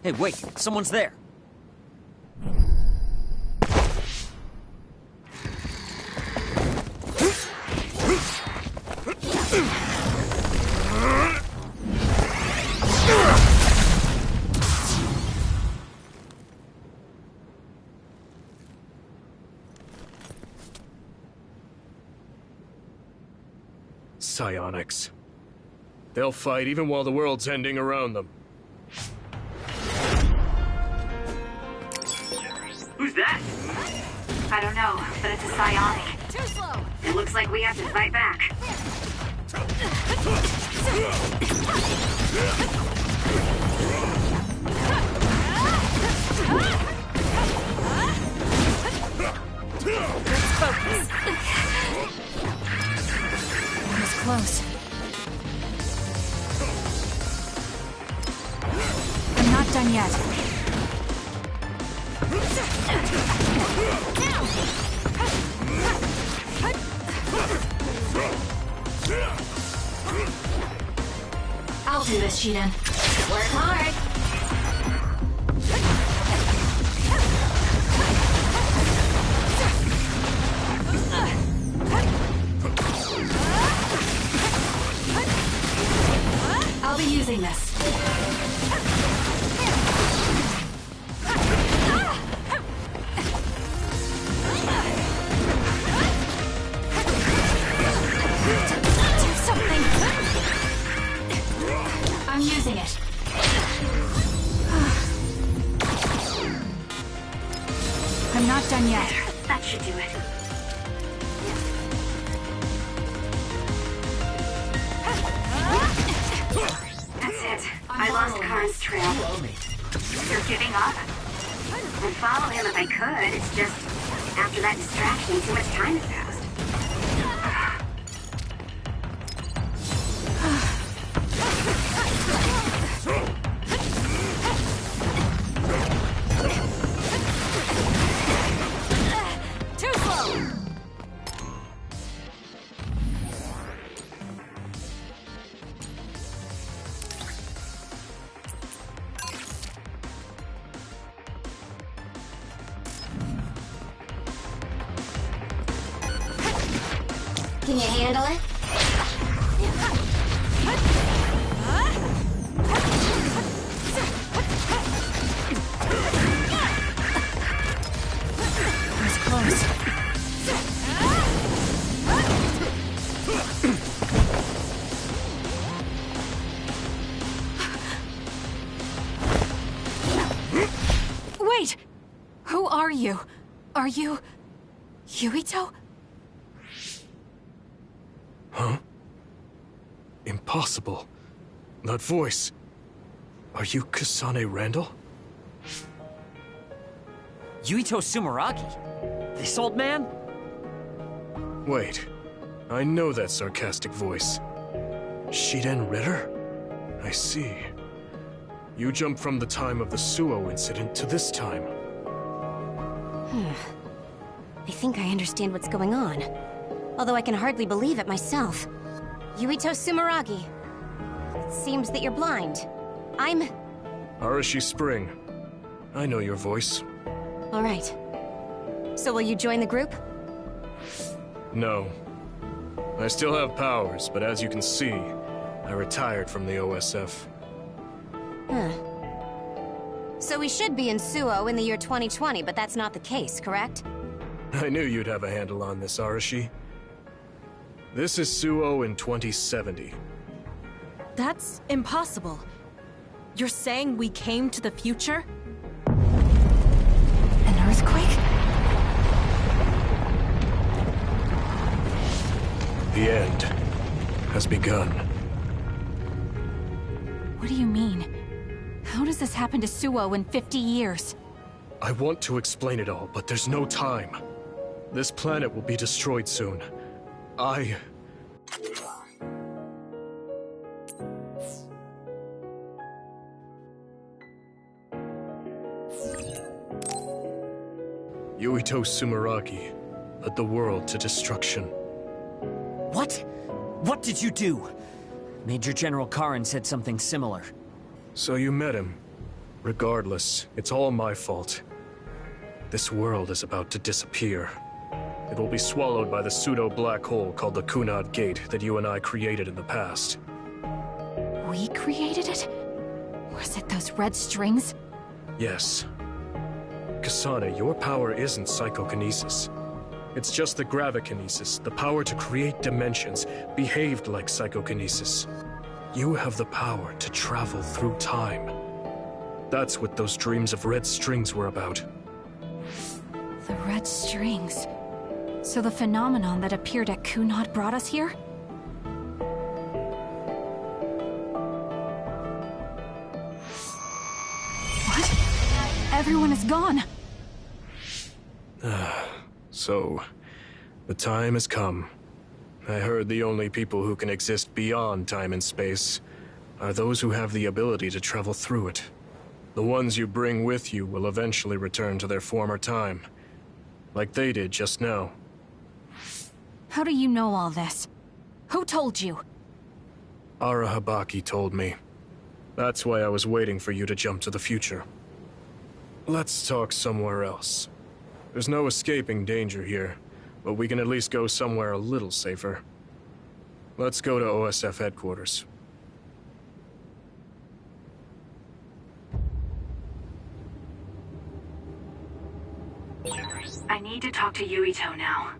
Hey, wait! Someone's there! Psionics. They'll fight even while the world's ending around them. Who's that? I don't know, but it's a psionic. Too slow! It looks like we have to fight back. Let's focus. That was close. I'm not done yet. I'll do this, Shiden. Work hard. I'll be using this. Do something! I'm using it. I'm not done yet. That should do it. That's it. I lost Karn's trail. You're giving up? I'd follow him if I could. It's just, after that distraction, too much time has passed. Too slow! Can you handle it? That was close. Wait! Who are you? Are you... Yuito? Huh? Impossible. That voice. Are you Kasane Randall? Yuito Sumeragi? This old man? Wait. I know that sarcastic voice. Shiden Ritter? I see. You jumped from the time of the Suo incident to this time. I think I understand what's going on. Although I can hardly believe it myself. Yuito Sumeragi. It seems that you're blind. I'm... Arashi Spring. I know your voice. All right. So will you join the group? No. I still have powers, but as you can see, I retired from the OSF. Huh. So we should be in Suo in the year 2020, but that's not the case, correct? I knew you'd have a handle on this, Arashi. This is Suo in 2070. That's impossible. You're saying we came to the future? An earthquake? The end has begun. What do you mean? How does this happen to Suo in 50 years? I want to explain it all, but there's no time. This planet will be destroyed soon. Yuito Sumeragi led the world to destruction. What? What did you do? Major General Karin said something similar. So you met him. Regardless, it's all my fault. This world is about to disappear. It will be swallowed by the pseudo-black hole called the Kunad Gate that you and I created in the past. We created it? Was it those red strings? Yes. Kasane, your power isn't psychokinesis. It's just the gravikinesis, the power to create dimensions, behaved like psychokinesis. You have the power to travel through time. That's what those dreams of red strings were about. The red strings. So the phenomenon that appeared at Kunad brought us here? What? Everyone is gone. So, the time has come. I heard the only people who can exist beyond time and space are those who have the ability to travel through it. The ones you bring with you will eventually return to their former time, like they did just now. How do you know all this? Who told you? Arahabaki told me. That's why I was waiting for you to jump to the future. Let's talk somewhere else. There's no escaping danger here, but we can at least go somewhere a little safer. Let's go to OSF headquarters. I need to talk to Yuito now.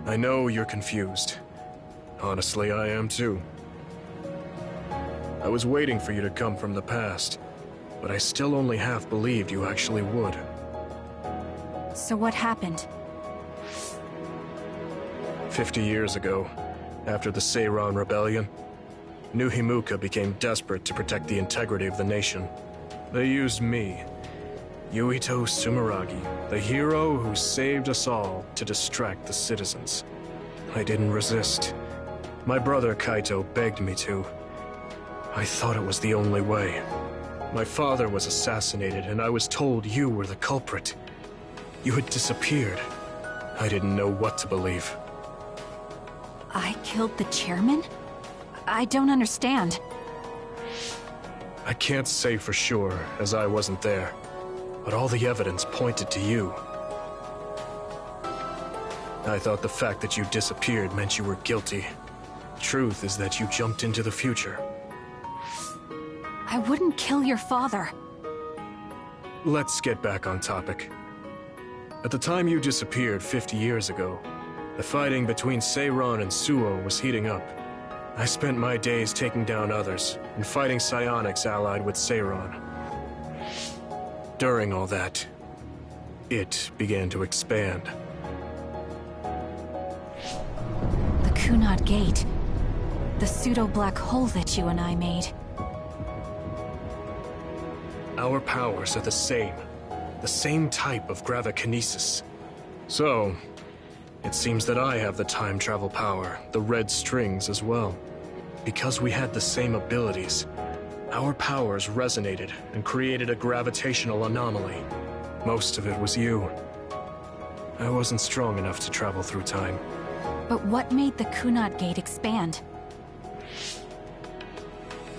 I know you're confused. Honestly, I am too. I was waiting for you to come from the past, but I still only half believed you actually would. So what happened? 50 years ago, after the Seiran Rebellion, New Himuka became desperate to protect the integrity of the nation. They used me, Yuito Sumeragi, the hero who saved us all, to distract the citizens. I didn't resist. My brother Kaito begged me to. I thought it was the only way. My father was assassinated, and I was told you were the culprit. You had disappeared. I didn't know what to believe. I killed the chairman? I don't understand. I can't say for sure, as I wasn't there. But all the evidence pointed to you. I thought the fact that you disappeared meant you were guilty. Truth is that you jumped into the future. I wouldn't kill your father. Let's get back on topic. At the time you disappeared 50 years ago, the fighting between Seiron and Suo was heating up. I spent my days taking down others and fighting psionics allied with Seiron. During all that, it began to expand. The Kunad Gate. The pseudo-black hole that you and I made. Our powers are the same type of gravikinesis. So, it seems that I have the time travel power, the red strings as well. Because we had the same abilities, our powers resonated and created a gravitational anomaly. Most of it was you. I wasn't strong enough to travel through time. But what made the Kunad Gate expand?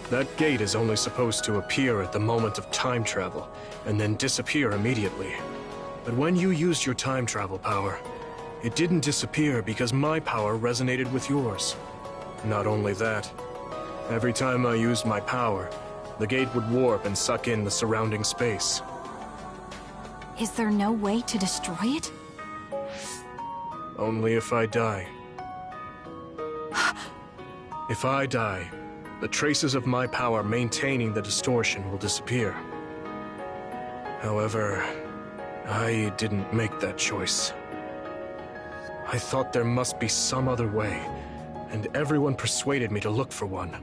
That gate is only supposed to appear at the moment of time travel, and then disappear immediately. But when you used your time travel power, it didn't disappear because my power resonated with yours. Not only that, every time I used my power, the gate would warp and suck in the surrounding space. Is there no way to destroy it? Only if I die. If I die, the traces of my power maintaining the distortion will disappear. However, I didn't make that choice. I thought there must be some other way, and everyone persuaded me to look for one.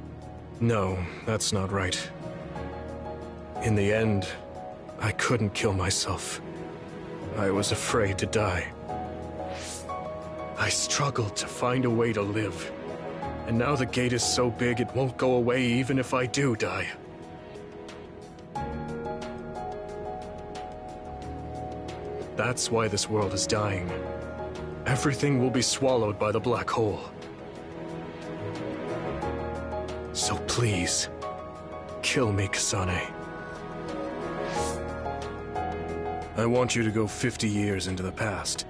No, that's not right. In the end, I couldn't kill myself. I was afraid to die. I struggled to find a way to live. And now the gate is so big it won't go away even if I do die. That's why this world is dying. Everything will be swallowed by the black hole. So please, kill me, Kasane. I want you to go 50 years into the past,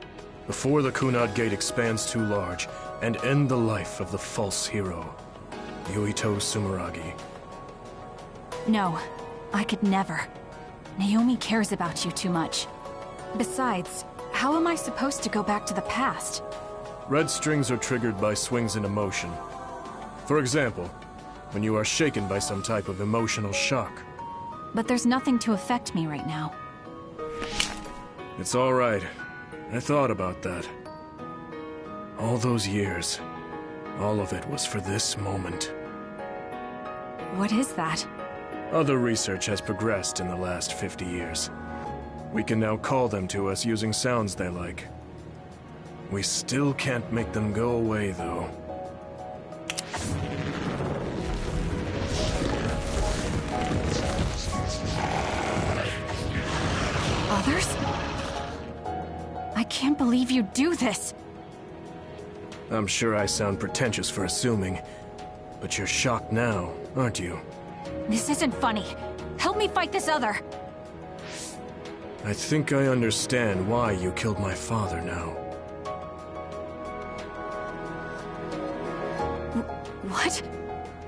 before the Kunad Gate expands too large, and end the life of the false hero, Yuito Sumeragi. No, I could never. Naomi cares about you too much. Besides, how am I supposed to go back to the past? Red strings are triggered by swings in emotion. For example, when you are shaken by some type of emotional shock. But there's nothing to affect me right now. It's all right. I thought about that. All those years, all of it was for this moment. What is that? Other research has progressed in the last 50 years. We can now call them to us using sounds they like. We still can't make them go away, though. Others? I can't believe you do this! I'm sure I sound pretentious for assuming, but you're shocked now, aren't you? This isn't funny. Help me fight this other! I think I understand why you killed my father now. What?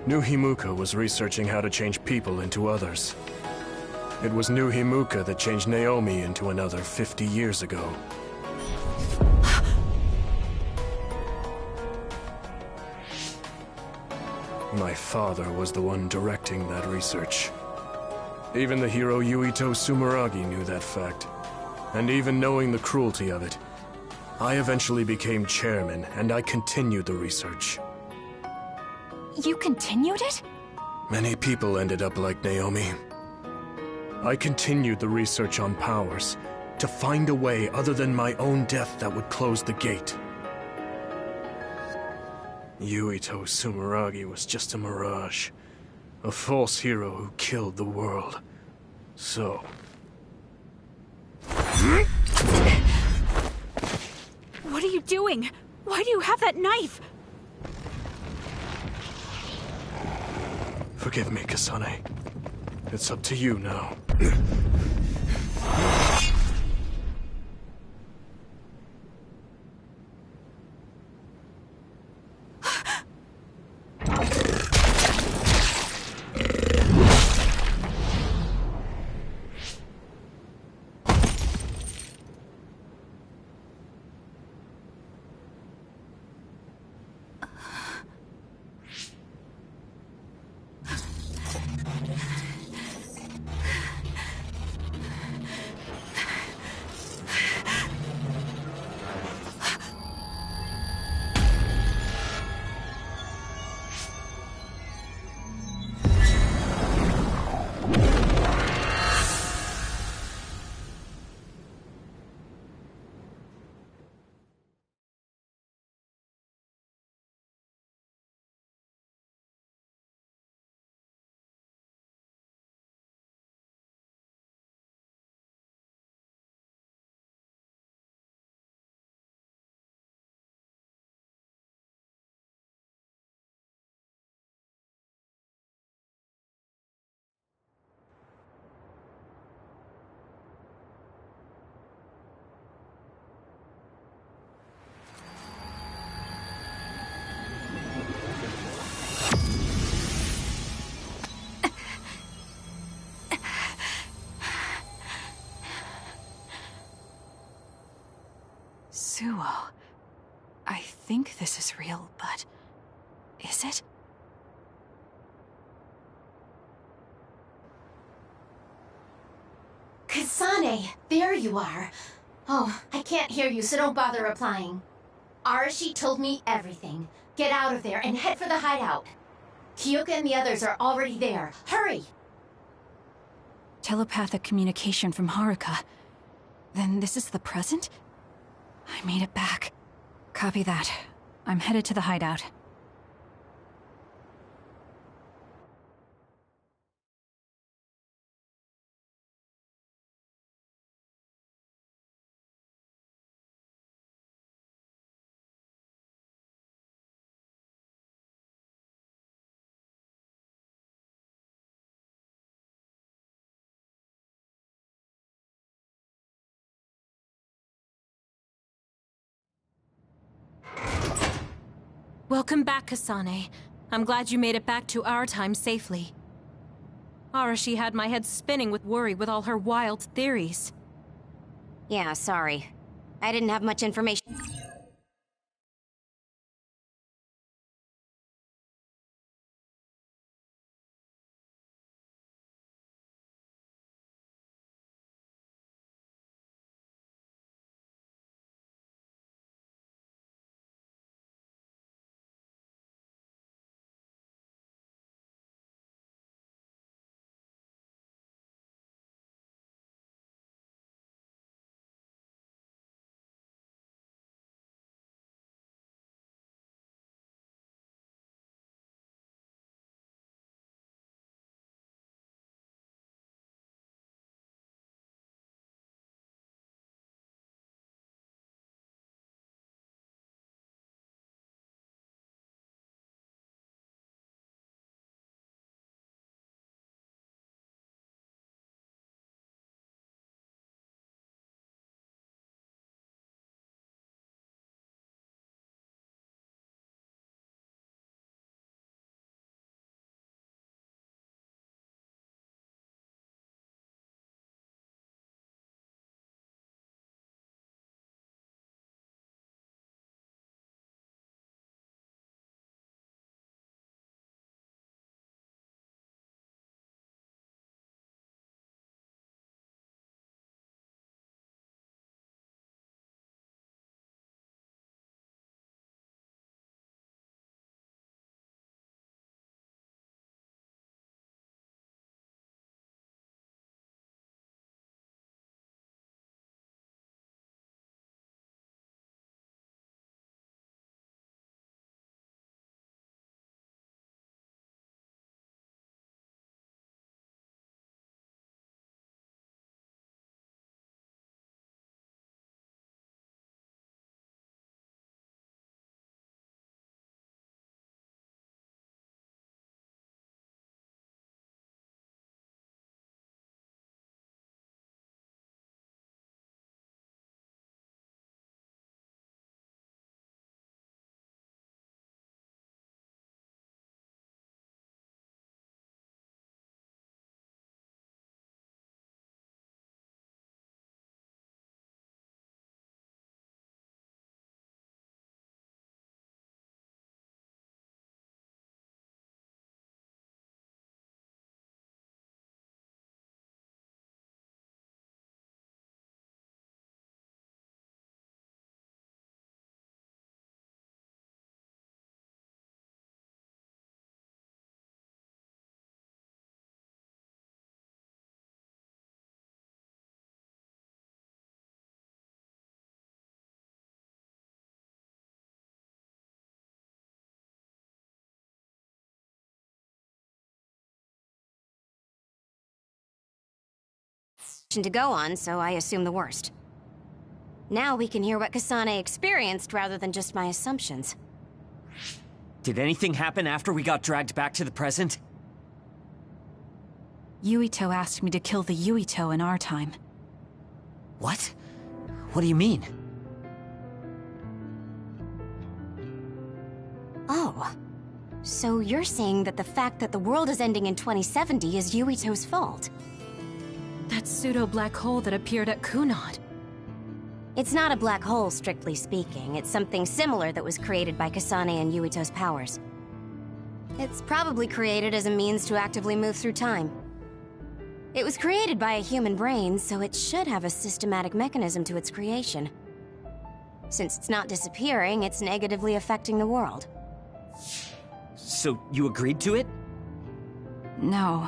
New Himuka was researching how to change people into others. It was New Himuka that changed Naomi into another 50 years ago. My father was the one directing that research. Even the hero Yuito Sumeragi knew that fact. And even knowing the cruelty of it, I eventually became chairman, and I continued the research. You continued it? Many people ended up like Naomi. I continued the research on powers, to find a way other than my own death that would close the gate. Yuito Sumeragi was just a mirage. A false hero who killed the world. So... What are you doing? Why do you have that knife? Forgive me, Kasane. It's up to you now. Suo. I think this is real, but... is it? Kasane, there you are. Oh, I can't hear you, so don't bother replying. Arashi told me everything. Get out of there and head for the hideout. Kyoka and the others are already there. Hurry! Telepathic communication from Haruka. Then this is the present? I made it back. Copy that. I'm headed to the hideout. Welcome back, Kasane. I'm glad you made it back to our time safely. Arashi had my head spinning with worry with all her wild theories. Yeah, sorry. I didn't have much information. to go on, so I assume the worst. Now we can hear what Kasane experienced rather than just my assumptions. Did anything happen after we got dragged back to the present? Yuito asked me to kill the Yuito in our time. What? What do you mean? Oh. So you're saying that the fact that the world is ending in 2070 is Yuito's fault? That pseudo-black hole that appeared at Kunad. It's not a black hole, strictly speaking. It's something similar that was created by Kasane and Yuito's powers. It's probably created as a means to actively move through time. It was created by a human brain, so it should have a systematic mechanism to its creation. Since it's not disappearing, it's negatively affecting the world. So you agreed to it? No,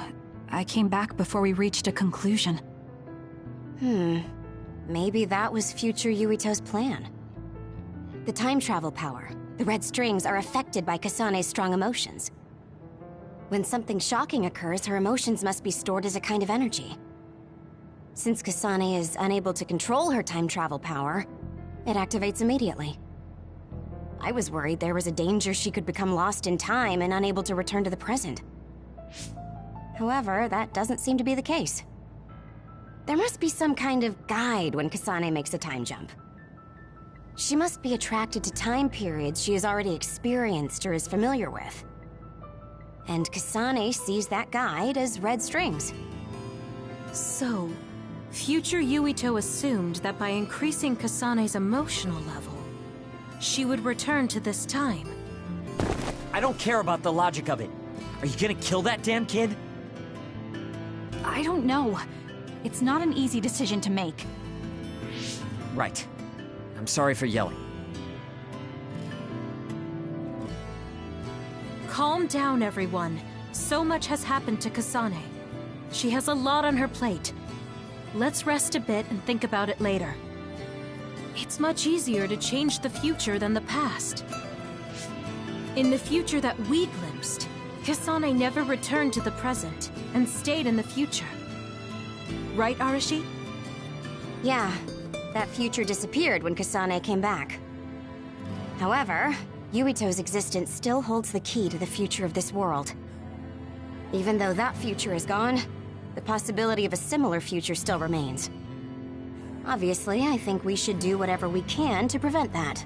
I came back before we reached a conclusion. Maybe that was future Yuito's plan. The time travel power, the red strings, are affected by Kasane's strong emotions. When something shocking occurs, her emotions must be stored as a kind of energy. Since Kasane is unable to control her time travel power, it activates immediately. I was worried there was a danger she could become lost in time and unable to return to the present. However, that doesn't seem to be the case. There must be some kind of guide when Kasane makes a time jump. She must be attracted to time periods she has already experienced or is familiar with. And Kasane sees that guide as red strings. So, future Yuito assumed that by increasing Kasane's emotional level, she would return to this time. I don't care about the logic of it. Are you gonna kill that damn kid? I don't know. It's not an easy decision to make. Right. I'm sorry for yelling. Calm down, everyone. So much has happened to Kasane. She has a lot on her plate. Let's rest a bit and think about it later. It's much easier to change the future than the past. In the future that we glimpsed, Kasane never returned to the present and stayed in the future. Right, Arashi? Yeah, that future disappeared when Kasane came back. However, Yuito's existence still holds the key to the future of this world. Even though that future is gone, the possibility of a similar future still remains. Obviously, I think we should do whatever we can to prevent that.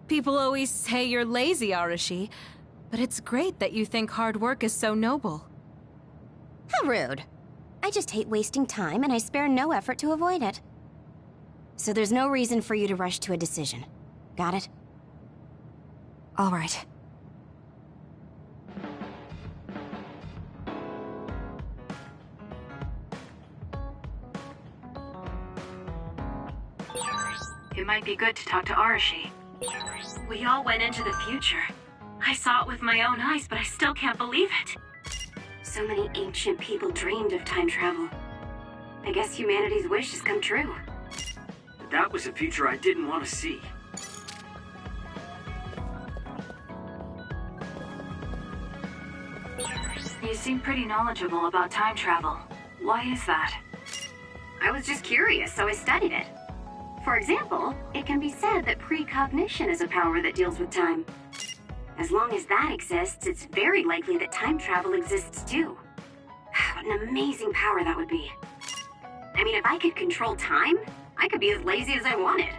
People always say you're lazy, Arashi, but it's great that you think hard work is so noble. How rude. I just hate wasting time, and I spare no effort to avoid it. So there's no reason for you to rush to a decision. Got it? All right. It might be good to talk to Arashi. We all went into the future. I saw it with my own eyes, but I still can't believe it. So many ancient people dreamed of time travel. I guess humanity's wish has come true. But that was a future I didn't want to see. You seem pretty knowledgeable about time travel. Why is that? I was just curious, so I studied it. For example, it can be said that precognition is a power that deals with time. As long as that exists, it's very likely that time travel exists too. What an amazing power that would be. I mean, if I could control time, I could be as lazy as I wanted.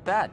Not bad.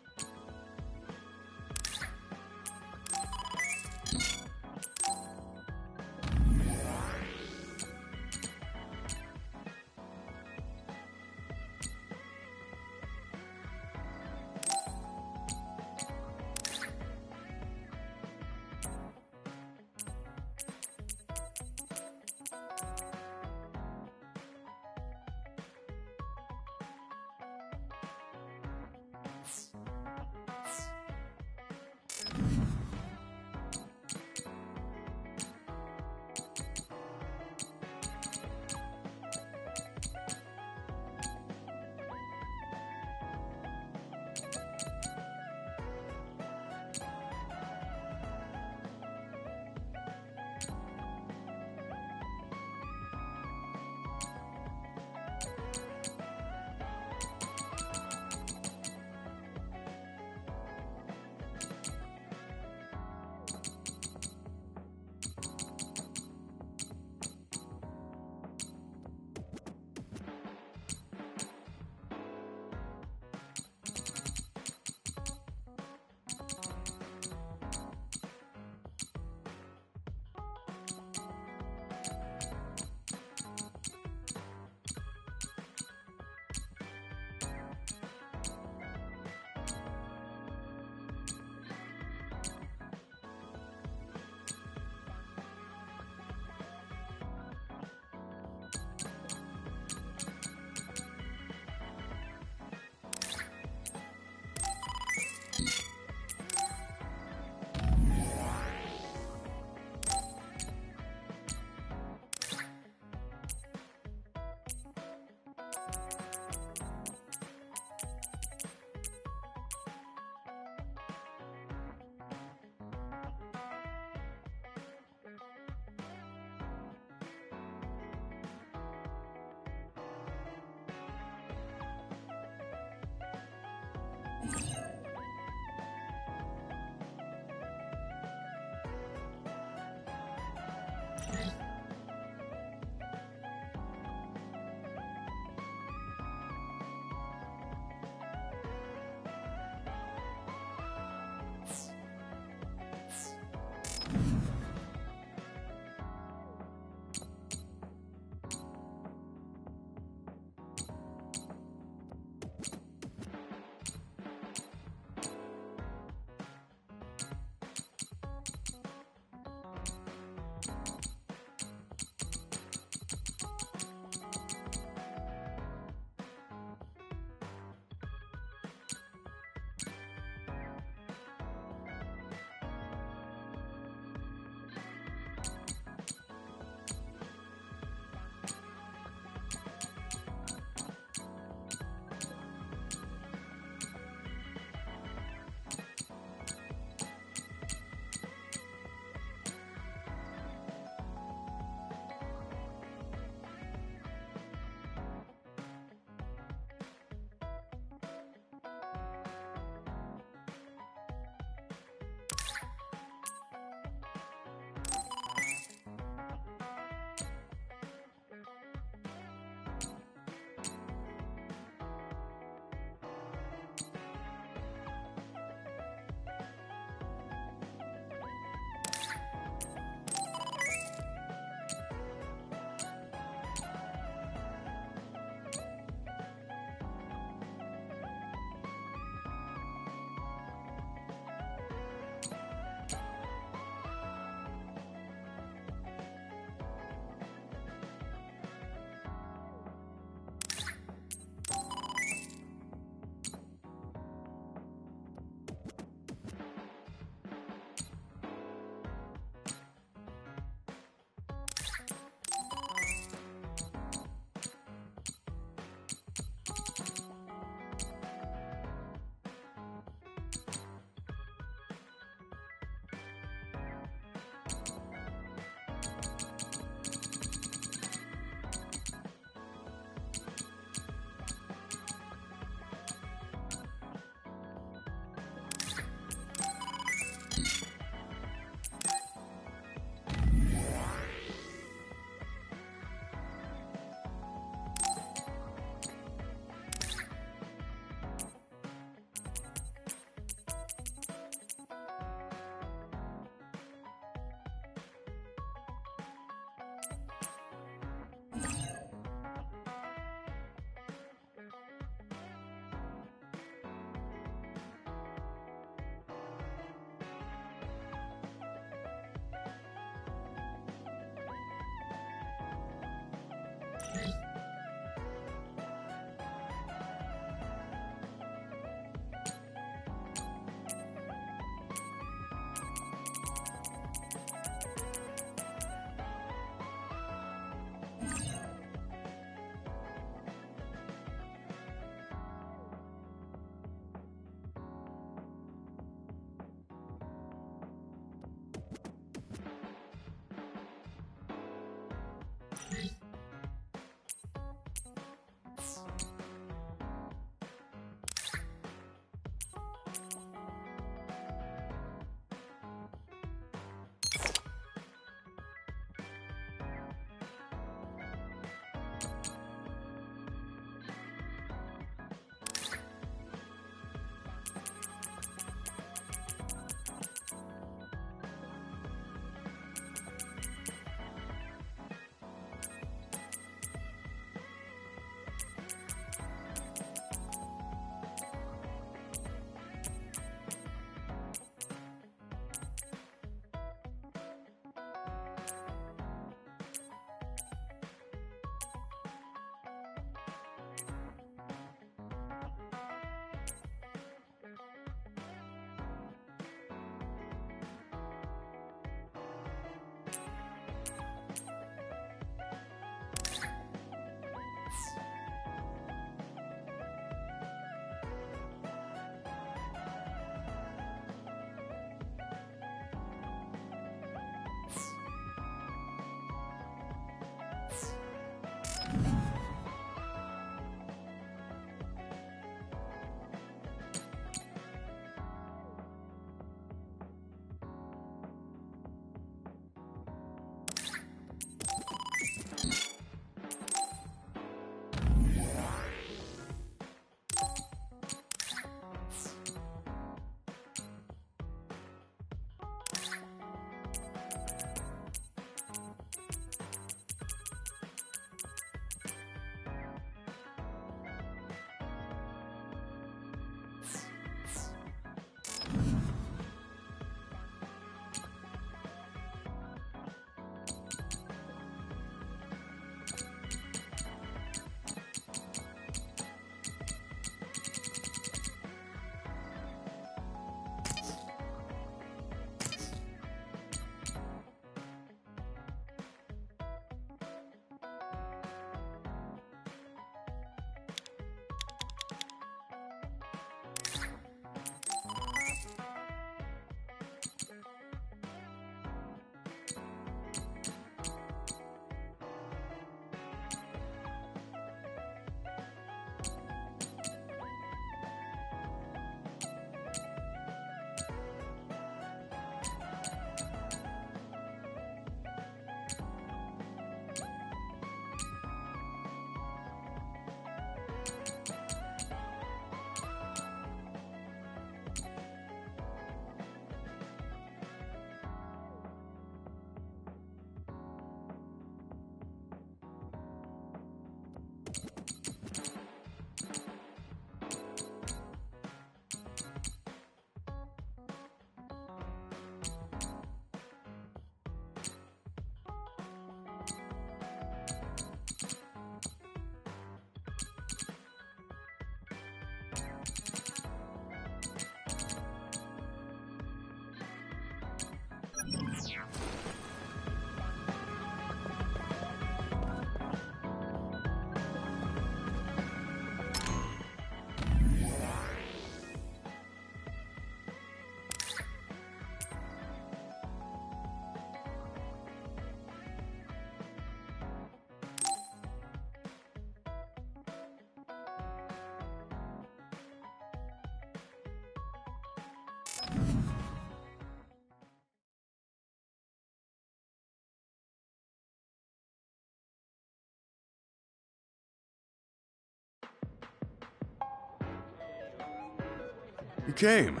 You came.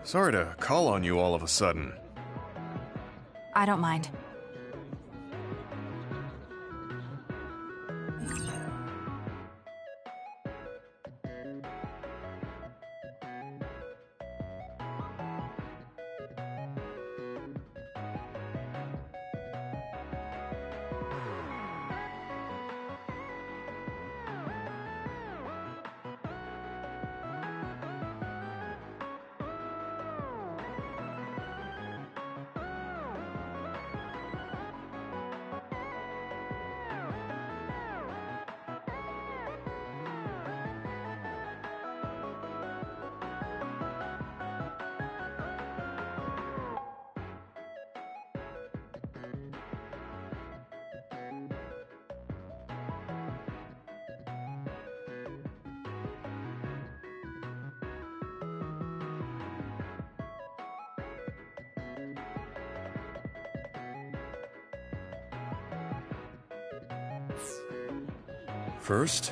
Sorry to call on you all of a sudden. I don't mind. First,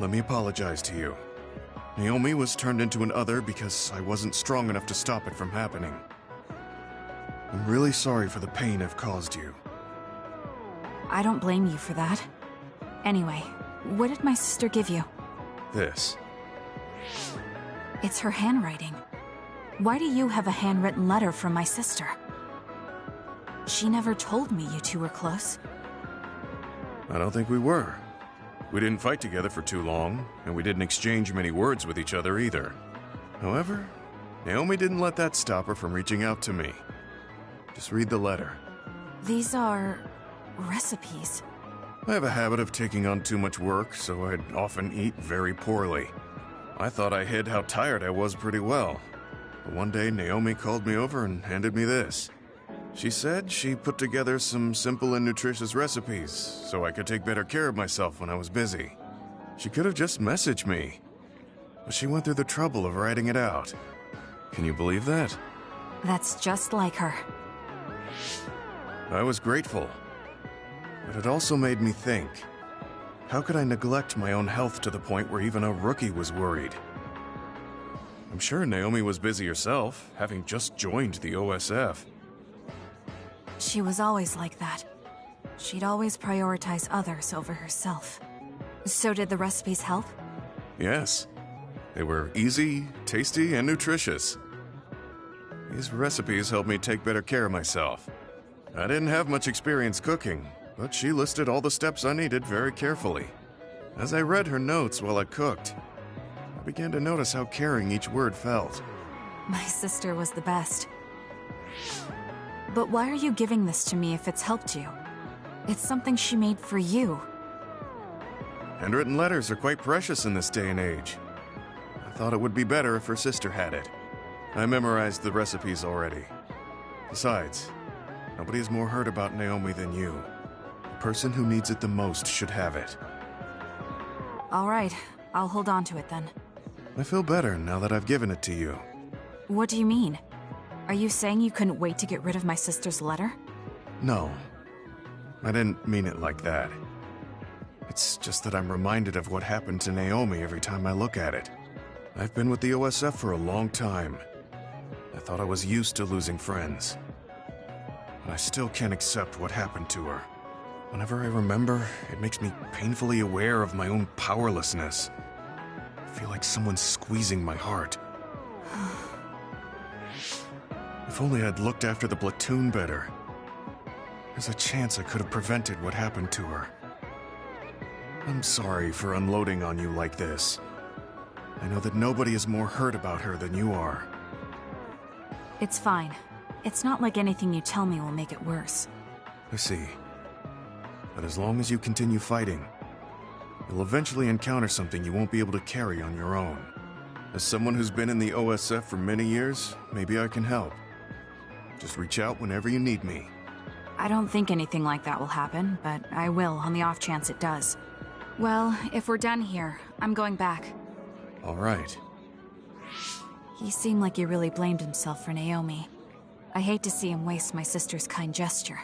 let me apologize to you. Naomi was turned into an other because I wasn't strong enough to stop it from happening. I'm really sorry for the pain I've caused you. I don't blame you for that. Anyway, what did my sister give you? This. It's her handwriting. Why do you have a handwritten letter from my sister? She never told me you two were close. I don't think we were. We didn't fight together for too long, and we didn't exchange many words with each other either. However, Naomi didn't let that stop her from reaching out to me. Just read the letter. These are... recipes. I have a habit of taking on too much work, so I'd often eat very poorly. I thought I hid how tired I was pretty well. But one day, Naomi called me over and handed me this. She said she put together some simple and nutritious recipes so I could take better care of myself when I was busy. She could have just messaged me, but she went through the trouble of writing it out. Can you believe that? That's just like her. I was grateful, but it also made me think. How could I neglect my own health to the point where even a rookie was worried? I'm sure Naomi was busy herself, having just joined the OSF. She was always like that. She'd always prioritize others over herself. So did the recipes help? Yes. They were easy, tasty, and nutritious. These recipes helped me take better care of myself. I didn't have much experience cooking, but she listed all the steps I needed very carefully. As I read her notes while I cooked, I began to notice how caring each word felt. My sister was the best. But why are you giving this to me if it's helped you? It's something she made for you. Handwritten letters are quite precious in this day and age. I thought it would be better if her sister had it. I memorized the recipes already. Besides, nobody has more heard about Naomi than you. The person who needs it the most should have it. All right, I'll hold on to it then. I feel better now that I've given it to you. What do you mean? Are you saying you couldn't wait to get rid of my sister's letter? No. I didn't mean it like that. It's just that I'm reminded of what happened to Naomi every time I look at it. I've been with the OSF for a long time. I thought I was used to losing friends. But I still can't accept what happened to her. Whenever I remember, it makes me painfully aware of my own powerlessness. I feel like someone's squeezing my heart. If only I'd looked after the platoon better. There's a chance I could have prevented what happened to her. I'm sorry for unloading on you like this. I know that nobody is more hurt about her than you are. It's fine. It's not like anything you tell me will make it worse. I see. But as long as you continue fighting, you'll eventually encounter something you won't be able to carry on your own. As someone who's been in the OSF for many years, maybe I can help. Just reach out whenever you need me. I don't think anything like that will happen, but I will on the off chance it does. Well, if we're done here, I'm going back. All right. He seemed like he really blamed himself for Naomi. I hate to see him waste my sister's kind gesture.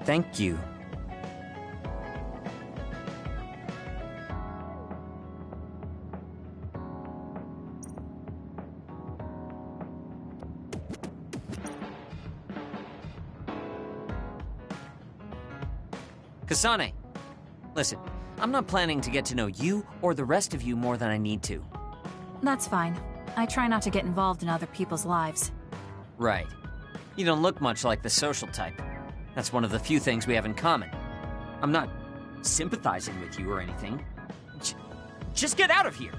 Thank you. Kasane, listen, I'm not planning to get to know you or the rest of you more than I need to. That's fine. I try not to get involved in other people's lives. Right. You don't look much like the social type. That's one of the few things we have in common. I'm not sympathizing with you or anything. Just get out of here!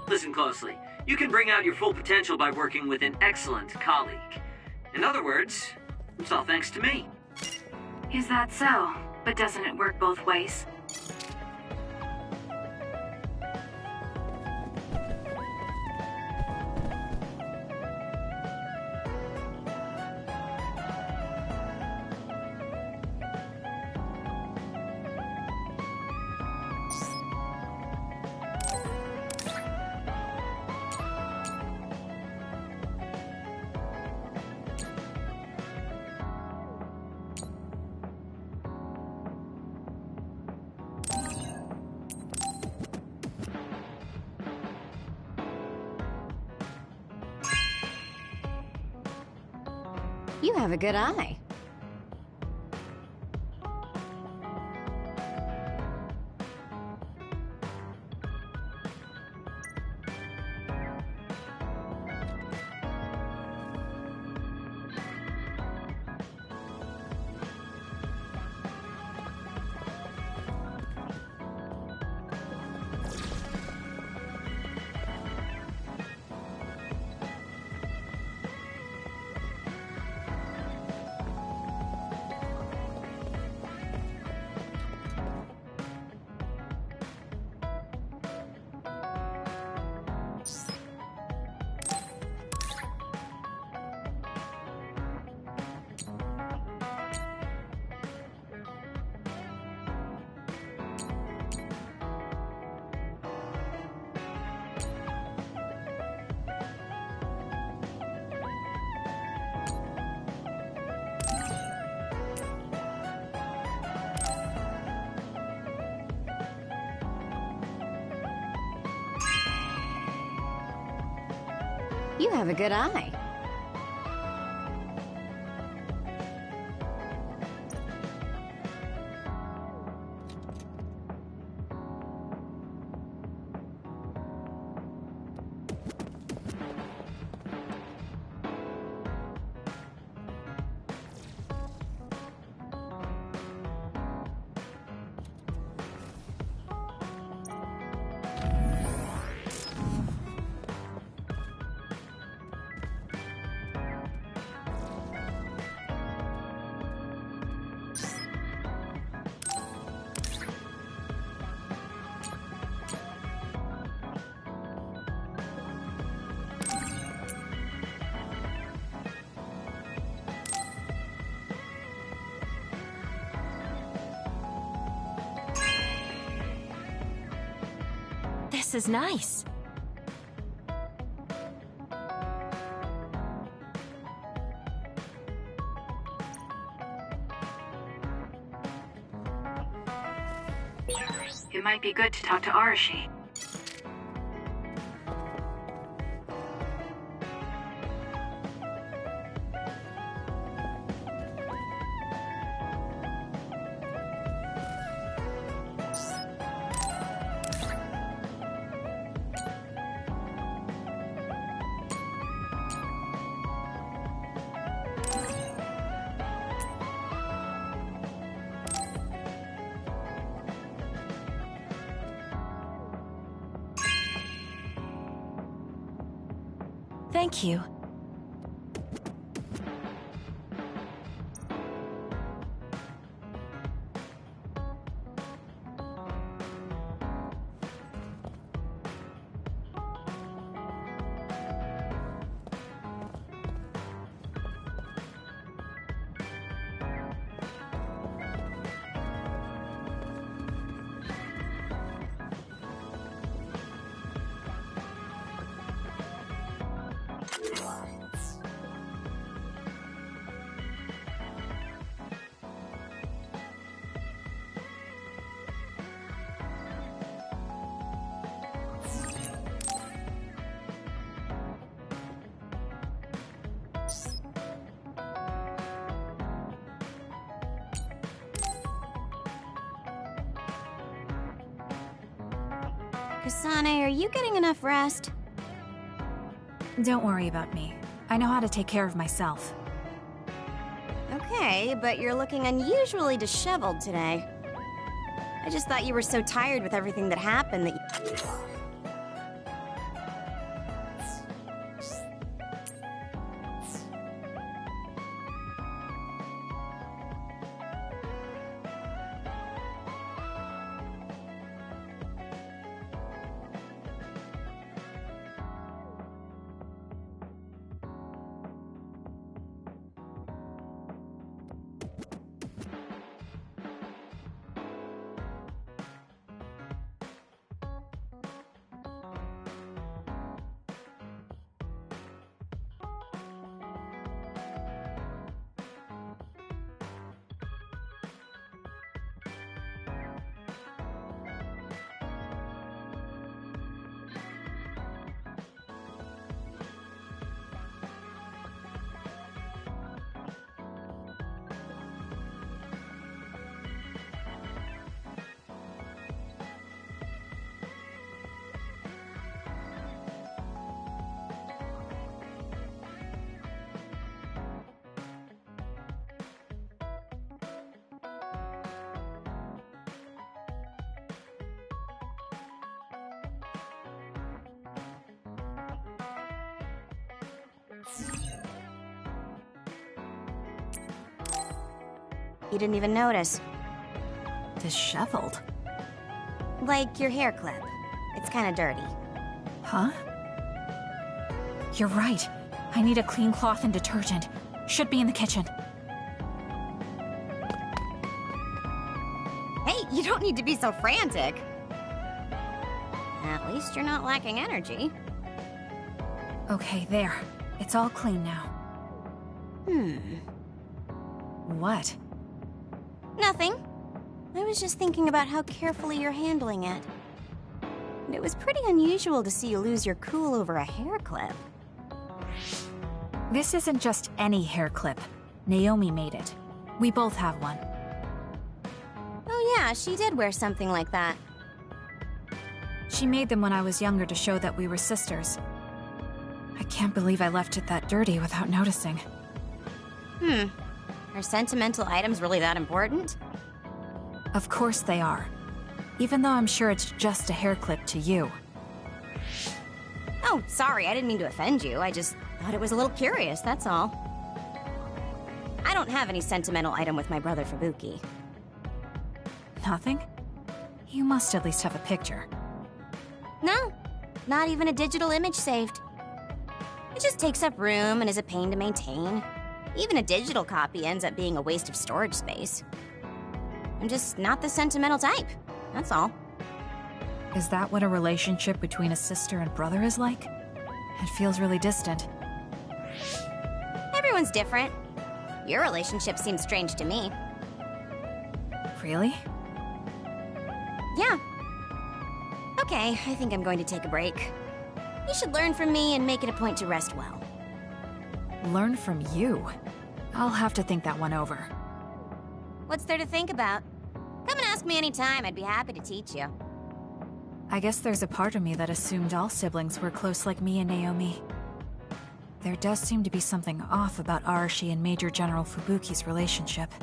Listen closely. You can bring out your full potential by working with an excellent colleague. In other words, it's all thanks to me. Is that so? But doesn't it work both ways? You have a good eye. You have a good eye. This is nice. It might be good to talk to Arashi. Thank you. Kasane, are you getting enough rest? Don't worry about me. I know how to take care of myself. Okay, but you're looking unusually disheveled today. I just thought you were so tired with everything that happened that you didn't even notice. Disheveled? Like your hair clip. It's kinda dirty. Huh? You're right. I need a clean cloth and detergent. Should be in the kitchen. Hey, you don't need to be so frantic. At least you're not lacking energy. Okay, there. It's all clean now. What? Nothing. I was just thinking about how carefully you're handling it. And it was pretty unusual to see you lose your cool over a hair clip. This isn't just any hair clip. Naomi made it. We both have one. Oh yeah, she did wear something like that. She made them when I was younger to show that we were sisters. I can't believe I left it that dirty without noticing. Are sentimental items really that important? Of course they are. Even though I'm sure it's just a hair clip to you. Oh, sorry, I didn't mean to offend you. I just thought it was a little curious, that's all. I don't have any sentimental item with my brother Fubuki. Nothing? You must at least have a picture. No, not even a digital image saved. It just takes up room and is a pain to maintain. Even a digital copy ends up being a waste of storage space. I'm just not the sentimental type, that's all. Is that what a relationship between a sister and brother is like? It feels really distant. Everyone's different. Your relationship seems strange to me. Really? Yeah. Okay, I think I'm going to take a break. You should learn from me and make it a point to rest well. Learn from you? I'll have to think that one over. What's there to think about? Come and ask me anytime, I'd be happy to teach you. I guess there's a part of me that assumed all siblings were close like me and Naomi. There does seem to be something off about Arashi and Major General Fubuki's relationship.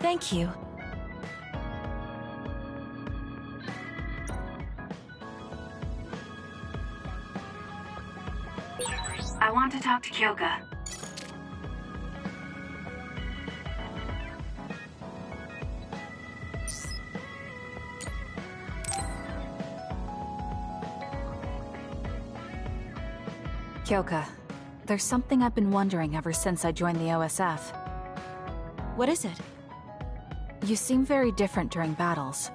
Thank you. I want to talk to Kyoka. Kyoka, there's something I've been wondering ever since I joined the OSF. What is it? You seem very different during battles.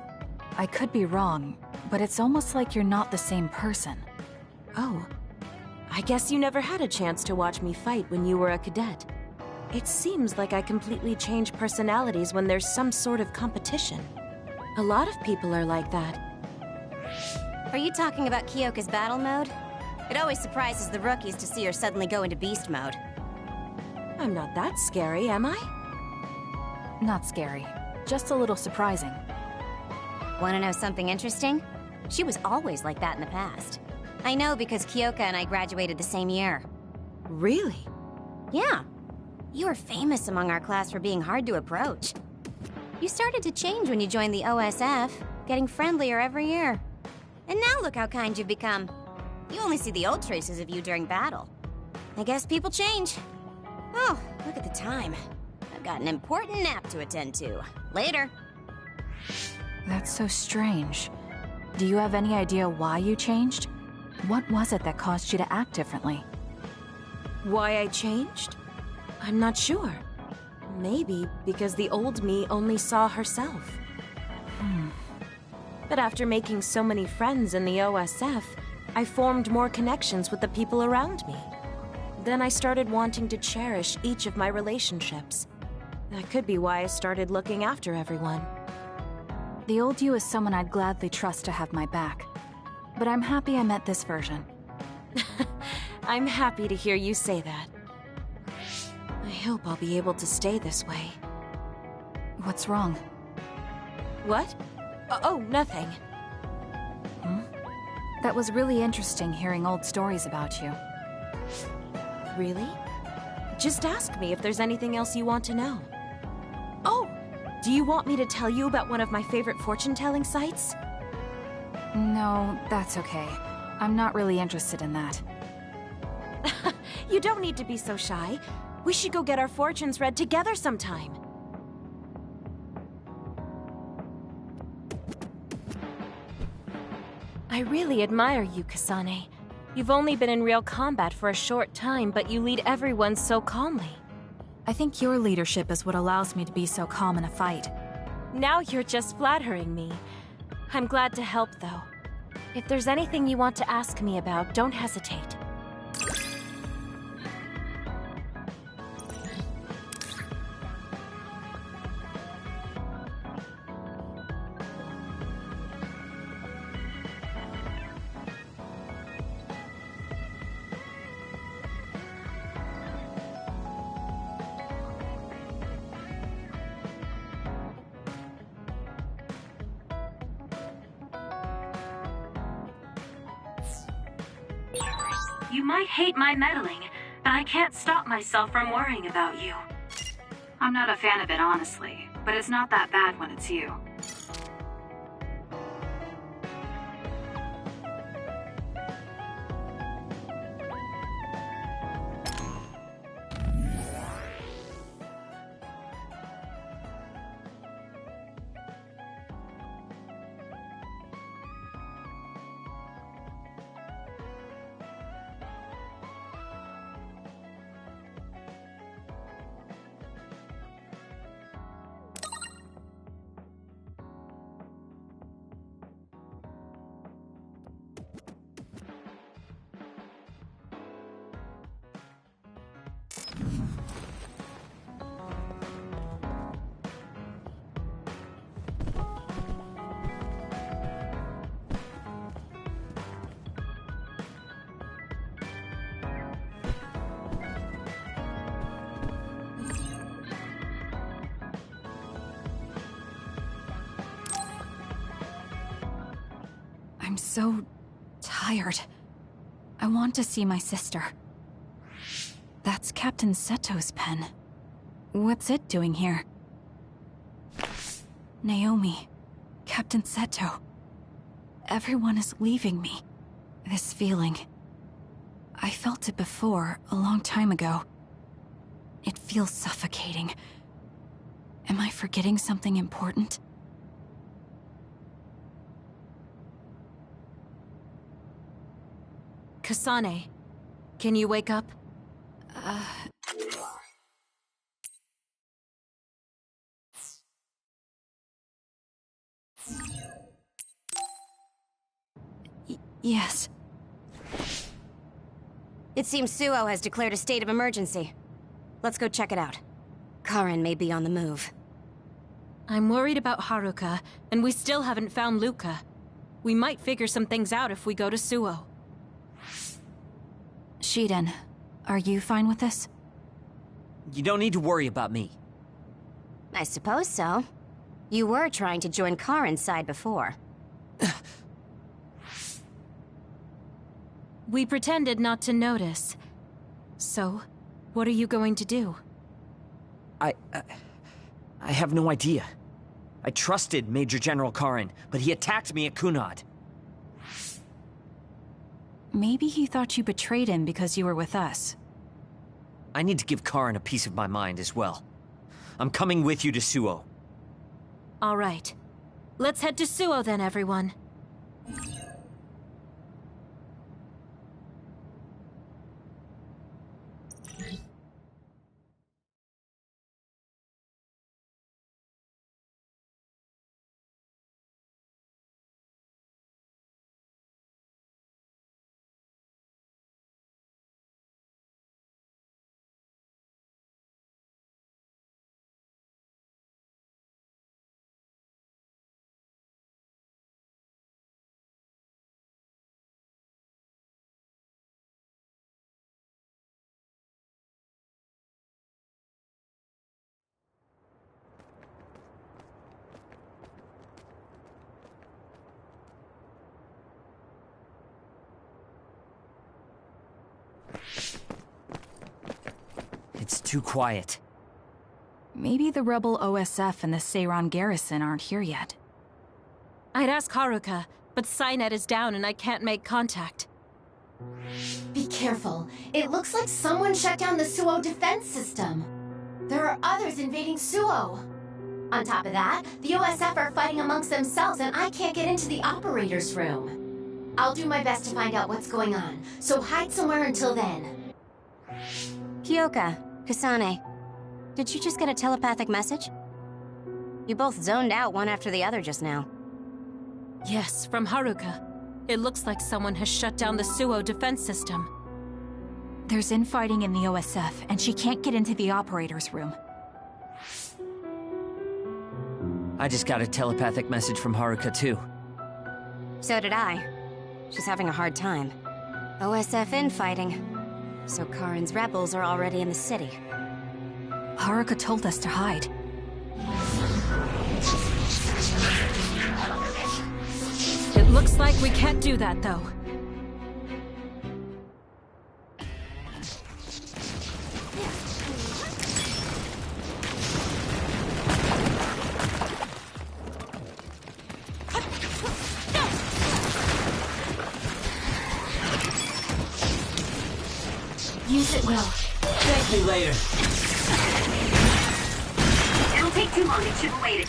I could be wrong, but it's almost like you're not the same person. Oh. I guess you never had a chance to watch me fight when you were a cadet. It seems like I completely change personalities when there's some sort of competition. A lot of people are like that. Are you talking about Kyoka's battle mode? It always surprises the rookies to see her suddenly go into beast mode. I'm not that scary, am I? Not scary, just a little surprising. Want to know something interesting? She was always like that in the past. I know because Kyoka and I graduated the same year. Really? Yeah. You were famous among our class for being hard to approach. You started to change when you joined the OSF, getting friendlier every year. And now look how kind you've become. You only see the old traces of you during battle. I guess people change. Oh, look at the time. I've got an important nap to attend to. Later. That's so strange. Do you have any idea why you changed? What was it that caused you to act differently? Why I changed? I'm not sure. Maybe because the old me only saw herself. But after making so many friends in the OSF, I formed more connections with the people around me. Then I started wanting to cherish each of my relationships. That could be why I started looking after everyone. The old you is someone I'd gladly trust to have my back. But I'm happy I met this version. I'm happy to hear you say that. I hope I'll be able to stay this way. What's wrong? What? Oh, nothing. That was really interesting hearing old stories about you. Really? Just ask me if there's anything else you want to know. Oh! Do you want me to tell you about one of my favorite fortune-telling sites? No, that's okay. I'm not really interested in that. You don't need to be so shy. We should go get our fortunes read together sometime. I really admire you, Kasane. You've only been in real combat for a short time, but you lead everyone so calmly. I think your leadership is what allows me to be so calm in a fight. Now you're just flattering me. I'm glad to help, though. If there's anything you want to ask me about, don't hesitate. You might hate my meddling, but I can't stop myself from worrying about you. I'm not a fan of it, honestly, but it's not that bad when it's you. I'm so tired. I want to see my sister. That's Captain Seto's pen. What's it doing here? Naomi, Captain Seto. Everyone is leaving me. This feeling. I felt it before, a long time ago. It feels suffocating. Am I forgetting something important? Kasane, can you wake up? Yes. It seems Suo has declared a state of emergency. Let's go check it out. Karin may be on the move. I'm worried about Haruka, and we still haven't found Luca. We might figure some things out if we go to Suo. Shiden, are you fine with this? You don't need to worry about me. I suppose so. You were trying to join Karin's side before. We pretended not to notice. So, what are you going to do? I have no idea. I trusted Major General Karin, but he attacked me at Kunad. Maybe he thought you betrayed him because you were with us. I need to give Karin a piece of my mind as well. I'm coming with you to Suo. All right. Let's head to Suo then, everyone. It's too quiet. Maybe the rebel OSF and the Seiran garrison aren't here yet. I'd ask Haruka, but Cynet is down and I can't make contact. Be careful. It looks like someone shut down the Suo defense system. There are others invading Suo. On top of that, the OSF are fighting amongst themselves and I can't get into the operator's room. I'll do my best to find out what's going on, so hide somewhere until then. Kyoka, Kasane, did you just get a telepathic message? You both zoned out one after the other just now. Yes, from Haruka. It looks like someone has shut down the Suo defense system. There's infighting in the OSF, and she can't get into the operator's room. I just got a telepathic message from Haruka too. So did I. She's having a hard time. OSF infighting. So Karin's rebels are already in the city. Haruka told us to hide. It looks like we can't do that, though. Use it well. Thank you later. It'll take too long. It should wait.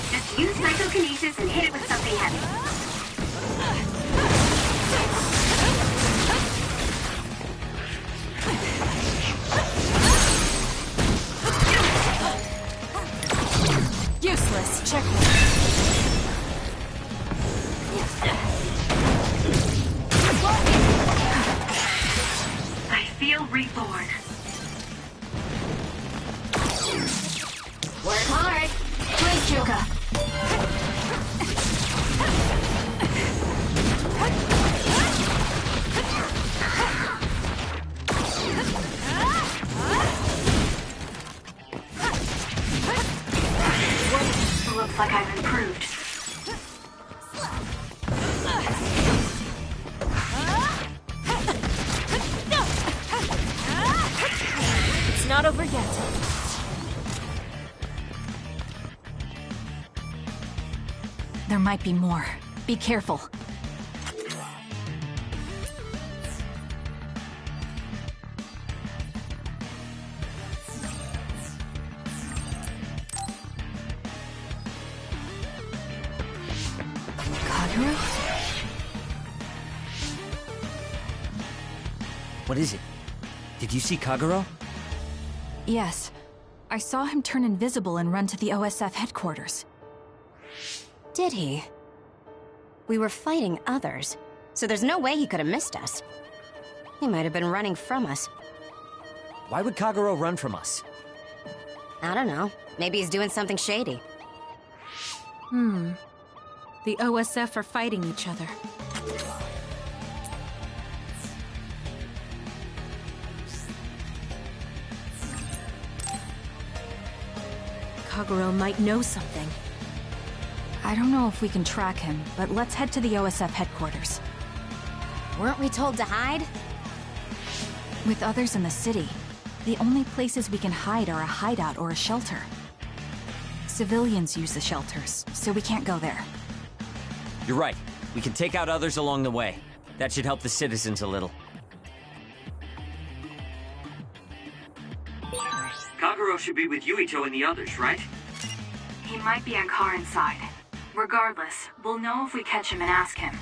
Just use psychokinesis and hit it with something heavy. Checkpoint. I feel reborn. Work hard. Great, Kyoka. Looks like I've improved. It's not over yet. There might be more. Be careful. Kagero? What is it? Did you see Kagero? Yes. I saw him turn invisible and run to the OSF headquarters. Did he? We were fighting others, so there's no way he could have missed us. He might have been running from us. Why would Kagero run from us? I don't know. Maybe he's doing something shady. The OSF are fighting each other. Kagero might know something. I don't know if we can track him, but let's head to the OSF headquarters. Weren't we told to hide? With others in the city, the only places we can hide are a hideout or a shelter. Civilians use the shelters, so we can't go there. You're right. We can take out others along the way. That should help the citizens a little. Kagero should be with Yuito and the others, right? He might be in car inside. Regardless, we'll know if we catch him and ask him.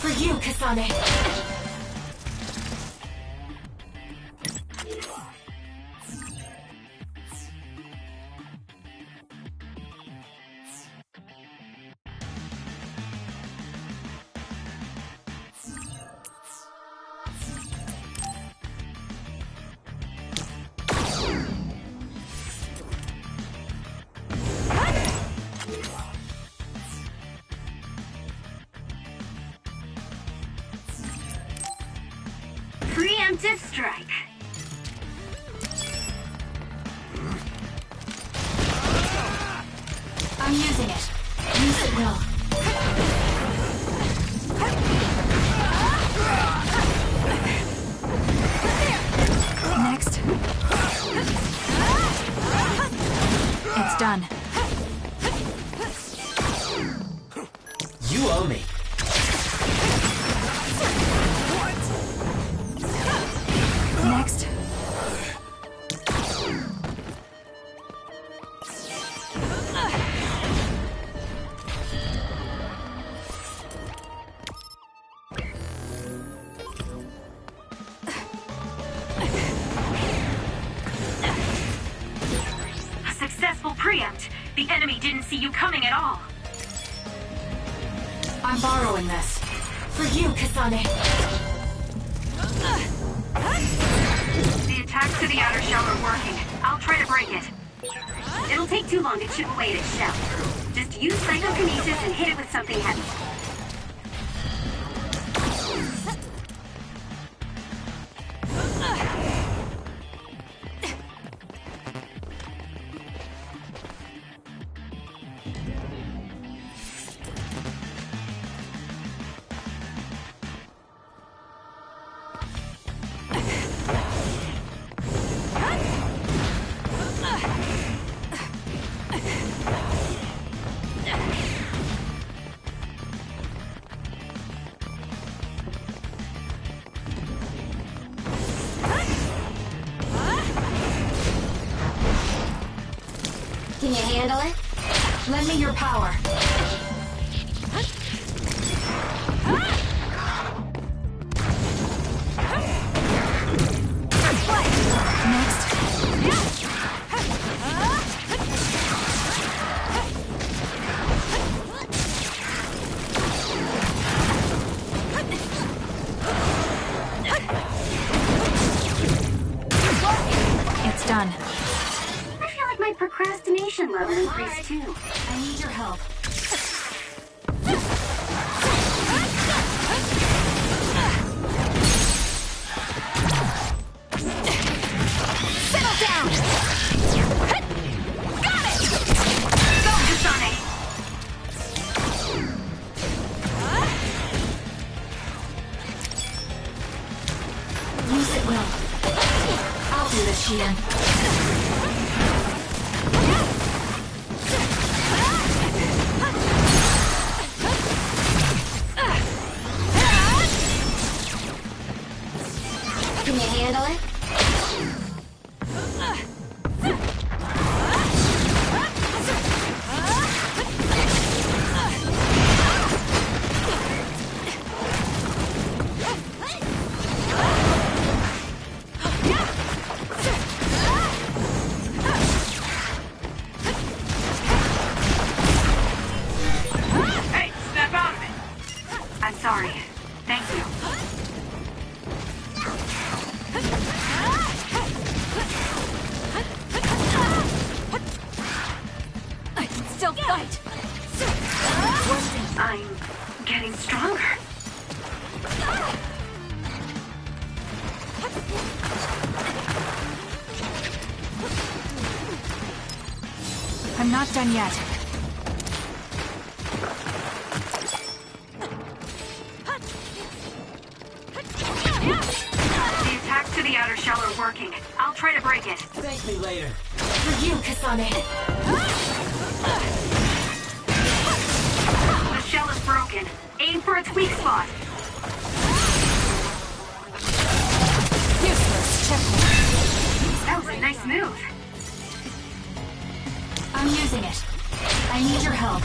For you, Kasane. Preemptive strike. I'm using it. Use it well. Next. It's done. You owe me. Next. A successful preempt. The enemy didn't see you coming at all. I'm borrowing this. For you, Kasane. The attacks to the outer shell are working. I'll try to break it. It'll take too long to chip away at its shell. Just use psychokinesis and hit it with something heavy. Can you handle it? Lend me your power. It's done. I feel like my procrastination level increased too. I need your help. Settle down! Got it! Go, Kasane! Use it well. I'll do this, Shion. Can you handle it? Hey, snap out of it! I'm sorry. Thank you. I can still fight! I'm getting stronger. I'm not done yet. The attacks to the outer shell are working. I'll try to break it. Thank me later. For you, Kasane. The shell is broken. Aim for its weak spot. Useless. Checkpoint. That was a nice move. I'm using it. I need your help.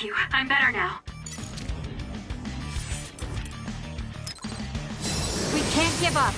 you. I'm better now. We can't give up.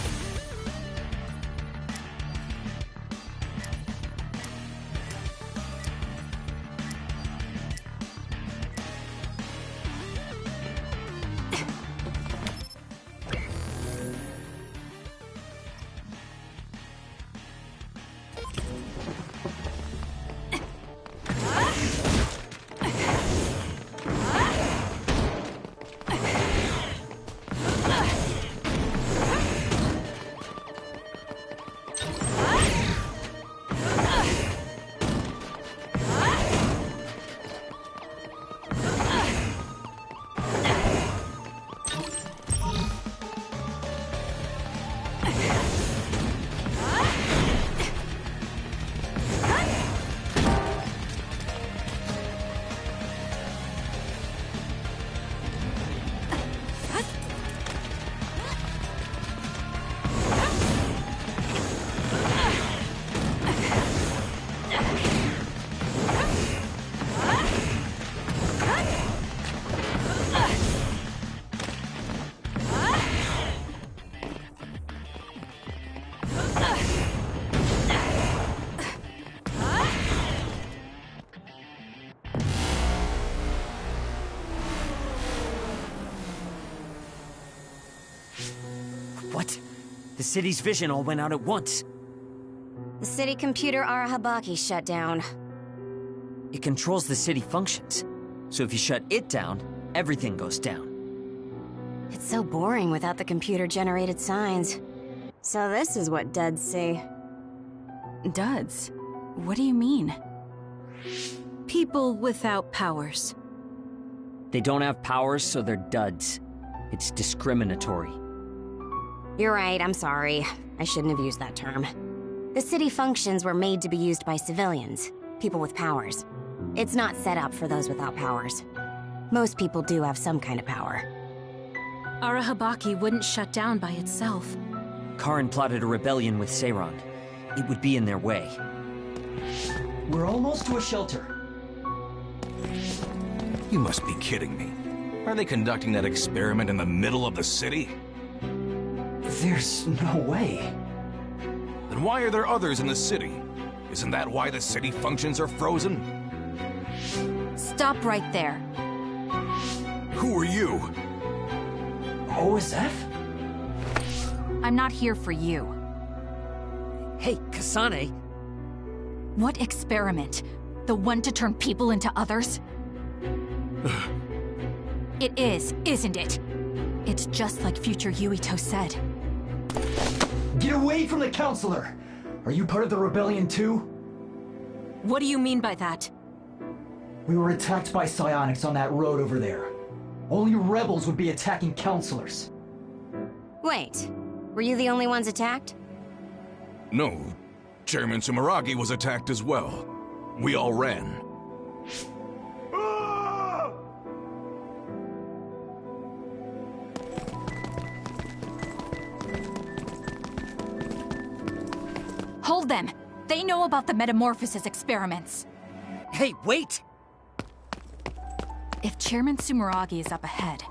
What? The city's vision all went out at once. The city computer Arahabaki shut down. It controls the city functions. So if you shut it down, everything goes down. It's so boring without the computer-generated signs. So this is what duds see. Duds? What do you mean? People without powers. They don't have powers, so they're duds. It's discriminatory. You're right, I'm sorry. I shouldn't have used that term. The city functions were made to be used by civilians, people with powers. It's not set up for those without powers. Most people do have some kind of power. Arahabaki wouldn't shut down by itself. Karin plotted a rebellion with Seiran. It would be in their way. We're almost to a shelter. You must be kidding me. Are they conducting that experiment in the middle of the city? There's no way. Then why are there others in the city? Isn't that why the city functions are frozen? Stop right there. Who are you? OSF? I'm not here for you. Hey, Kasane! What experiment? The one to turn people into others? It is, isn't it? It's just like future Yuito said. Get away from the counselor! Are you part of the rebellion too? What do you mean by that? We were attacked by psionics on that road over there. Only rebels would be attacking counselors. Wait, were you the only ones attacked? No. Chairman Sumeragi was attacked as well. We all ran. Hold them! They know about the metamorphosis experiments. Hey, wait! If Chairman Sumeragi is up ahead,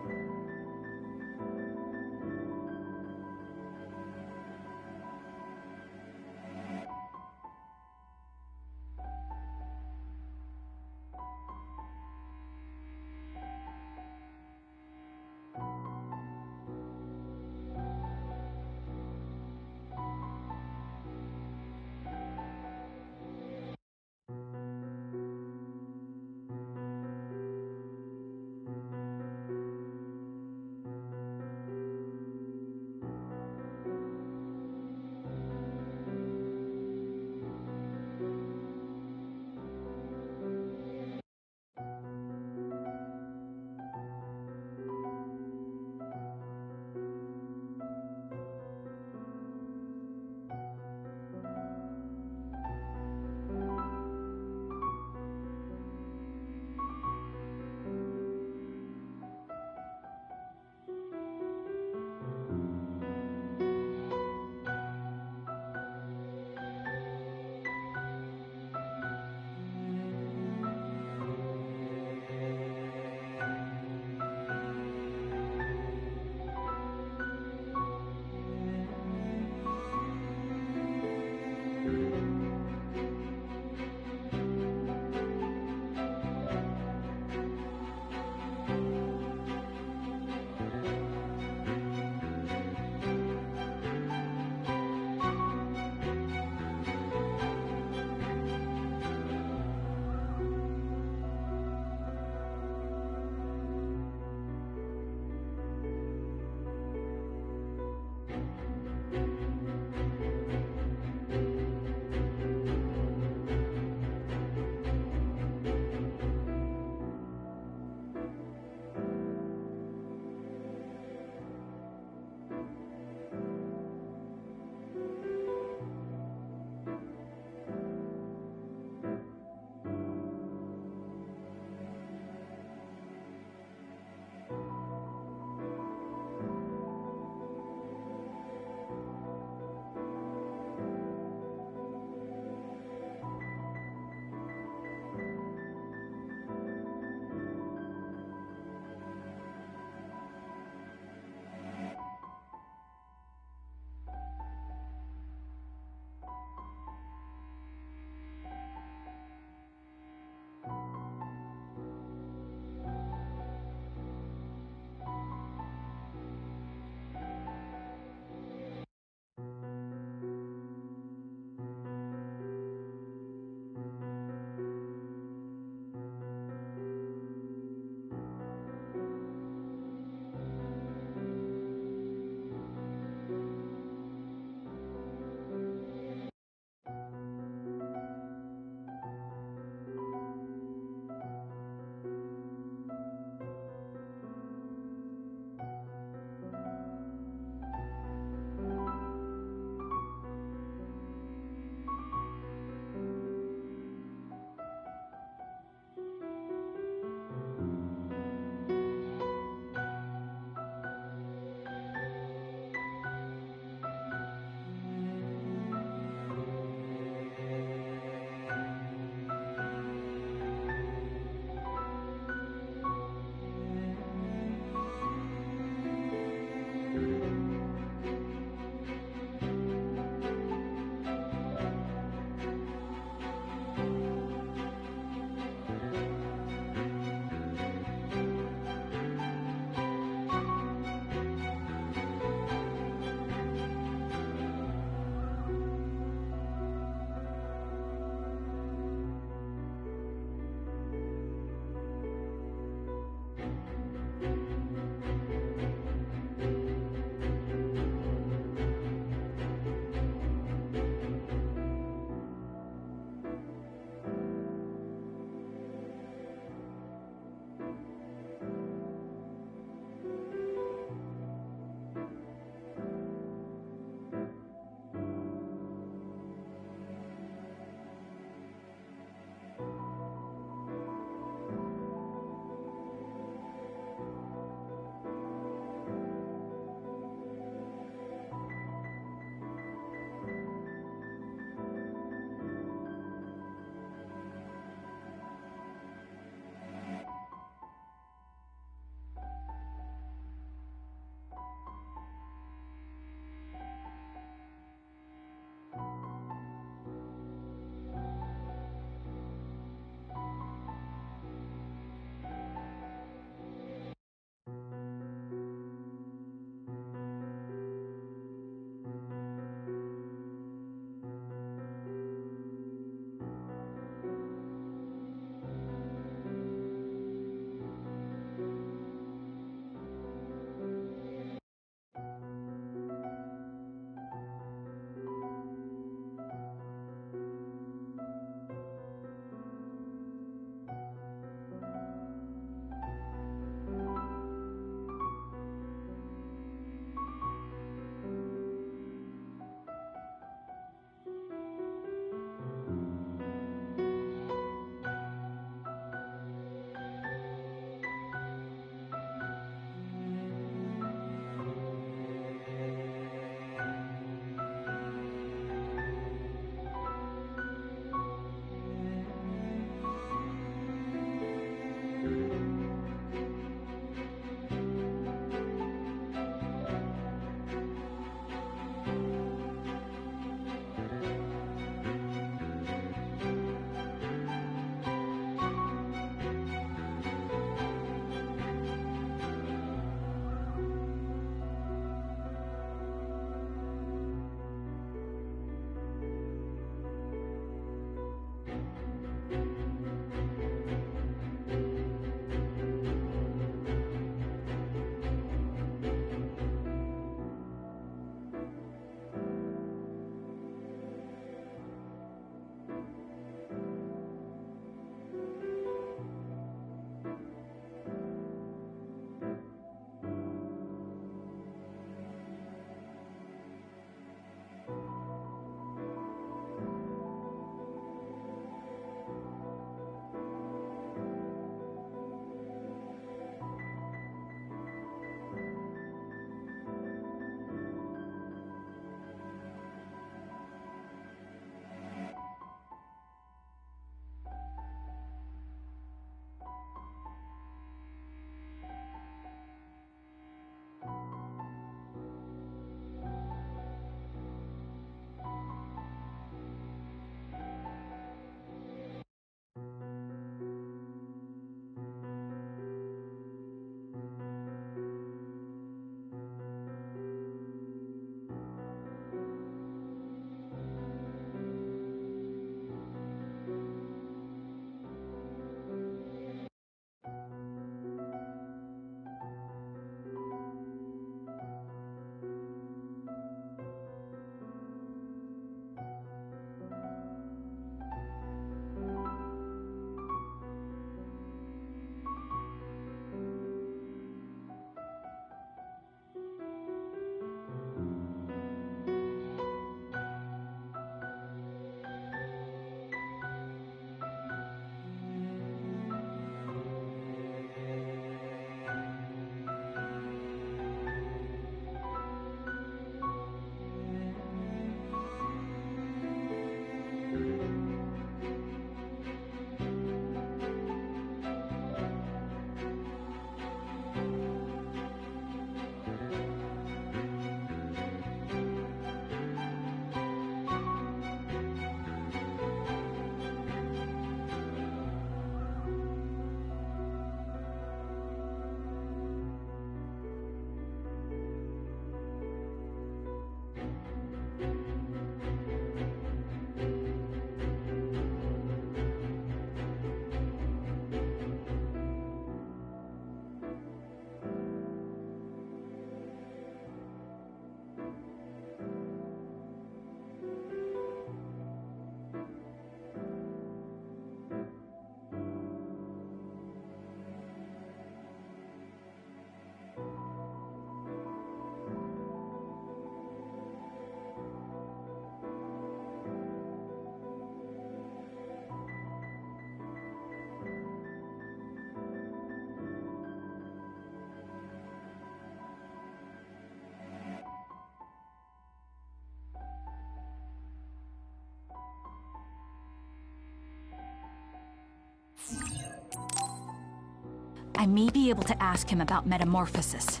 I may be able to ask him about metamorphosis.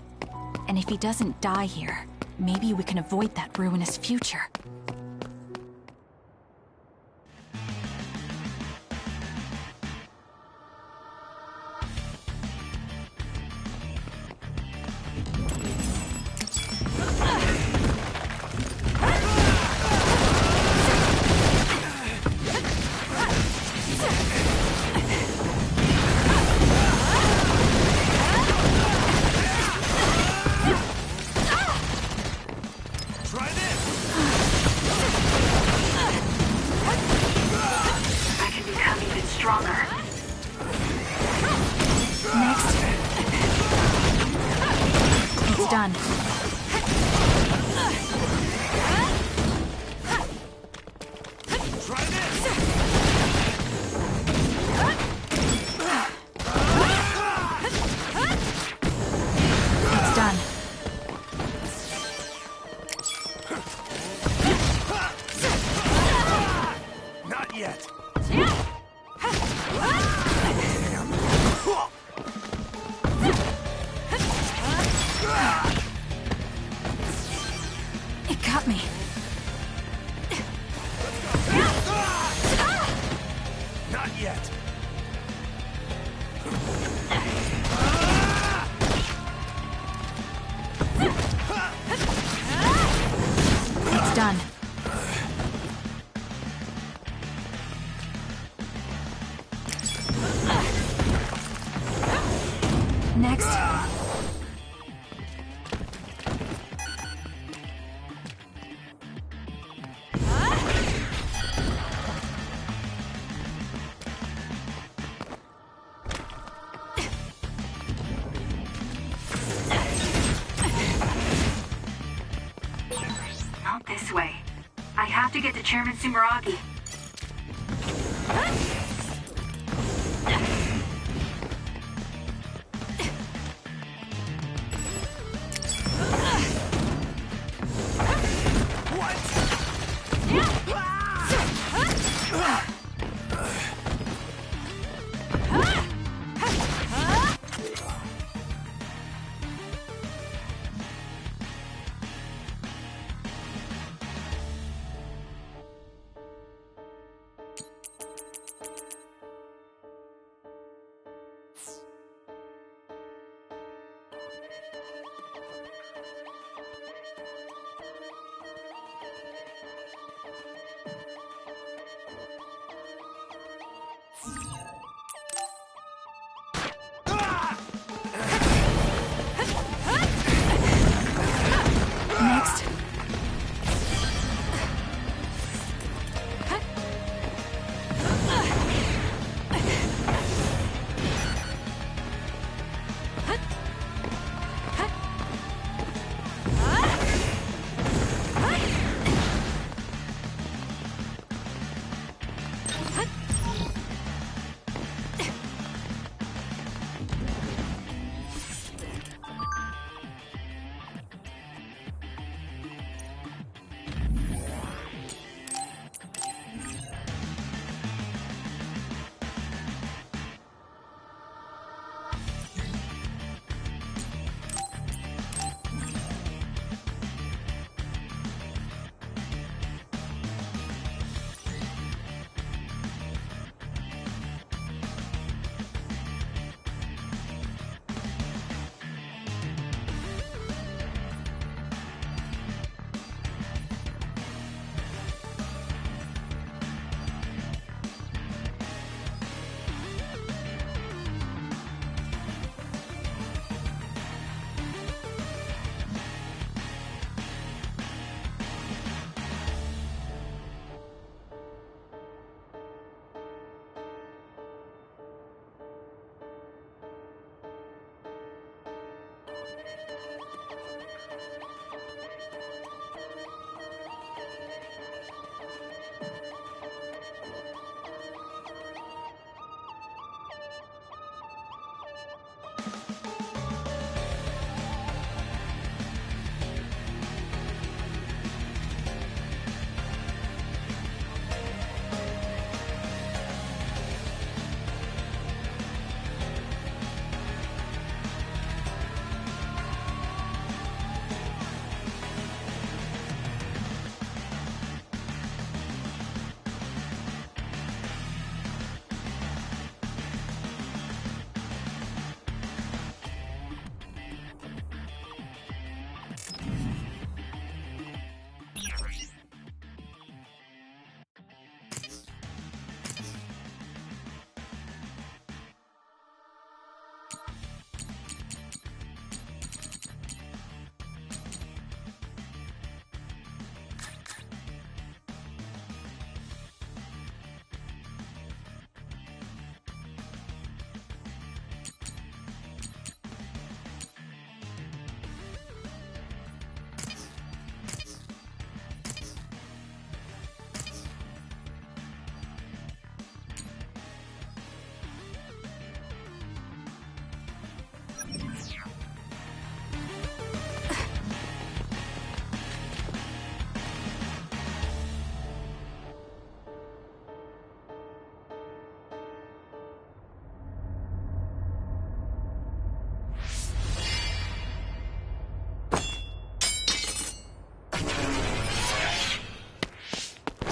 And if he doesn't die here, maybe we can avoid that ruinous future. Done. Try this! It's done. Not yet. It got me. Not yet. It's done. Next. Not this way. I have to get to Chairman Sumeragi. Next.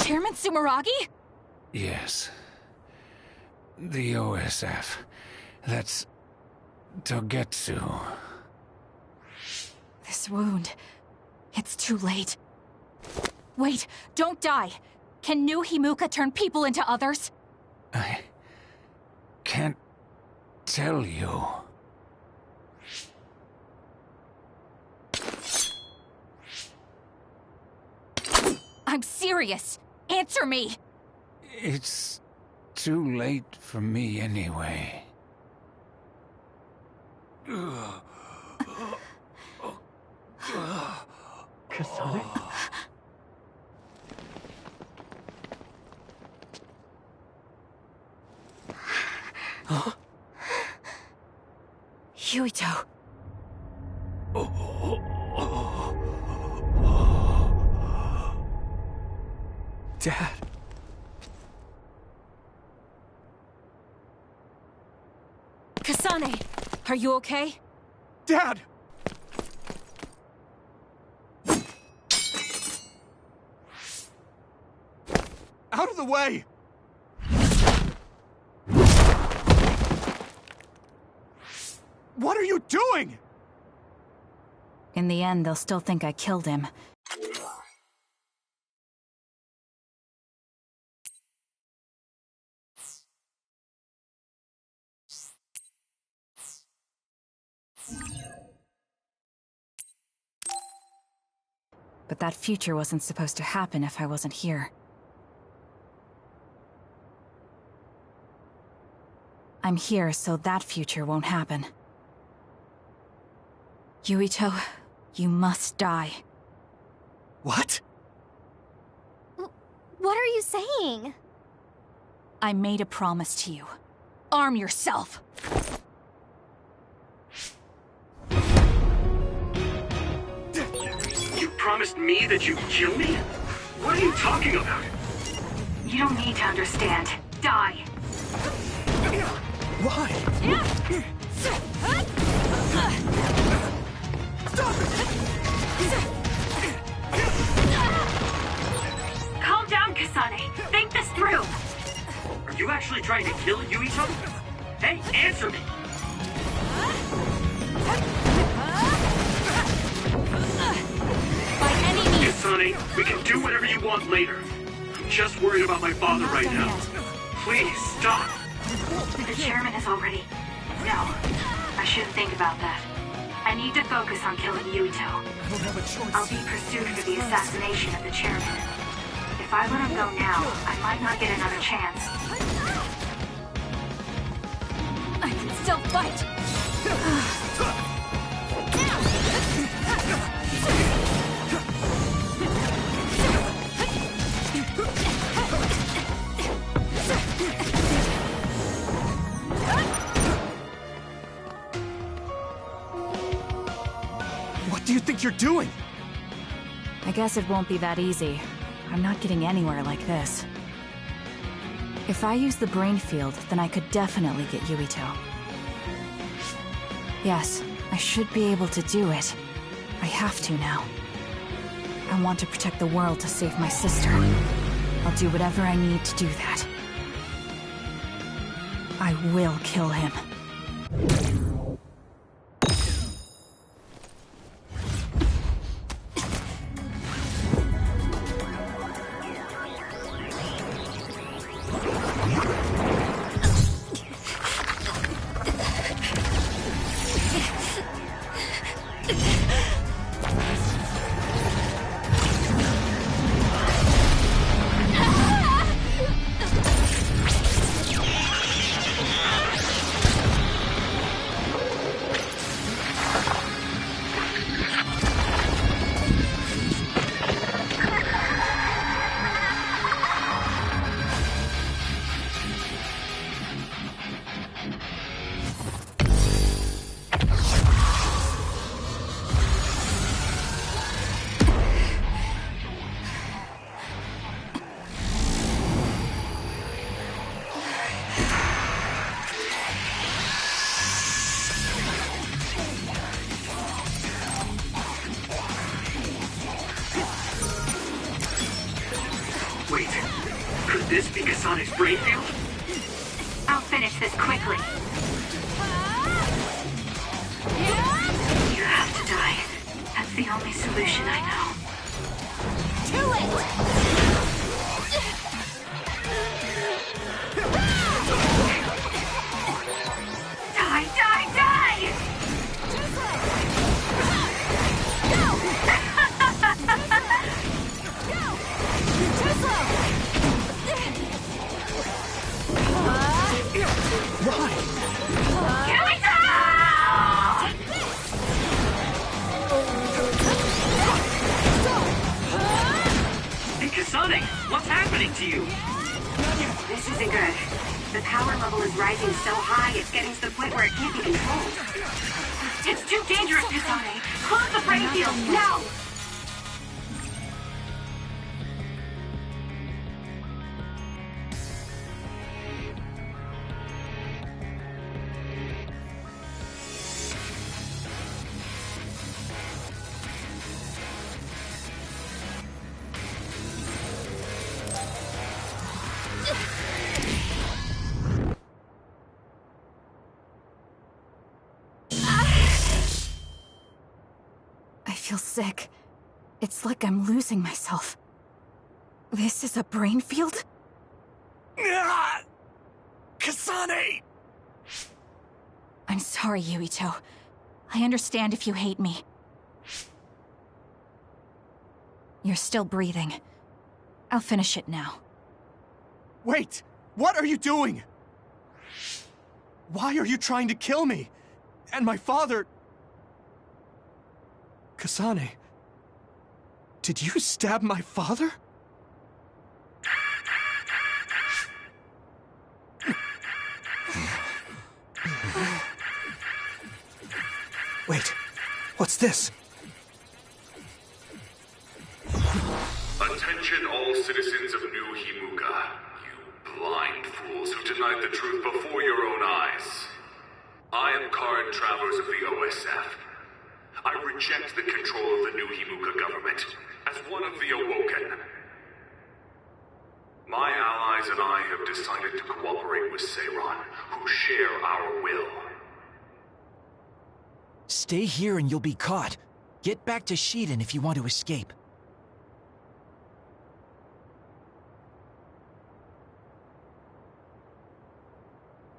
Chairman Sumeragi? Yes. The OSF. That's... Togetsu. This wound... It's too late. Wait, don't die! Can new Himuka turn people into others? I... can't tell you. I'm serious! Answer me! It's too late for me anyway. Kasane? Huh? Yuito. Dad. Kasane, are you okay? Dad! Out of the way! What are you doing? In the end, they'll still think I killed him. But that future wasn't supposed to happen if I wasn't here. I'm here so that future won't happen. Yuito, you must die. What? What are you saying? I made a promise to you. Arm yourself! You promised me that you'd kill me? What are you talking about? You don't need to understand. Die. Why? Calm down, Kasane. Think this through. Are you actually trying to kill Yuito? Hey, answer me! By any means! Kasane, we can do whatever you want later. I'm just worried about my father right now. Please, stop! The chairman is already... No, I shouldn't think about that. I need to focus on killing Yuito. I'll be pursued for the assassination of the chairman. If I let him go now, I might not get another chance. I can still fight! What do you think you're doing? I guess it won't be that easy. I'm not getting anywhere like this. If I use the brain field, then I could definitely get Yuito. Yes, I should be able to do it. I have to now. I want to protect the world to save my sister. I'll do whatever I need to do that. I will kill him. this be Kasane's brain field? I'll finish this quickly. You have to die. That's the only solution I know. Do it! Die, die, die! Why? Hey, Kasane, what's happening to you? This isn't good. The power level is rising so high, it's getting to the point where it can't be controlled. It's too dangerous, Kasane. Close the brain field, now! I feel sick. It's like I'm losing myself. This is a brain field? Ah! Kasane! I'm sorry, Yuito. I understand if you hate me. You're still breathing. I'll finish it now. Wait! What are you doing? Why are you trying to kill me? And my father... Kasane... Did you stab my father? Wait, what's this? Attention all citizens of New Himuka, you blind fools who denied the truth before your own eyes. I am current travelers of the OSF. I reject the control of the New Himuka government as one of the Awoken. My allies and I have decided to cooperate with Seiran, who share our will. Stay here and you'll be caught. Get back to Shiden if you want to escape.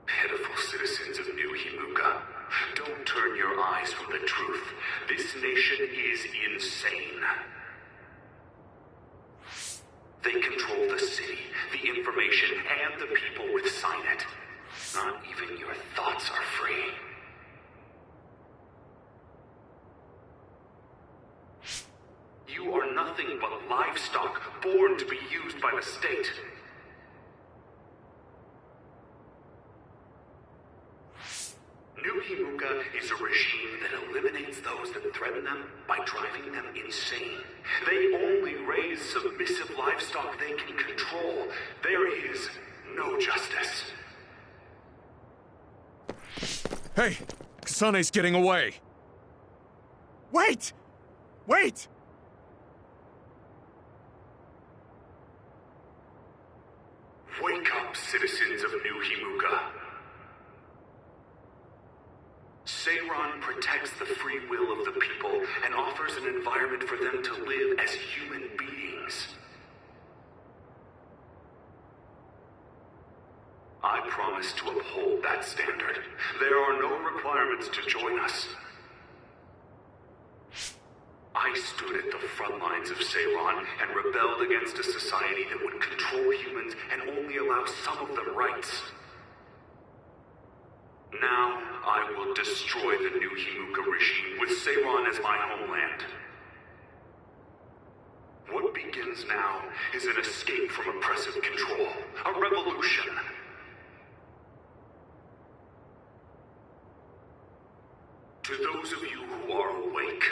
Pitiful citizens of New Himuka, don't turn your eyes from the truth. This nation is insane. They control the city, the information, and the people with Signet. Not even your thoughts are free. You are nothing but livestock, born to be used by the state. New Himuka is a regime that eliminates those that threaten them by driving them insane. They only raise submissive livestock they can control. There is no justice. Hey! Kasane's getting away! Wait! Wait! Wake up, citizens of New Himuka. Seiran protects the free will of the people and offers an environment for them to live as human beings. I promise to uphold that standard. There are no requirements to join us. I stood at the front lines of Seiran and rebelled against a society that would control humans and only allow some of them rights. Now, I will destroy the New Himuka regime with Seiran as my homeland. What begins now is an escape from oppressive control, a revolution. To those of you who are awake,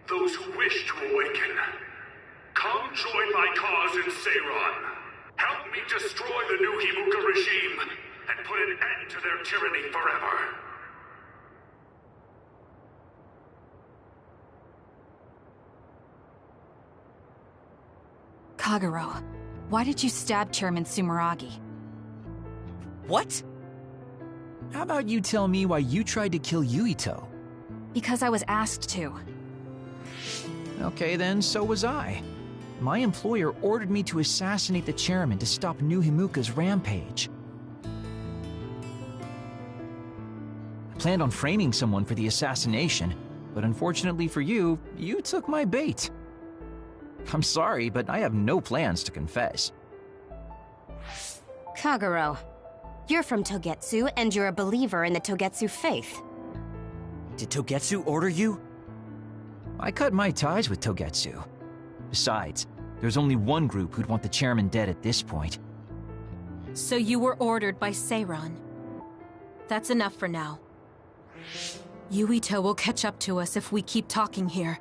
those who wish to awaken, come join my cause in Seiran. Help me destroy the New Himuka regime and put an end to their tyranny forever. Kagero, Why did you stab Chairman Sumeragi? What? How about you tell me why you tried to kill Yuito? Because I was asked to. Okay then, so was I. My employer ordered me to assassinate the chairman to stop New Himuka's rampage. I planned on framing someone for the assassination, but unfortunately for you, you took my bait. I'm sorry, but I have no plans to confess. Kagero, you're from Togetsu, and you're a believer in the Togetsu faith. Did Togetsu order you? I cut my ties with Togetsu. Besides, there's only one group who'd want the chairman dead at this point. So you were ordered by Seiran. That's enough for now. Yuito will catch up to us if we keep talking here.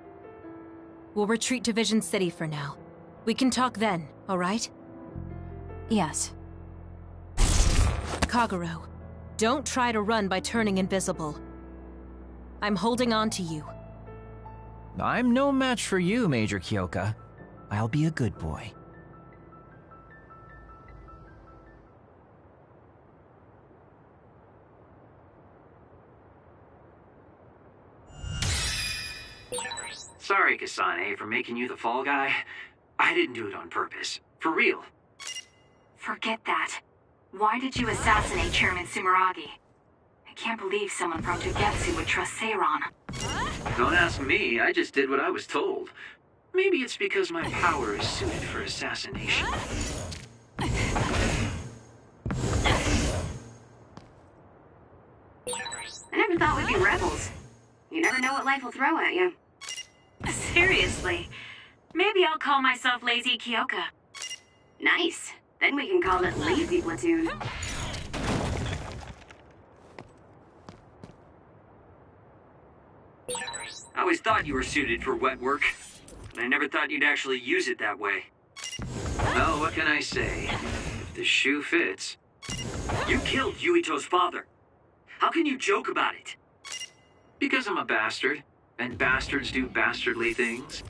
We'll retreat to Vision City for now. We can talk then, alright? Yes. Kagero, don't try to run by turning invisible. I'm holding on to you. I'm no match for you, Major Kyoka. I'll be a good boy. Sorry, Kasane, for making you the fall guy. I didn't do it on purpose. For real. Forget that. Why did you assassinate Chairman Sumeragi? I can't believe someone from Togetsu would trust Seiran. Don't ask me, I just did what I was told. Maybe it's because my power is suited for assassination. I never thought we'd be rebels. You never know what life will throw at you. Seriously. Maybe I'll call myself Lazy Kyoka. Nice. Then we can call it Lazy Platoon. I always thought you were suited for wet work, but I never thought you'd actually use it that way. Well, what can I say? If the shoe fits. You killed Yuito's father. How can you joke about it? Because I'm a bastard, and bastards do bastardly things.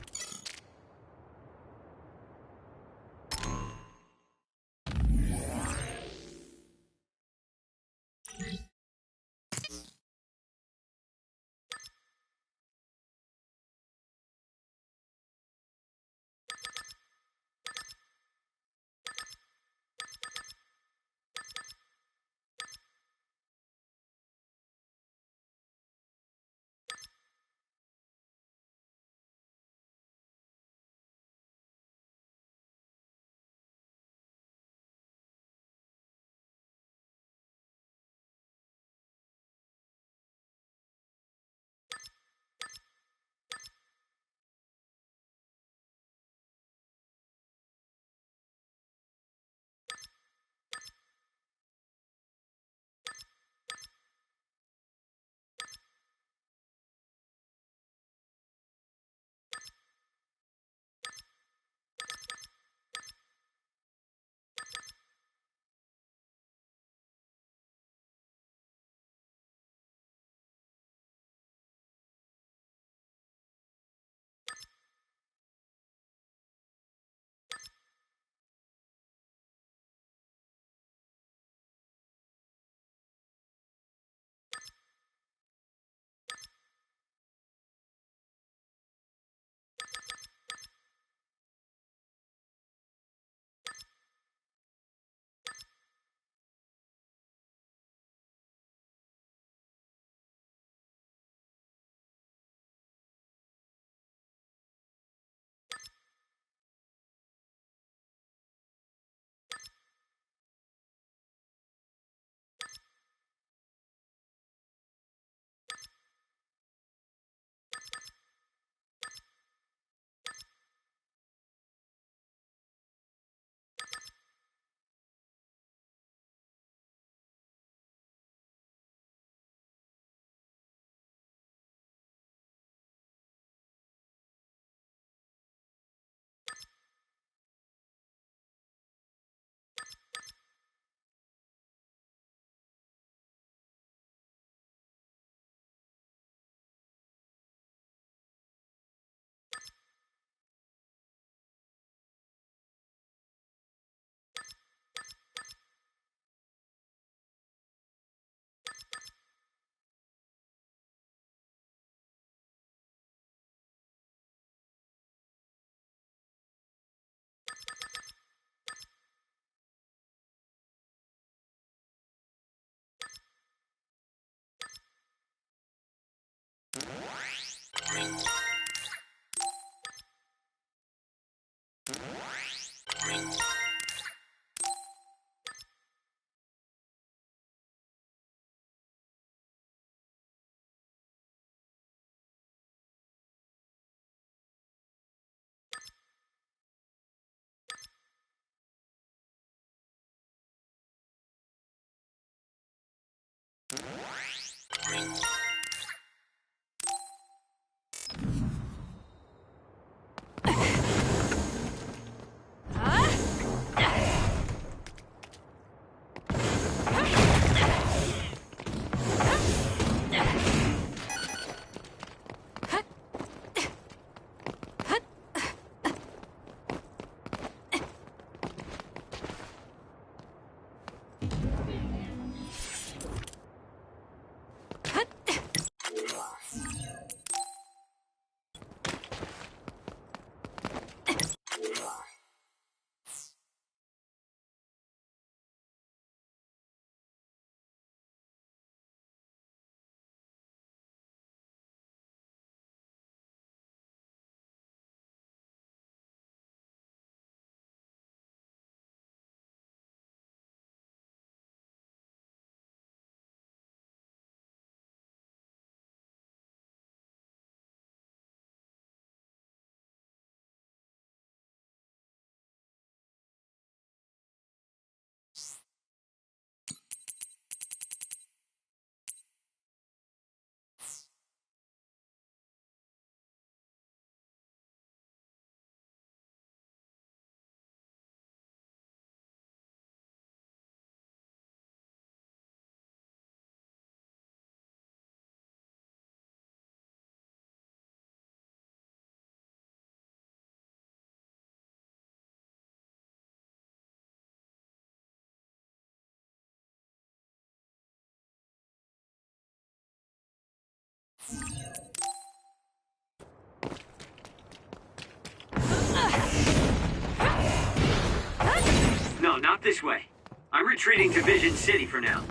No, not this way. I'm retreating to Vision City for now.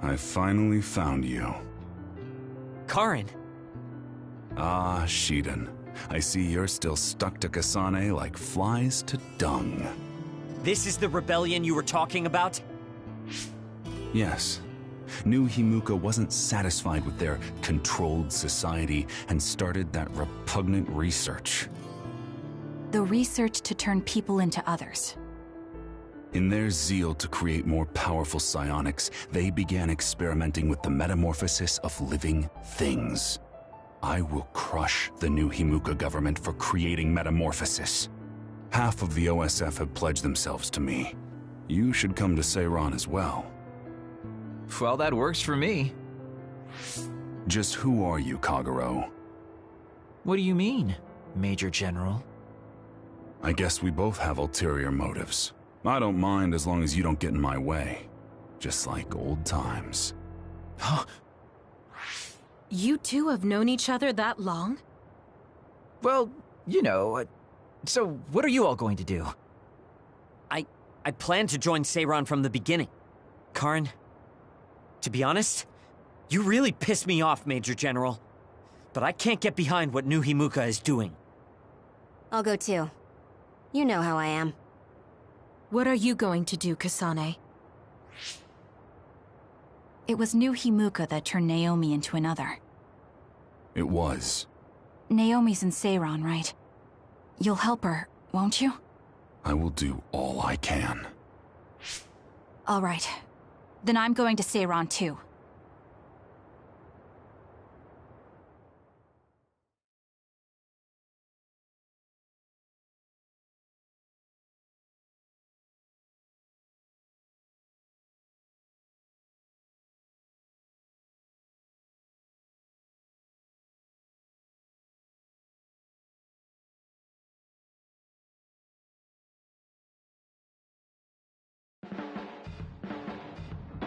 I finally found you. Karin. Ah, Shiden. I see you're still stuck to Kasane like flies to dung. This is the rebellion you were talking about? Yes. New Himuka wasn't satisfied with their controlled society and started that repugnant research. The research to turn people into others. In their zeal to create more powerful psionics, they began experimenting with the metamorphosis of living things. I will crush the New Himuka government for creating metamorphosis. Half of the OSF have pledged themselves to me. You should come to Seiran as well. Well, that works for me. Just who are you, Kagero? What do you mean, Major General? I guess we both have ulterior motives. I don't mind as long as you don't get in my way. Just like old times. You two have known each other that long? Well, you know, so what are you all going to do? I planned to join Seiran from the beginning. Karin, to be honest, you really piss me off, Major General. But I can't get behind what New Himuka is doing. I'll go too. You know how I am. What are you going to do, Kasane? It was New Himuka that turned Naomi into another. It was. Naomi's in Seiran, right? You'll help her, won't you? I will do all I can. All right. Then I'm going to Seiran too.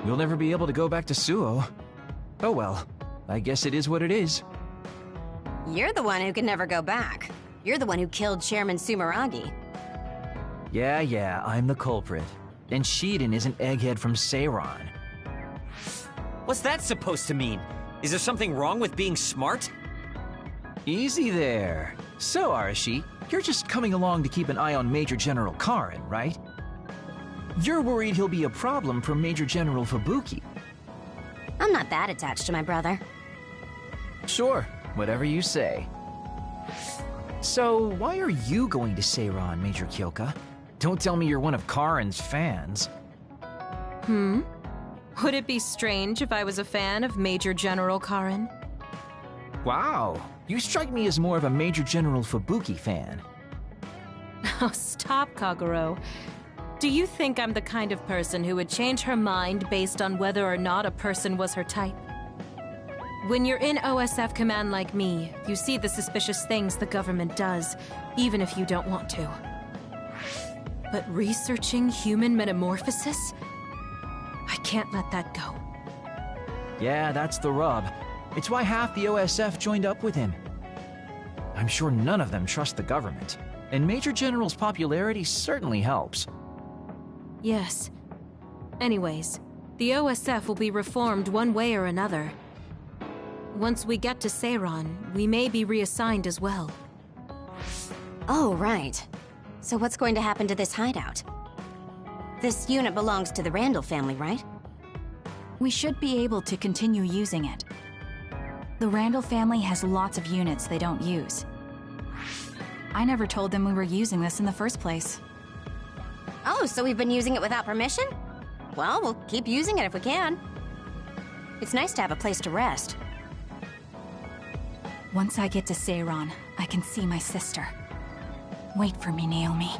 You'll never be able to go back to Suo. Oh well, I guess it is what it is. You're the one who can never go back. You're the one who killed Chairman Sumeragi. Yeah, I'm the culprit. And Shiden is an egghead from Seiran. What's that supposed to mean? Is there something wrong with being smart? Easy there. So, Arashi, you're just coming along to keep an eye on Major General Karin, right? You're worried he'll be a problem for Major General Fubuki. I'm not that attached to my brother. Sure, whatever you say. So, why are you going to Seiran, Major Kyoka? Don't tell me you're one of Karin's fans. Would it be strange if I was a fan of Major General Karin? Wow, you strike me as more of a Major General Fubuki fan. Oh, stop, Kagero. Do you think I'm the kind of person who would change her mind based on whether or not a person was her type? When you're in OSF command like me, you see the suspicious things the government does, even if you don't want to. But researching human metamorphosis? I can't let that go. Yeah, that's the rub. It's why half the OSF joined up with him. I'm sure none of them trust the government, and Major General's popularity certainly helps. Yes. Anyways, the OSF will be reformed one way or another. Once we get to Seiran, we may be reassigned as well. Oh, right. So what's going to happen to this hideout? This unit belongs to the Randall family, right? We should be able to continue using it. The Randall family has lots of units they don't use. I never told them we were using this in the first place. Oh, so we've been using it without permission? Well, we'll keep using it if we can. It's nice to have a place to rest. Once I get to Seiron, I can see my sister. Wait for me, Naomi.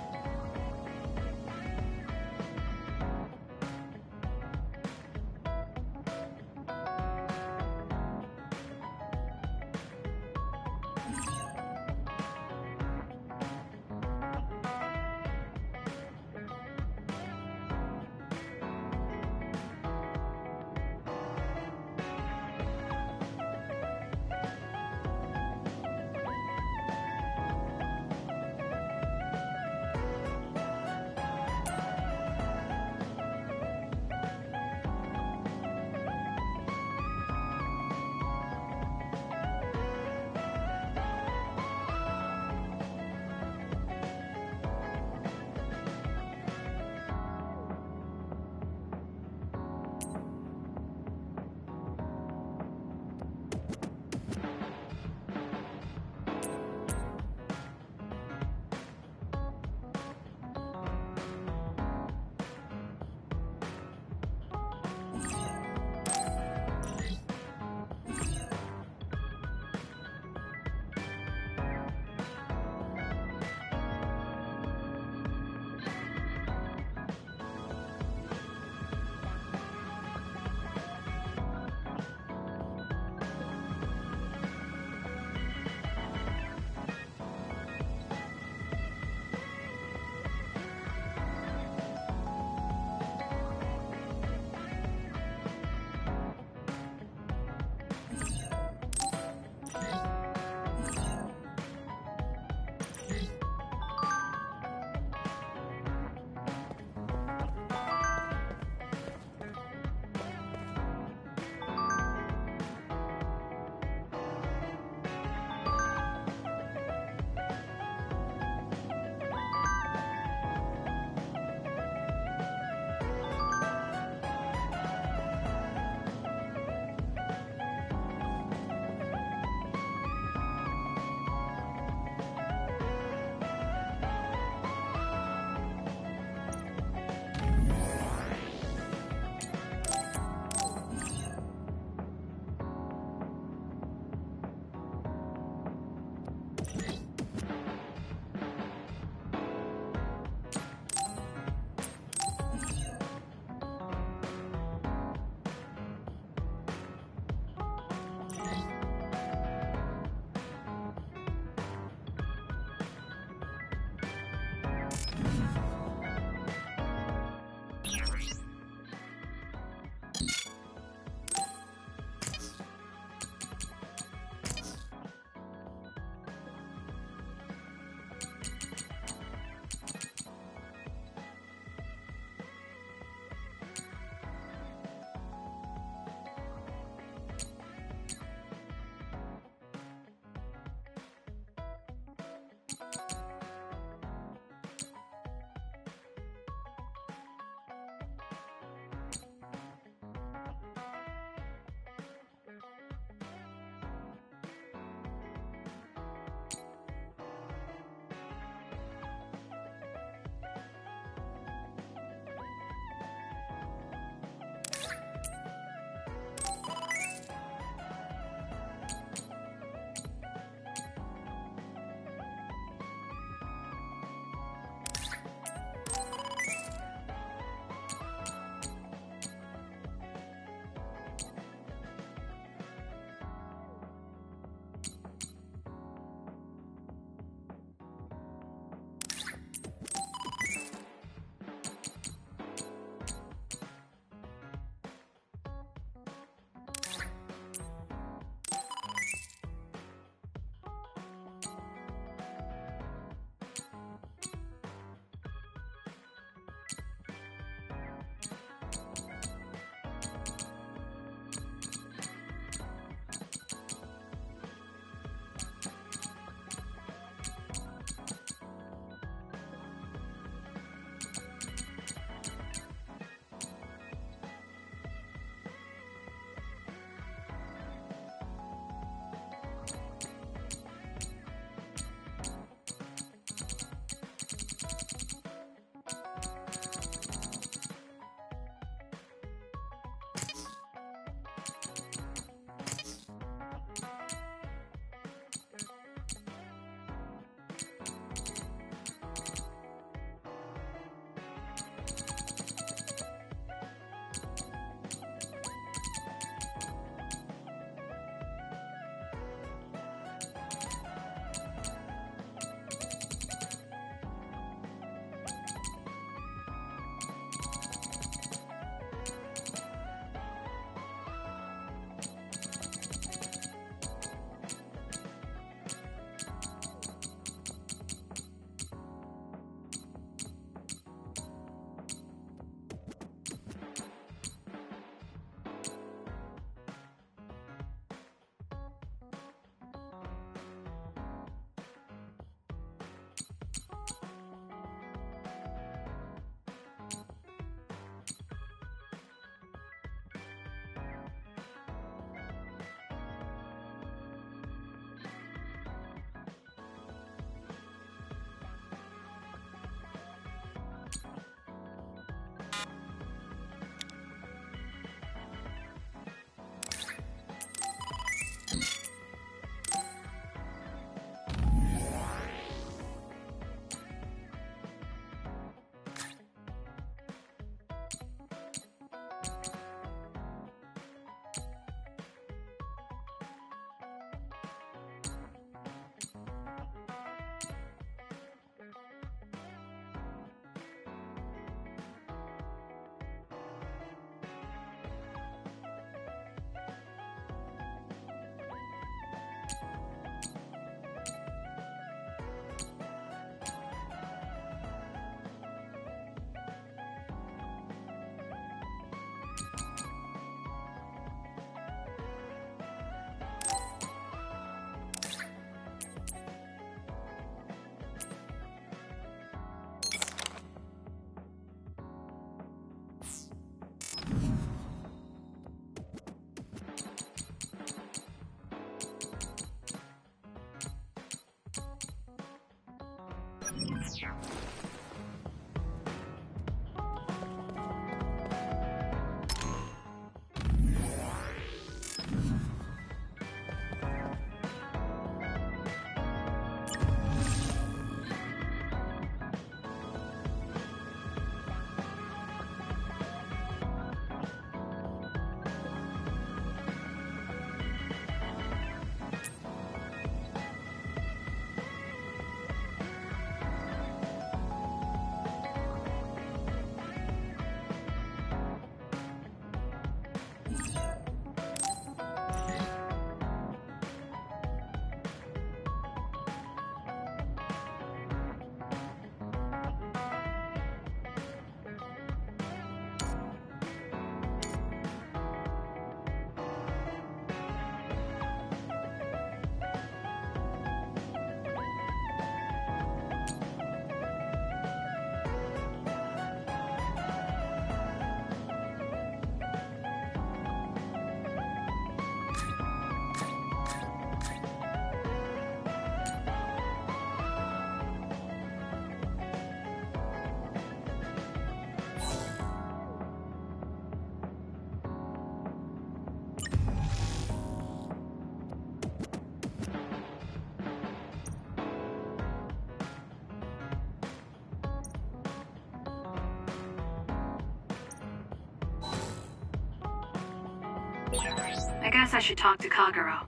I guess I should talk to Kagero.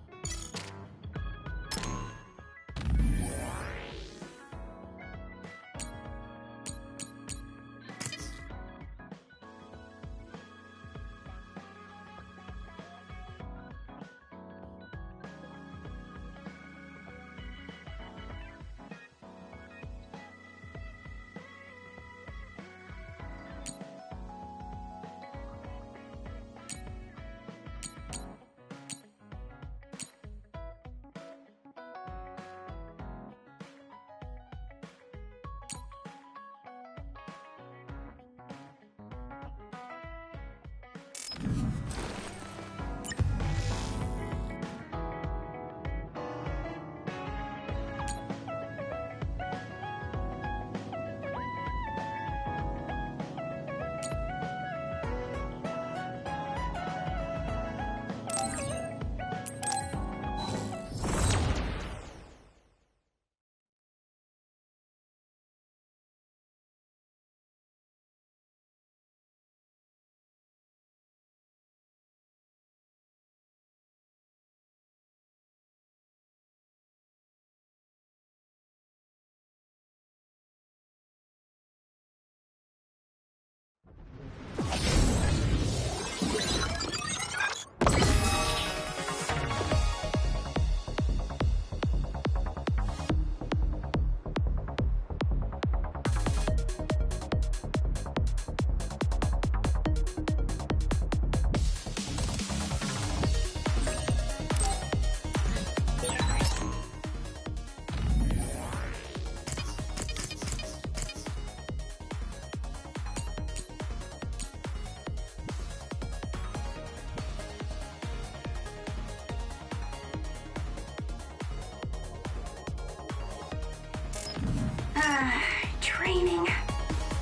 Training.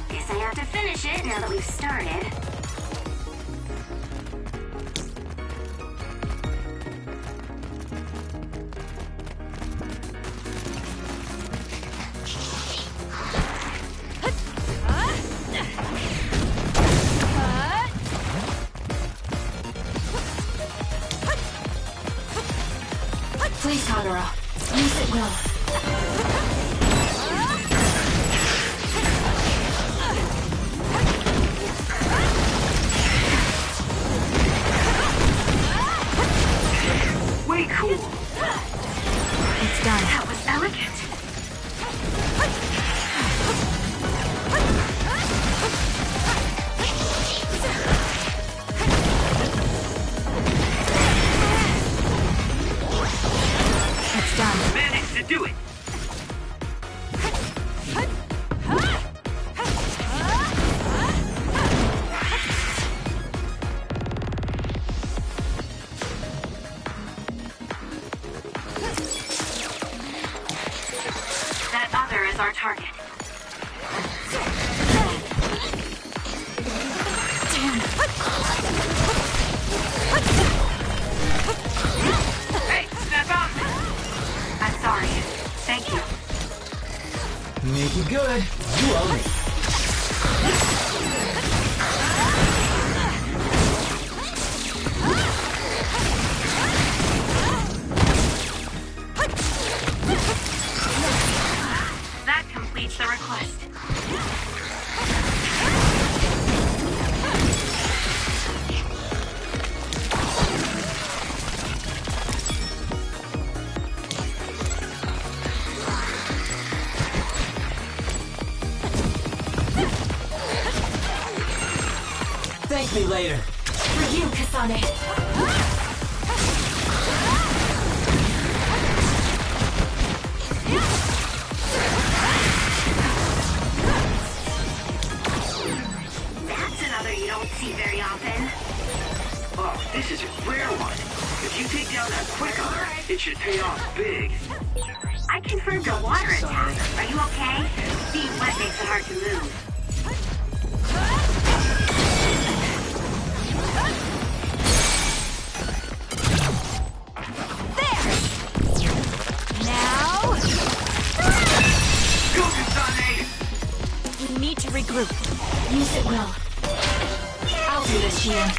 Guess I have to finish it now that we've started. Please, Kagero. Use it well. Cool. It's done. That was elegant. It's done. Managed to do it. Our target. Damn. Hey, step up! I'm sorry. Thank you. Make it good. You owe me. The request. Thank me later. For you, Kasane. You don't see very often. Oh, this is a rare one. If you take down that quick armor, it should pay off big. I confirmed a water attack. Are you okay? Being wet makes it hard to move. There! Now... Go, Kasane! We need to regroup. Use it well. I'll do this, Shien.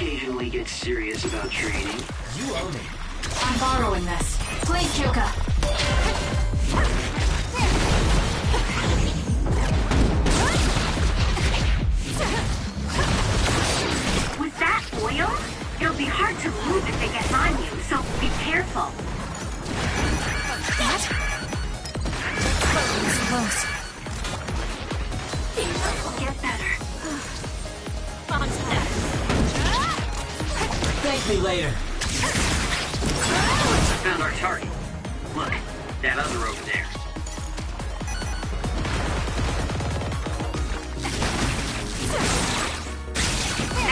occasionally get serious about training. You own it. I'm borrowing this. Please, Kyoka. Was that oil? It'll be hard to move if it gets on you, so be careful. What? It's close. Get better. Thank me later. Found our target. Look, that other over there.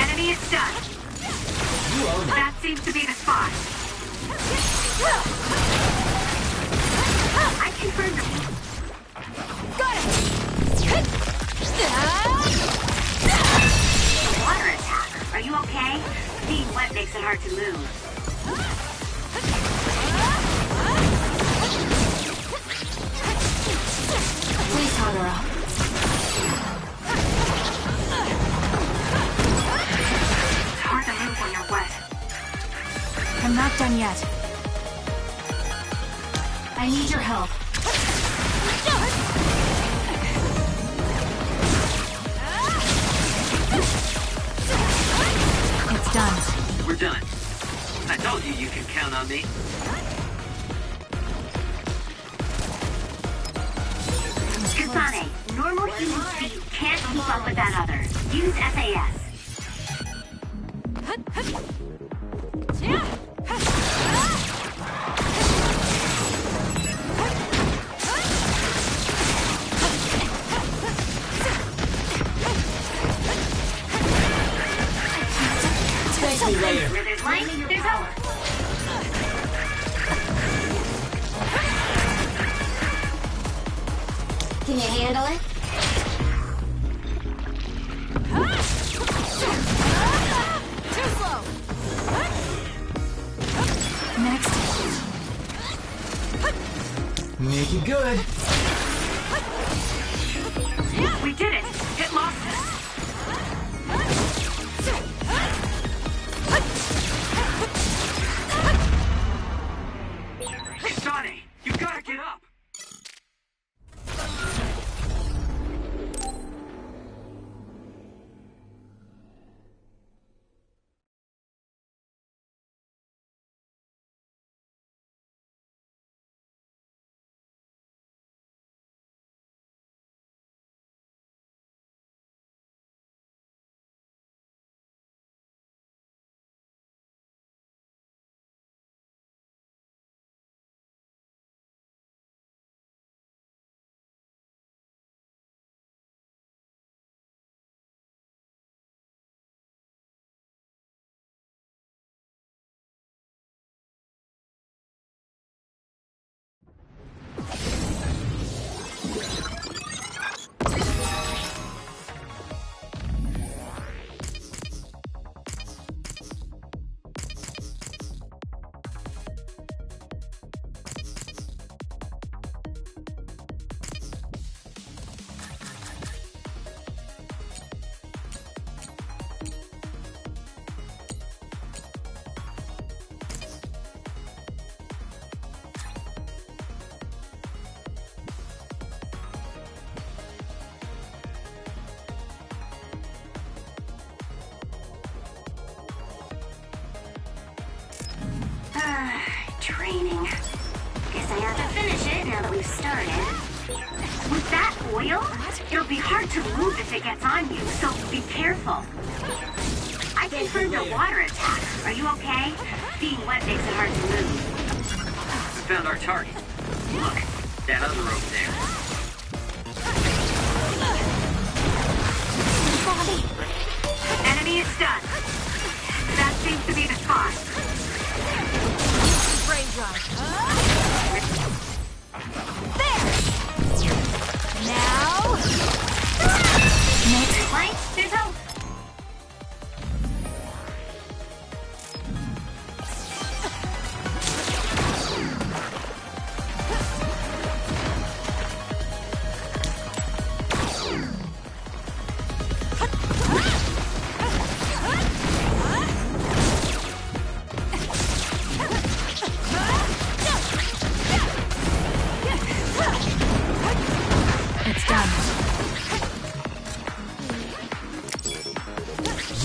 Enemy is stunned. You own it. That seems to be the spot. I confirmed it. Got it! The water attack. Are you okay? Being wet makes it hard to move. Please, Kagura. It's hard to move when you're wet. I'm not done yet. I need your help. It's done. We're done. I told you you can count on me. Kasane, normal human speed can't keep up with that other. Use SAS. Thank me later. Where there's light, there's hope. Can you handle it? Too slow. Next. Make it good. We did it. It lost us. Kasane, you gotta get up! Training. Guess I have to finish it now that we've started. Was that oil? It'll be hard to move if it gets on you, so be careful. I confirmed a water attack. Are you okay? Being wet makes it hard to move. We found our target. Look, that other over there. Enemy is stunned. That seems to be the spot. Brain drive. There! Now... Next light, there's hope.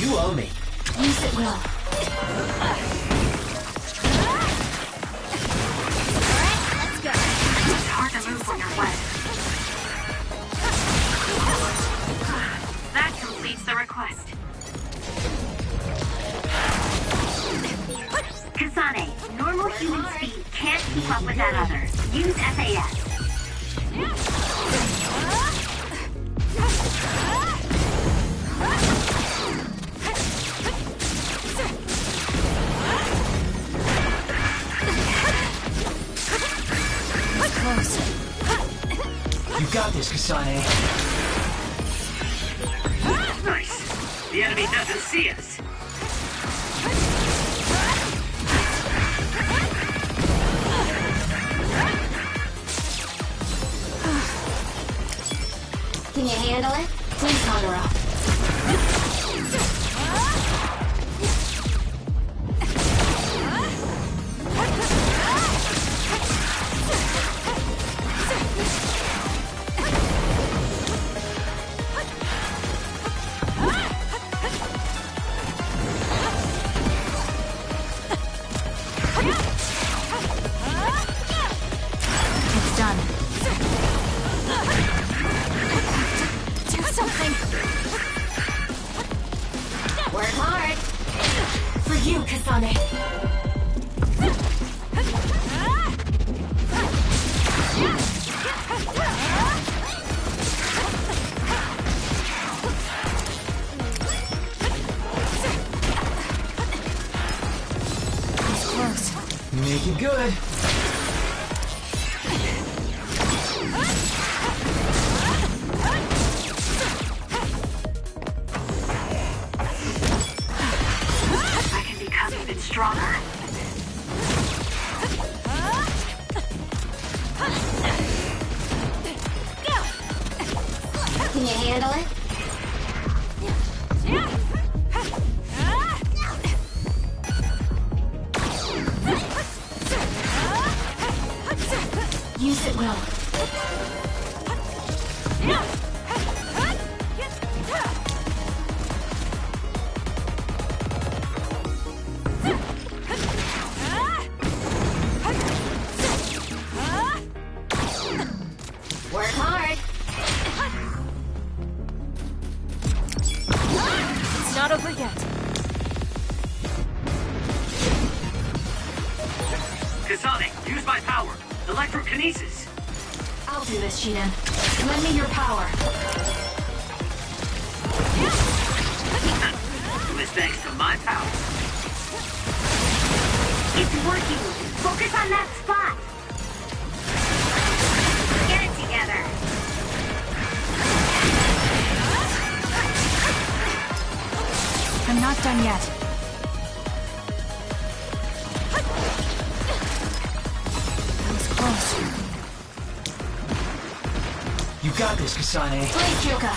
You owe me. Use it well. Let's go. It's hard to move when you're wet. That completes the request. Kasane, normal human speed can't keep up with that other. Use SAS. You got this, Kasane. Nice. The enemy doesn't see us. Can you handle it? Please, Hagura. It's done. Do something. Work hard. For you, Kasane. It's close. Make it good. I can become even stronger. Can you handle it? Use it well. Work hard. It's not over yet. Kasane, use my power. Electrokinesis. I'll do this, Shiden. Lend me your power. It was thanks to my power. It's working. Focus on that spot. Get it together. I'm not done yet. That was close. You got this, Kasane. Please, Kyoka.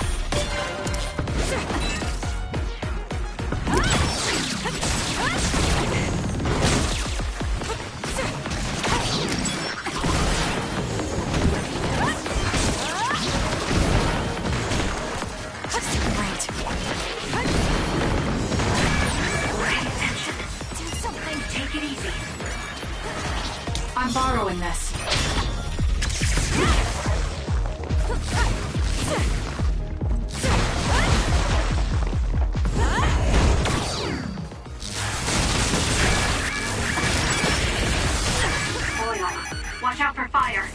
Right. Pay attention. Do something. Take it easy. I'm borrowing this. Hold on. Watch out for fire.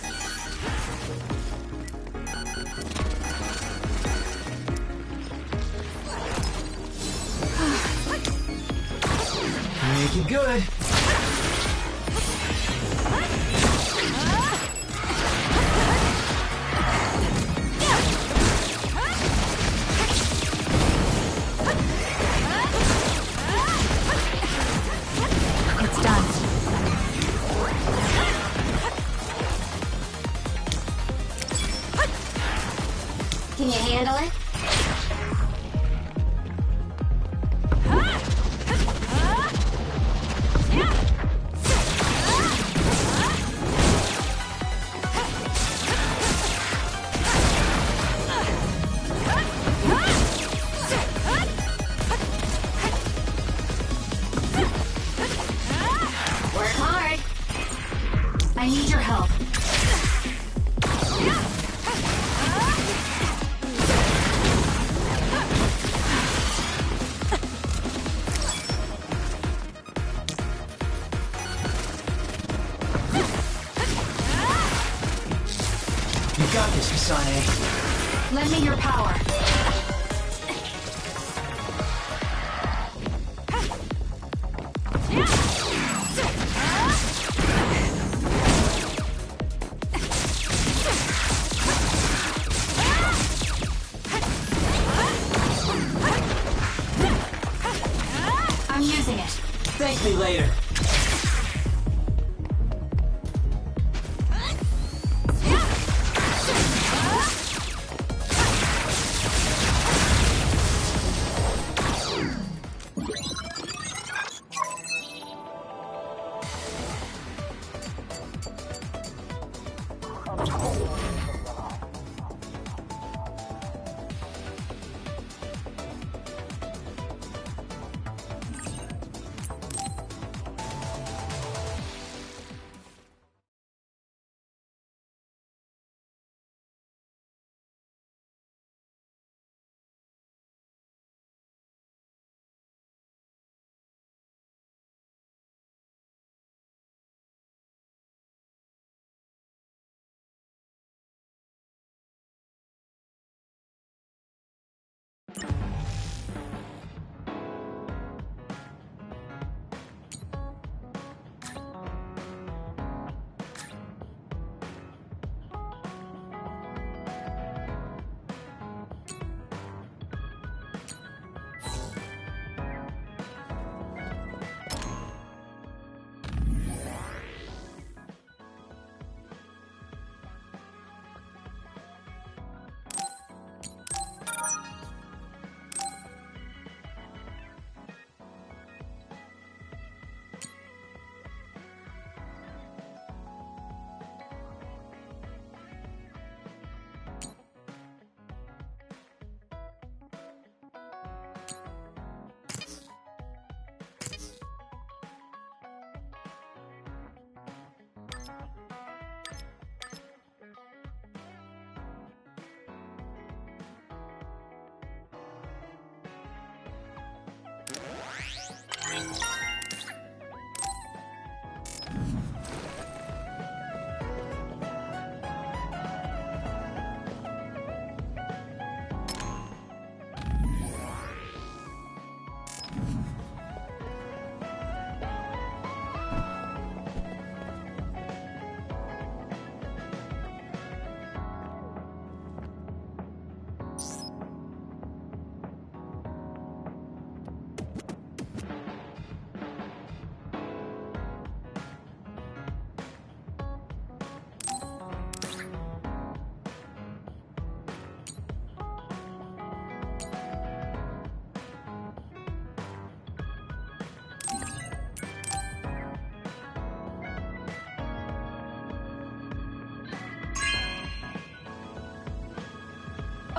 Make it good. It's done. Can you handle it? I need your help. You got this, Kasane. Lend me your power. I'm using it. Thank me later.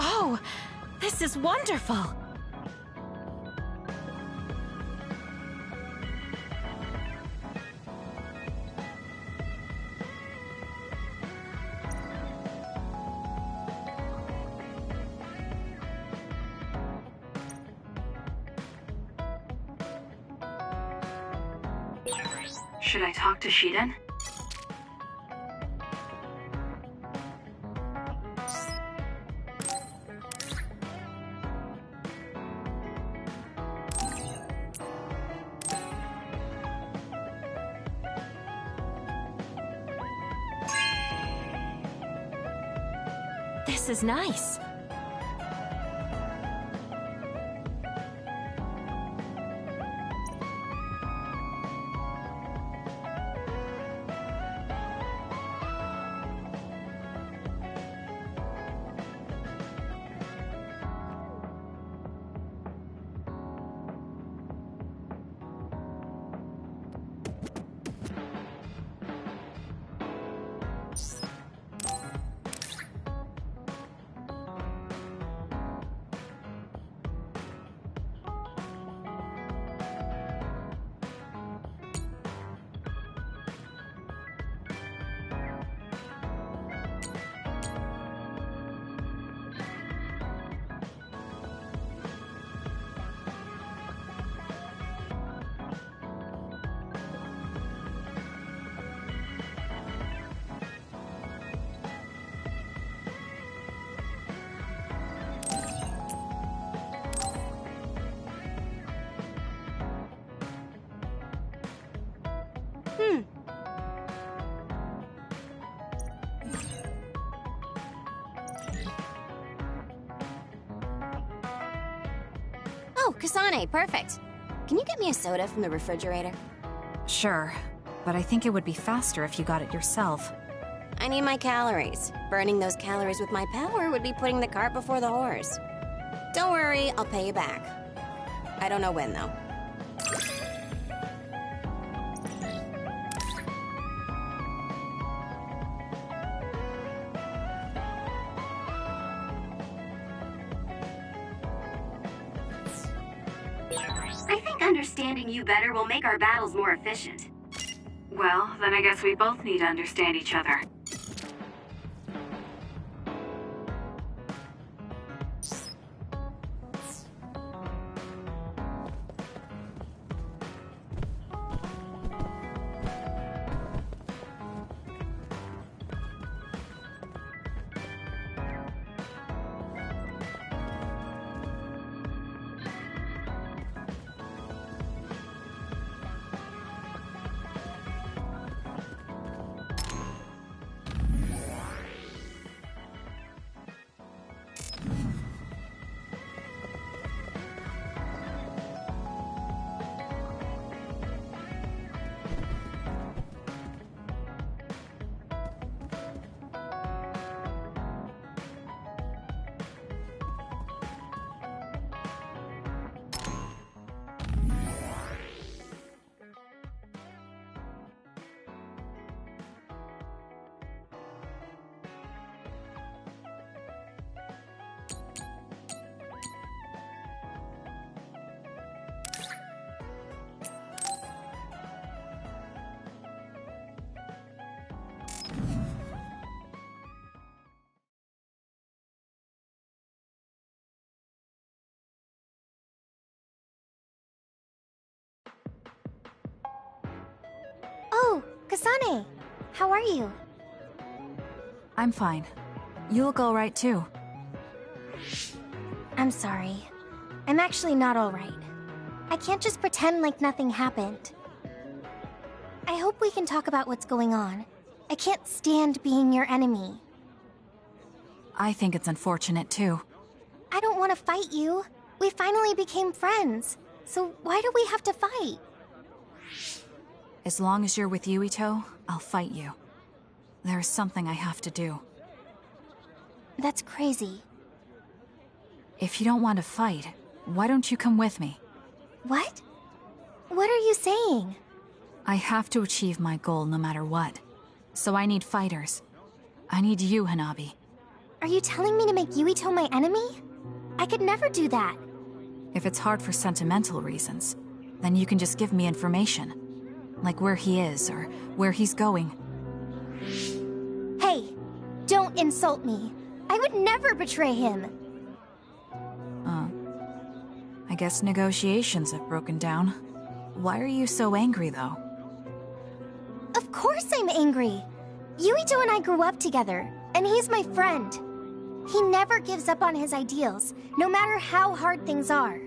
Oh, this is wonderful! Should I talk to Shiden? This is nice. Oh, Kasane, perfect. Can you get me a soda from the refrigerator? Sure, but I think it would be faster if you got it yourself. I need my calories. Burning those calories with my power would be putting the cart before the horse. Don't worry, I'll pay you back. I don't know when, though. I think understanding you better will make our battles more efficient. Well, then I guess we both need to understand each other. Oh, Kasane! How are you? I'm fine. You look alright too. I'm sorry. I'm actually not alright. I can't just pretend like nothing happened. I hope we can talk about what's going on. I can't stand being your enemy. I think it's unfortunate too. I don't want to fight you. We finally became friends. So why do we have to fight? As long as you're with Yuito, I'll fight you. There's something I have to do. That's crazy. If you don't want to fight, why don't you come with me? What? What are you saying? I have to achieve my goal no matter what. So I need fighters. I need you, Hanabi. Are you telling me to make Yuito my enemy? I could never do that. If it's hard for sentimental reasons, then you can just give me information. Like where he is, or where he's going. Hey, don't insult me. I would never betray him. I guess negotiations have broken down. Why are you so angry, though? Of course I'm angry. Yuito and I grew up together, and he's my friend. He never gives up on his ideals, no matter how hard things are.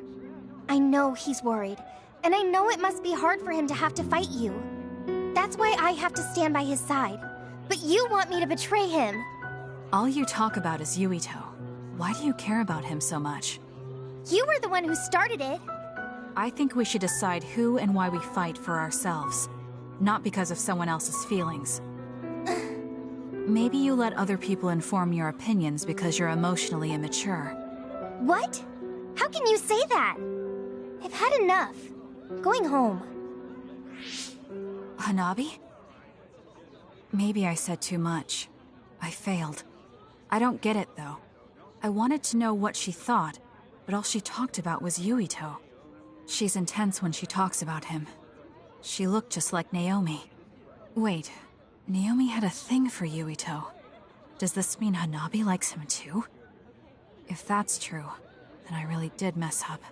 I know he's worried, and I know it must be hard for him to have to fight you. That's why I have to stand by his side. But you want me to betray him. All you talk about is Yuito. Why do you care about him so much? You were the one who started it. I think we should decide who and why we fight for ourselves, not because of someone else's feelings. Maybe you let other people inform your opinions because you're emotionally immature. What? How can you say that? I've had enough. I'm going home. Hanabi? Maybe I said too much. I failed. I don't get it, though. I wanted to know what she thought, but all she talked about was Yuito. She's intense when she talks about him. She looked just like Naomi. Wait, Naomi had a thing for Yuito. Does this mean Hanabi likes him too? If that's true, then I really did mess up.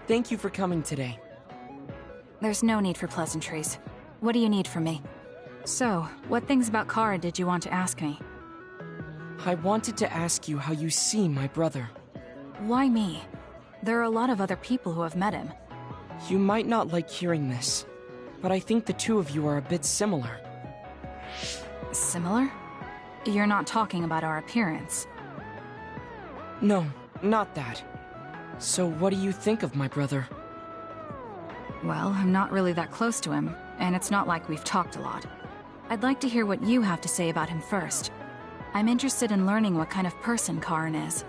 Thank you for coming today. There's no need for pleasantries. What do you need from me? So, what things about Kara did you want to ask me? I wanted to ask you how you see my brother. Why me? There are a lot of other people who have met him. You might not like hearing this, but I think the two of you are a bit similar. Similar? You're not talking about our appearance. No, not that. So what do you think of my brother? Well, I'm not really that close to him, and it's not like we've talked a lot. I'd like to hear what you have to say about him first. I'm interested in learning what kind of person Karin is.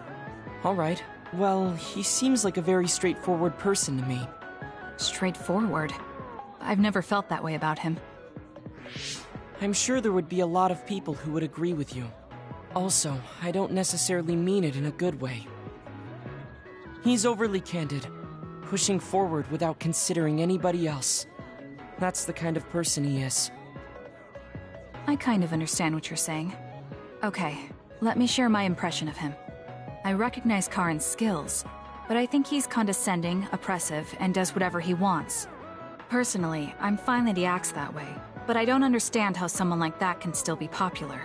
Alright. Well, he seems like a very straightforward person to me. Straightforward? I've never felt that way about him. I'm sure there would be a lot of people who would agree with you. Also, I don't necessarily mean it in a good way. He's overly candid, pushing forward without considering anybody else. That's the kind of person he is. I kind of understand what you're saying. Okay, let me share my impression of him. I recognize Karin's skills, but I think he's condescending, oppressive, and does whatever he wants. Personally, I'm fine that he acts that way, but I don't understand how someone like that can still be popular.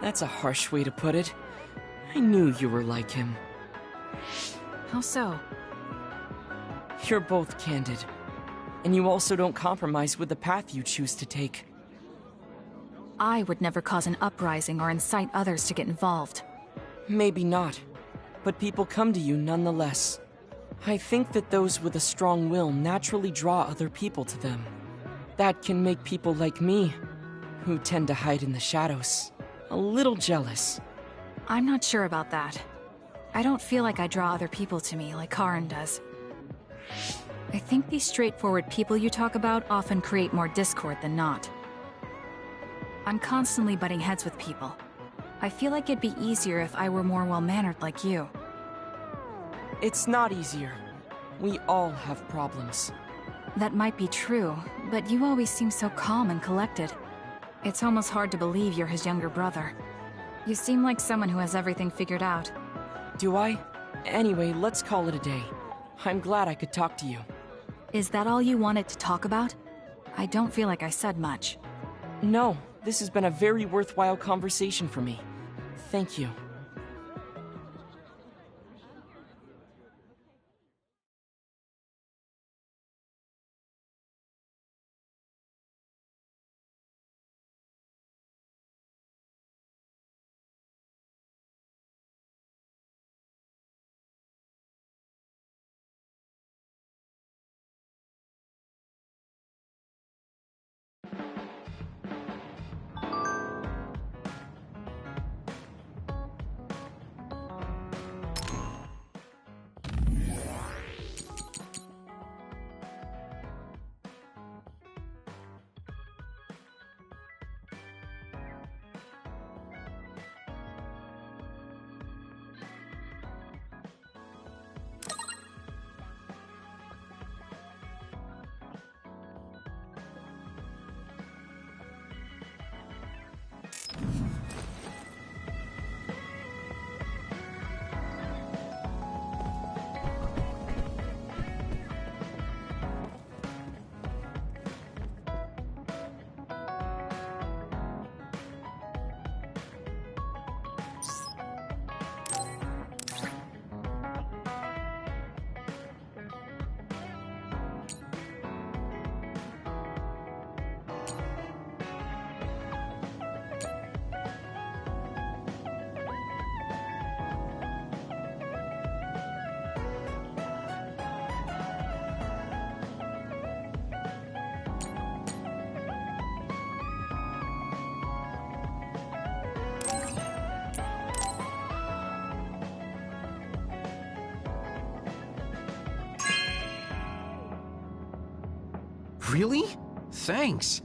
That's a harsh way to put it. I knew you were like him. How so? You're both candid. And you also don't compromise with the path you choose to take. I would never cause an uprising or incite others to get involved. Maybe not, but people come to you nonetheless. I think that those with a strong will naturally draw other people to them. That can make people like me, who tend to hide in the shadows, a little jealous. I'm not sure about that. I don't feel like I draw other people to me like Karin does. I think these straightforward people you talk about often create more discord than not. I'm constantly butting heads with people. I feel like it'd be easier if I were more well-mannered like you. It's not easier. We all have problems. That might be true, but you always seem so calm and collected. It's almost hard to believe you're his younger brother. You seem like someone who has everything figured out. Do I? Anyway, let's call it a day. I'm glad I could talk to you. Is that all you wanted to talk about? I don't feel like I said much. No, this has been a very worthwhile conversation for me. Thank you. Really? Thanks.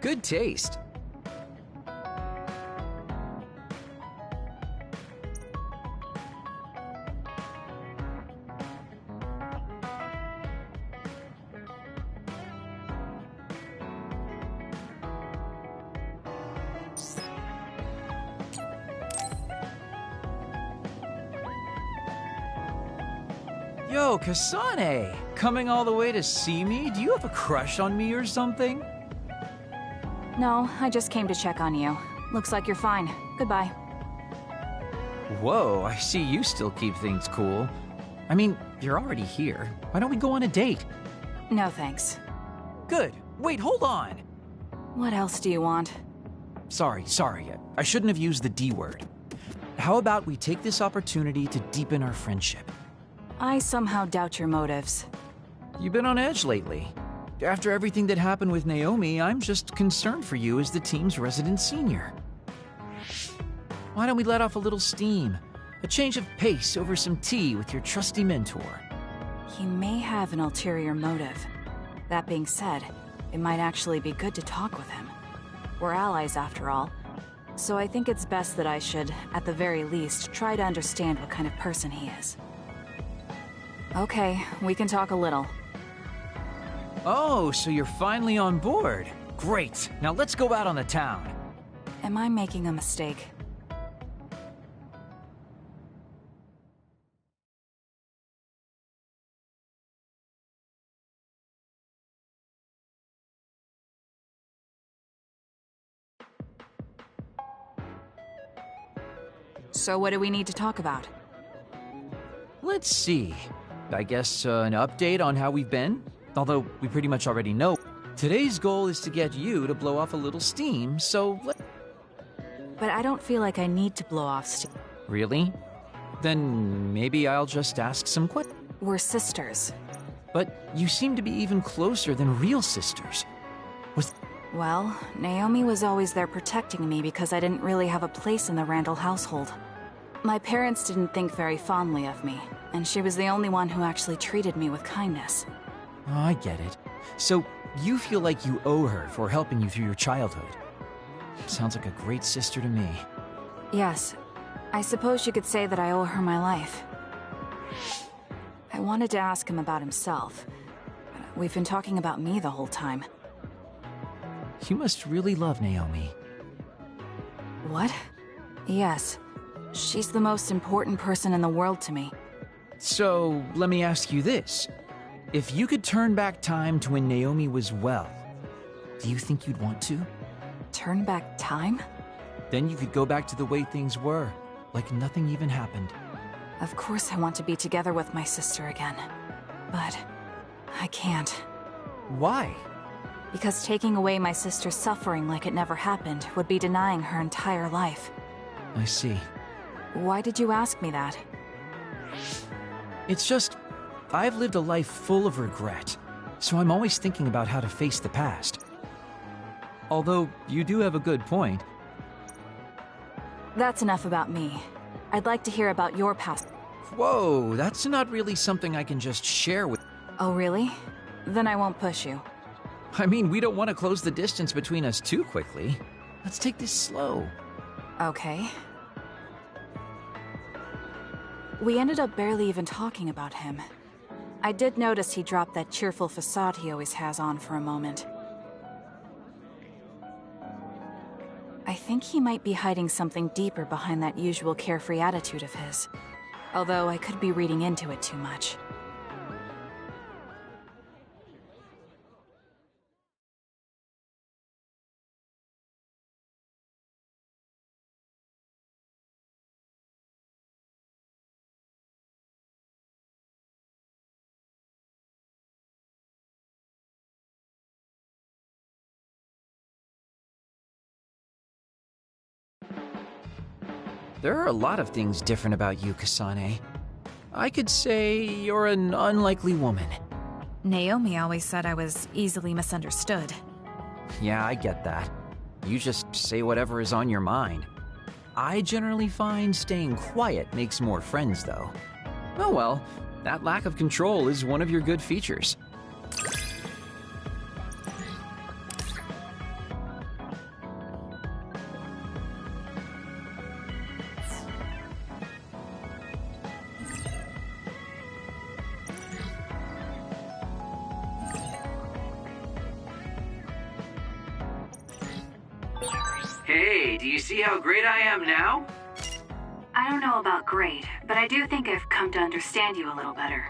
Good taste. Yo, Kasane! Coming all the way to see me? Do you have a crush on me or something? No, I just came to check on you. Looks like you're fine. Goodbye. Whoa, I see you still keep things cool. I mean, you're already here. Why don't we go on a date? No thanks. Good. Wait, hold on. What else do you want? Sorry. I shouldn't have used the D word. How about we take this opportunity to deepen our friendship? I somehow doubt your motives. You've been on edge lately. After everything that happened with Naomi, I'm just concerned for you as the team's resident senior. Why don't we let off a little steam? A change of pace over some tea with your trusty mentor. He may have an ulterior motive. That being said, it might actually be good to talk with him. We're allies after all, so I think it's best that I should, at the very least, try to understand what kind of person he is. Okay, we can talk a little. Oh, so you're finally on board. Great. Now let's go out on the town. Am I making a mistake? So what do we need to talk about? Let's see. I guess an update on how we've been? Although we pretty much already know. Today's goal is to get you to blow off a little steam, so But I don't feel like I need to blow off steam. Really? Then maybe I'll just ask some questions. We're sisters. But you seem to be even closer than real sisters. Well, Naomi was always there protecting me because I didn't really have a place in the Randall household. My parents didn't think very fondly of me, and she was the only one who actually treated me with kindness. Oh, I get it. So you feel like you owe her for helping you through your childhood. Sounds like a great sister to me. Yes. I suppose you could say that I owe her my life. I wanted to ask him about himself. We've been talking about me the whole time. You must really love Naomi. What? Yes. She's the most important person in the world to me. So, let me ask you this. If you could turn back time to when Naomi was well, do you think you'd want to? Turn back time? Then you could go back to the way things were, like nothing even happened. Of course I want to be together with my sister again. But I can't. Why? Because taking away my sister's suffering like it never happened would be denying her entire life. I see. Why did you ask me that? It's just, I've lived a life full of regret, so I'm always thinking about how to face the past. Although, you do have a good point. That's enough about me. I'd like to hear about your past. Whoa, that's not really something I can just share with... Oh, really? Then I won't push you. I mean, we don't want to close the distance between us too quickly. Let's take this slow. Okay. We ended up barely even talking about him. I did notice he dropped that cheerful facade he always has on for a moment. I think he might be hiding something deeper behind that usual carefree attitude of his. Although I could be reading into it too much. There are a lot of things different about you, Kasane. I could say you're an unlikely woman. Naomi always said I was easily misunderstood. Yeah, I get that. You just say whatever is on your mind. I generally find staying quiet makes more friends, though. Oh well, that lack of control is one of your good features. Hey, do you see how great I am now? I don't know about great, but I do think I've come to understand you a little better.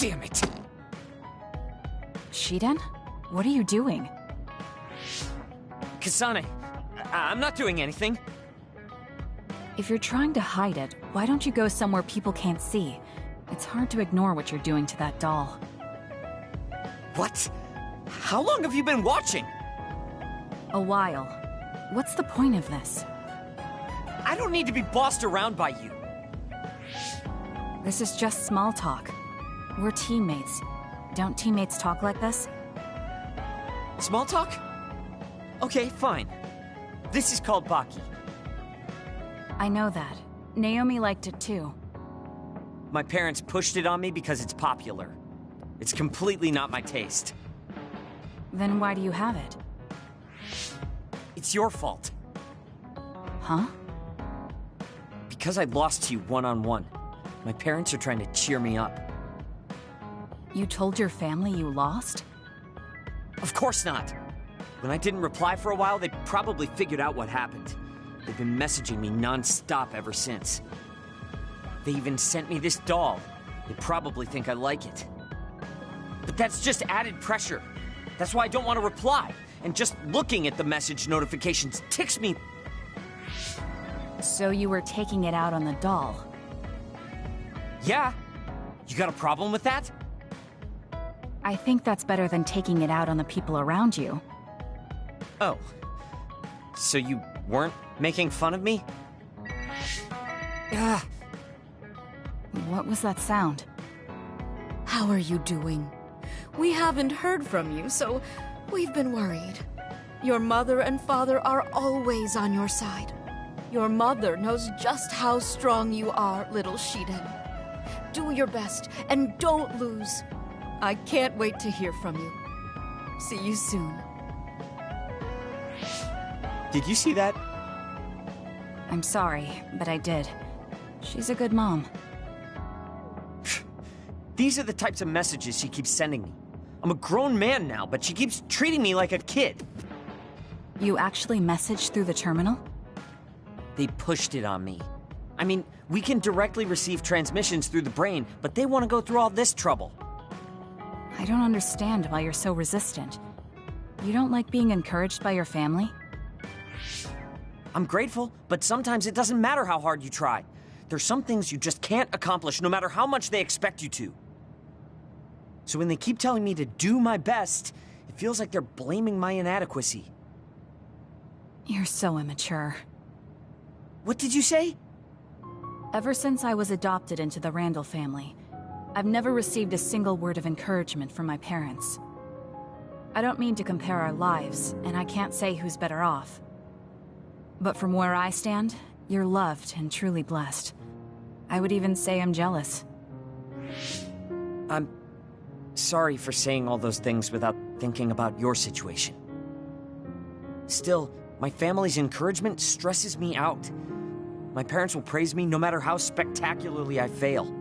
Damn it! Shiden? What are you doing? Kasane, I'm not doing anything. If you're trying to hide it, why don't you go somewhere people can't see? It's hard to ignore what you're doing to that doll. What? How long have you been watching? A while. What's the point of this? I don't need to be bossed around by you. This is just small talk. We're teammates. Don't teammates talk like this? Small talk? Okay, fine. This is called Baki. I know that. Naomi liked it too. My parents pushed it on me because it's popular. It's completely not my taste. Then why do you have it? It's your fault. Huh? Because I lost to you one-on-one. My parents are trying to cheer me up. You told your family you lost? Of course not. When I didn't reply for a while, they probably figured out what happened. They've been messaging me non-stop ever since. They even sent me this doll. They probably think I like it. But that's just added pressure. That's why I don't want to reply. And just looking at the message notifications ticks me. So you were taking it out on the doll? Yeah. You got a problem with that? I think that's better than taking it out on the people around you. Oh. So you weren't making fun of me? Ah. What was that sound? How are you doing? We haven't heard from you, so we've been worried. Your mother and father are always on your side. Your mother knows just how strong you are, little Shiden. Do your best, and don't lose. I can't wait to hear from you. See you soon. Did you see that? I'm sorry, but I did. She's a good mom. These are the types of messages she keeps sending me. I'm a grown man now, but she keeps treating me like a kid. You actually messaged through the terminal? They pushed it on me. I mean, we can directly receive transmissions through the brain, but they want to go through all this trouble. I don't understand why you're so resistant. You don't like being encouraged by your family? I'm grateful, but sometimes it doesn't matter how hard you try. There's some things you just can't accomplish no matter how much they expect you to. So when they keep telling me to do my best, it feels like they're blaming my inadequacy. You're so immature. What did you say? Ever since I was adopted into the Randall family, I've never received a single word of encouragement from my parents. I don't mean to compare our lives, and I can't say who's better off. But from where I stand, you're loved and truly blessed. I would even say I'm jealous. I'm sorry for saying all those things without thinking about your situation. Still, my family's encouragement stresses me out. My parents will praise me no matter how spectacularly I fail.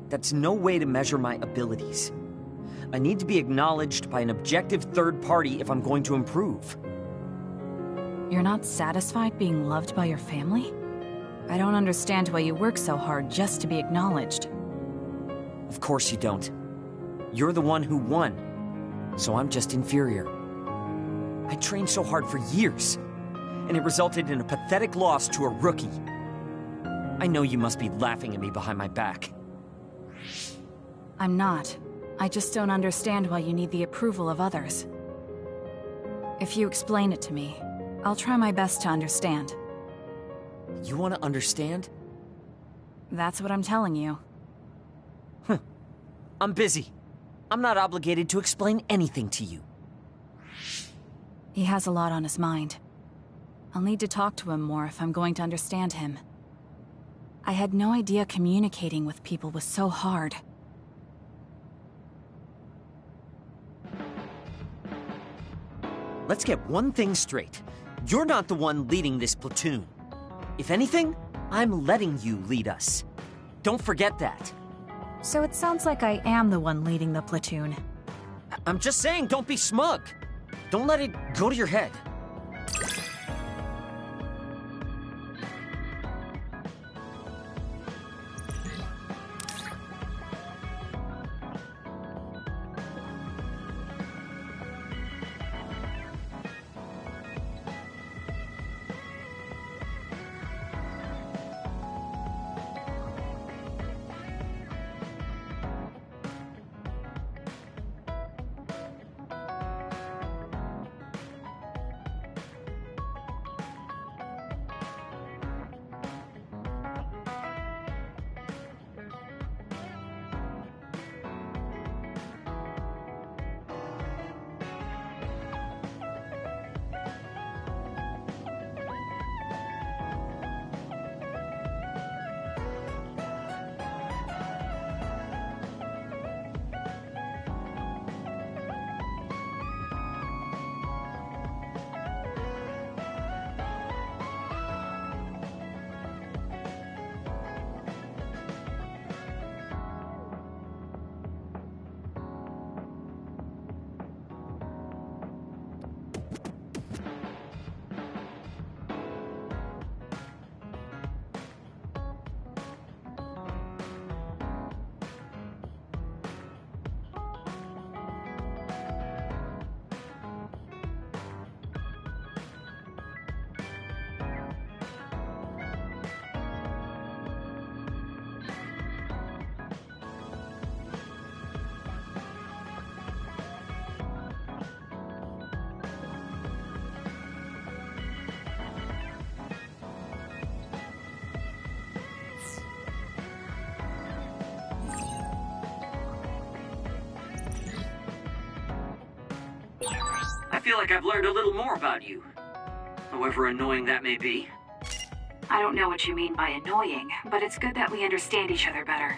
That's no way to measure my abilities. I need to be acknowledged by an objective third party if I'm going to improve. You're not satisfied being loved by your family? I don't understand why you work so hard just to be acknowledged. Of course you don't. You're the one who won, so I'm just inferior. I trained so hard for years, and it resulted in a pathetic loss to a rookie. I know you must be laughing at me behind my back. I'm not. I just don't understand why you need the approval of others. If you explain it to me, I'll try my best to understand. You want to understand? That's what I'm telling you. I'm busy. I'm not obligated to explain anything to you. He has a lot on his mind. I'll need to talk to him more if I'm going to understand him. I had no idea communicating with people was so hard. Let's get one thing straight. You're not the one leading this platoon. If anything, I'm letting you lead us. Don't forget that. So it sounds like I am the one leading the platoon. I'm just saying, don't be smug. Don't let it go to your head. feel like I've learned a little more about you. However annoying that may be. I don't know what you mean by annoying, but it's good that we understand each other better.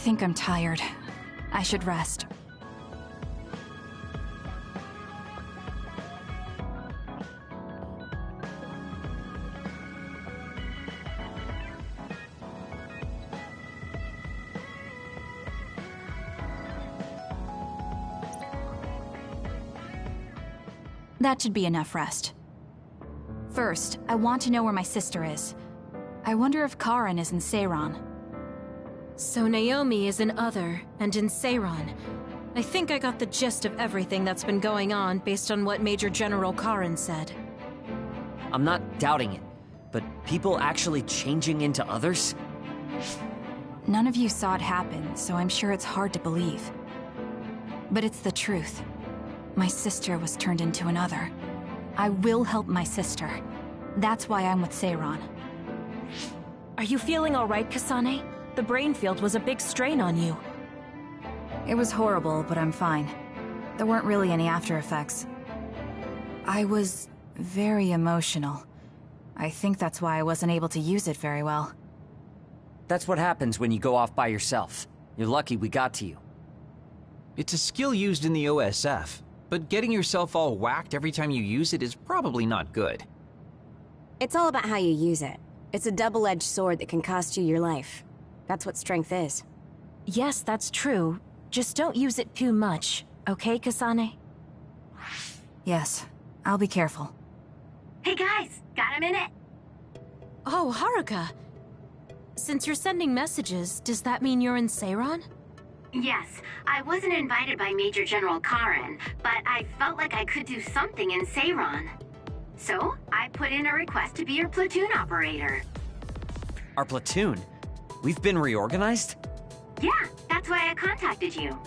think I'm tired. I should rest. That should be enough rest. First, I want to know where my sister is. I wonder if Karen is in Seiran. So Naomi is in Other, and in Seiran. I think I got the gist of everything that's been going on based on what Major General Karen said. I'm not doubting it, but people actually changing into others? None of you saw it happen, so I'm sure it's hard to believe. But it's the truth. My sister was turned into another. I will help my sister. That's why I'm with Seiran. Are you feeling all right, Kasane? The brain field was a big strain on you. It was horrible, but I'm fine. There weren't really any after effects. I was very emotional. I think that's why I wasn't able to use it very well. That's what happens when you go off by yourself. You're lucky we got to you. It's a skill used in the OSF, but getting yourself all whacked every time you use it is probably not good. It's all about how you use it. It's a double-edged sword that can cost you your life. That's what strength is. Yes, that's true. Just don't use it too much, okay, Kasane? Yes, I'll be careful. Hey guys, got a minute? Oh, Haruka. Since you're sending messages, does that mean you're in Seiran? Yes, I wasn't invited by Major General Karen, but I felt like I could do something in Seiran. So, I put in a request to be your platoon operator. Our platoon? We've been reorganized? Yeah, that's why I contacted you.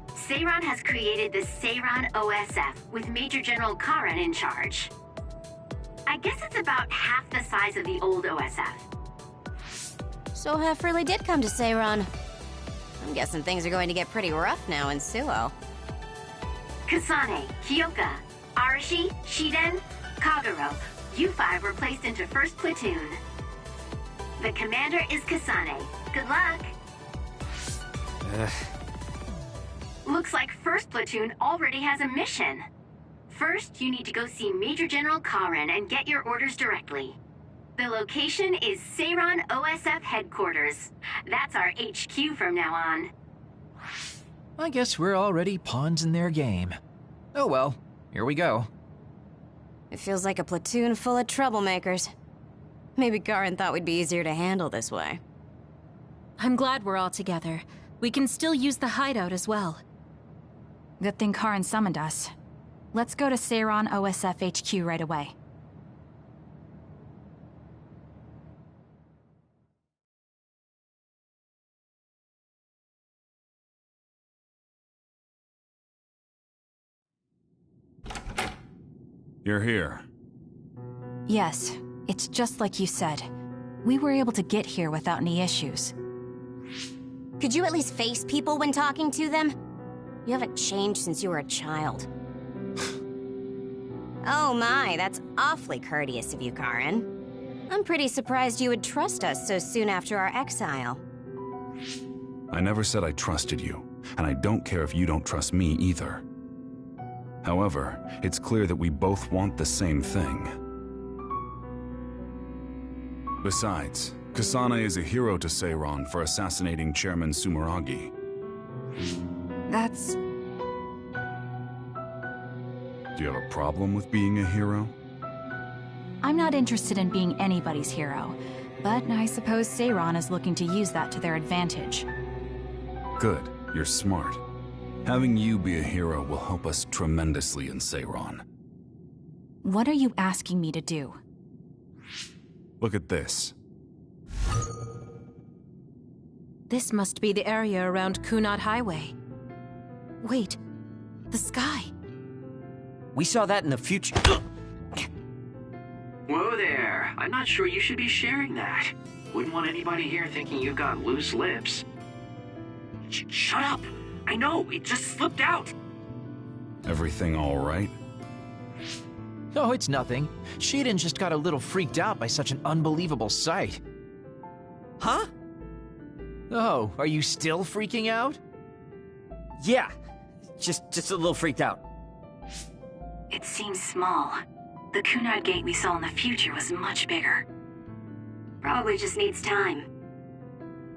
Seiran has created the Seiran OSF with Major General Karen in charge. I guess it's about half the size of the old OSF. So Hef really did come to Seiran. I'm guessing things are going to get pretty rough now in Suo. Kasane, Kyoka, Arashi, Shiden, Kagero, you five were placed into 1st Platoon. The commander is Kasane. Good luck. Looks like 1st Platoon already has a mission. First, you need to go see Major General Karen and get your orders directly. The location is Seiran OSF headquarters. That's our HQ from now on. I guess we're already pawns in their game. Oh well, here we go. It feels like a platoon full of troublemakers. Maybe Karen thought we'd be easier to handle this way. I'm glad we're all together. We can still use the hideout as well. Good thing Karen summoned us. Let's go to Seiran OSF HQ right away. You're here. Yes, it's just like you said. We were able to get here without any issues. Could you at least face people when talking to them? You haven't changed since you were a child. Oh my, that's awfully courteous of you, Karen. I'm pretty surprised you would trust us so soon after our exile. I never said I trusted you, and I don't care if you don't trust me either. However, it's clear that we both want the same thing. Besides, Kasane is a hero to Seiran for assassinating Chairman Sumeragi. That's... Do you have a problem with being a hero? I'm not interested in being anybody's hero, but I suppose Seiran is looking to use that to their advantage. Good, you're smart. Having you be a hero will help us tremendously in Seiran. What are you asking me to do? Look at this. This must be the area around Kunad Highway. Wait, the sky. We saw that in the future. Whoa there. I'm not sure you should be sharing that. Wouldn't want anybody here thinking you've got loose lips. Shut up! I know, it just slipped out! Everything all right? Oh, it's nothing. Shiden just got a little freaked out by such an unbelievable sight. Huh? Oh, are you still freaking out? Yeah, just a little freaked out. It seems small. The Kunad gate we saw in the future was much bigger. Probably just needs time.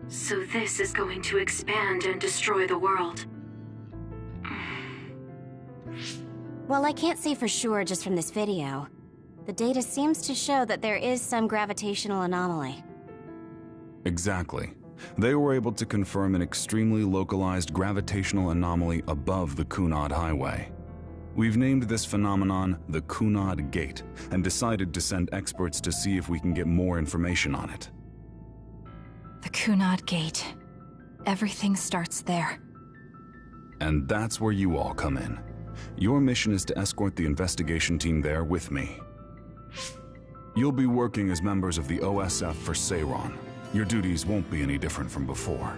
So this is going to expand and destroy the world. Well, I can't say for sure just from this video. The data seems to show that there is some gravitational anomaly. Exactly. They were able to confirm an extremely localized gravitational anomaly above the Kunad Highway. We've named this phenomenon the Kunad Gate and decided to send experts to see if we can get more information on it. The Kunad Gate. Everything starts there. And that's where you all come in. Your mission is to escort the investigation team there with me. You'll be working as members of the OSF for Seiron. Your duties won't be any different from before.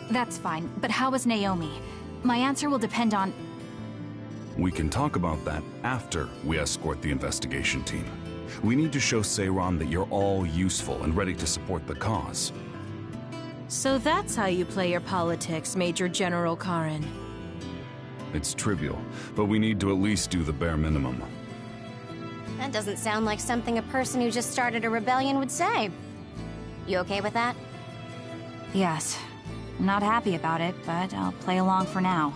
That's fine, but how is Naomi? My answer will depend on... We can talk about that after we escort the investigation team. We need to show Seiron that you're all useful and ready to support the cause. So that's how you play your politics, Major General Karen. It's trivial, but we need to at least do the bare minimum. That doesn't sound like something a person who just started a rebellion would say. You okay with that? Yes. I'm not happy about it, but I'll play along for now.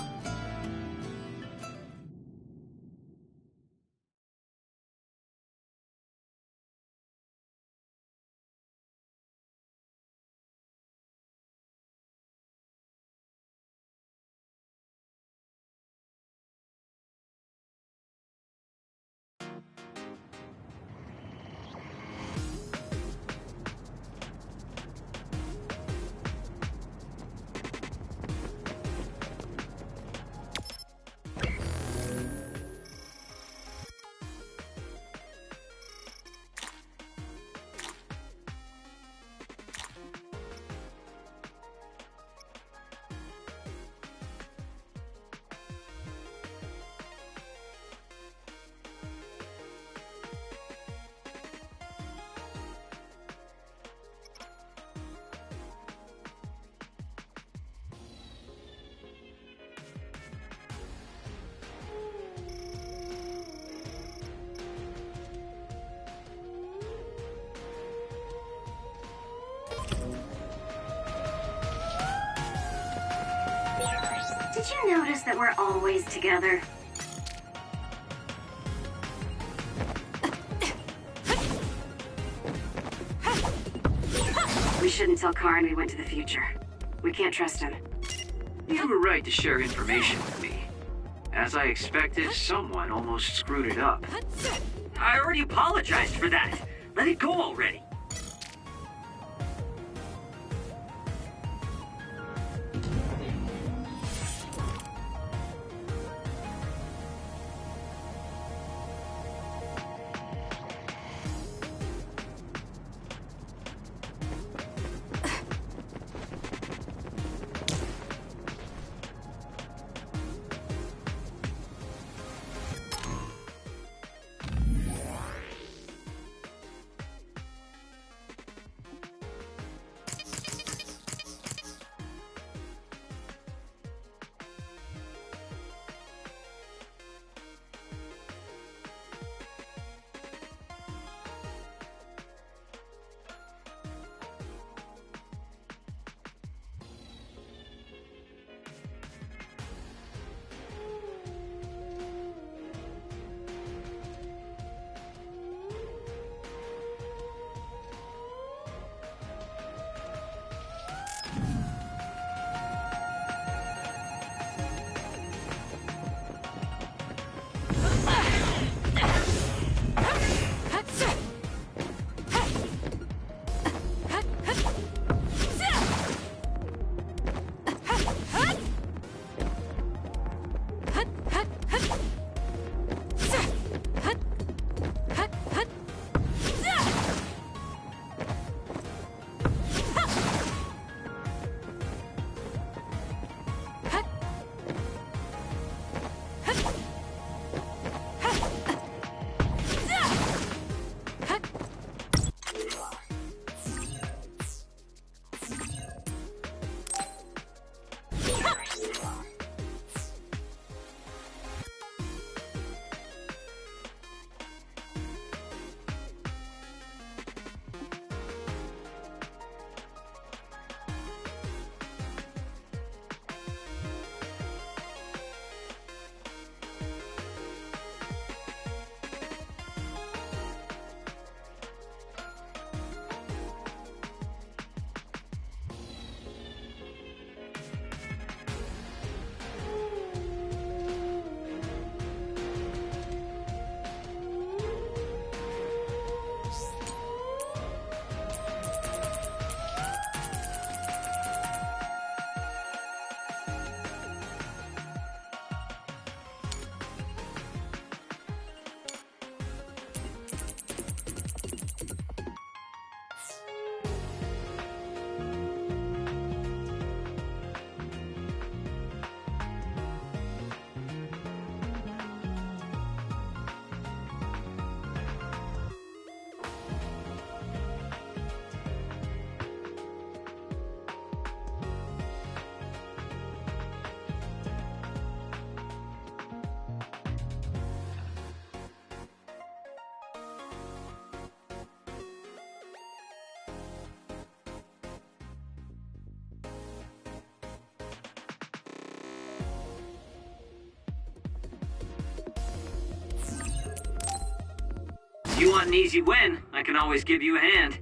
Did you notice that we're always together? We shouldn't tell Karin we went to the future. We can't trust him. You were right to share information with me. As I expected, someone almost screwed it up. I already apologized for that. Let it go already. you want an easy win, I can always give you a hand.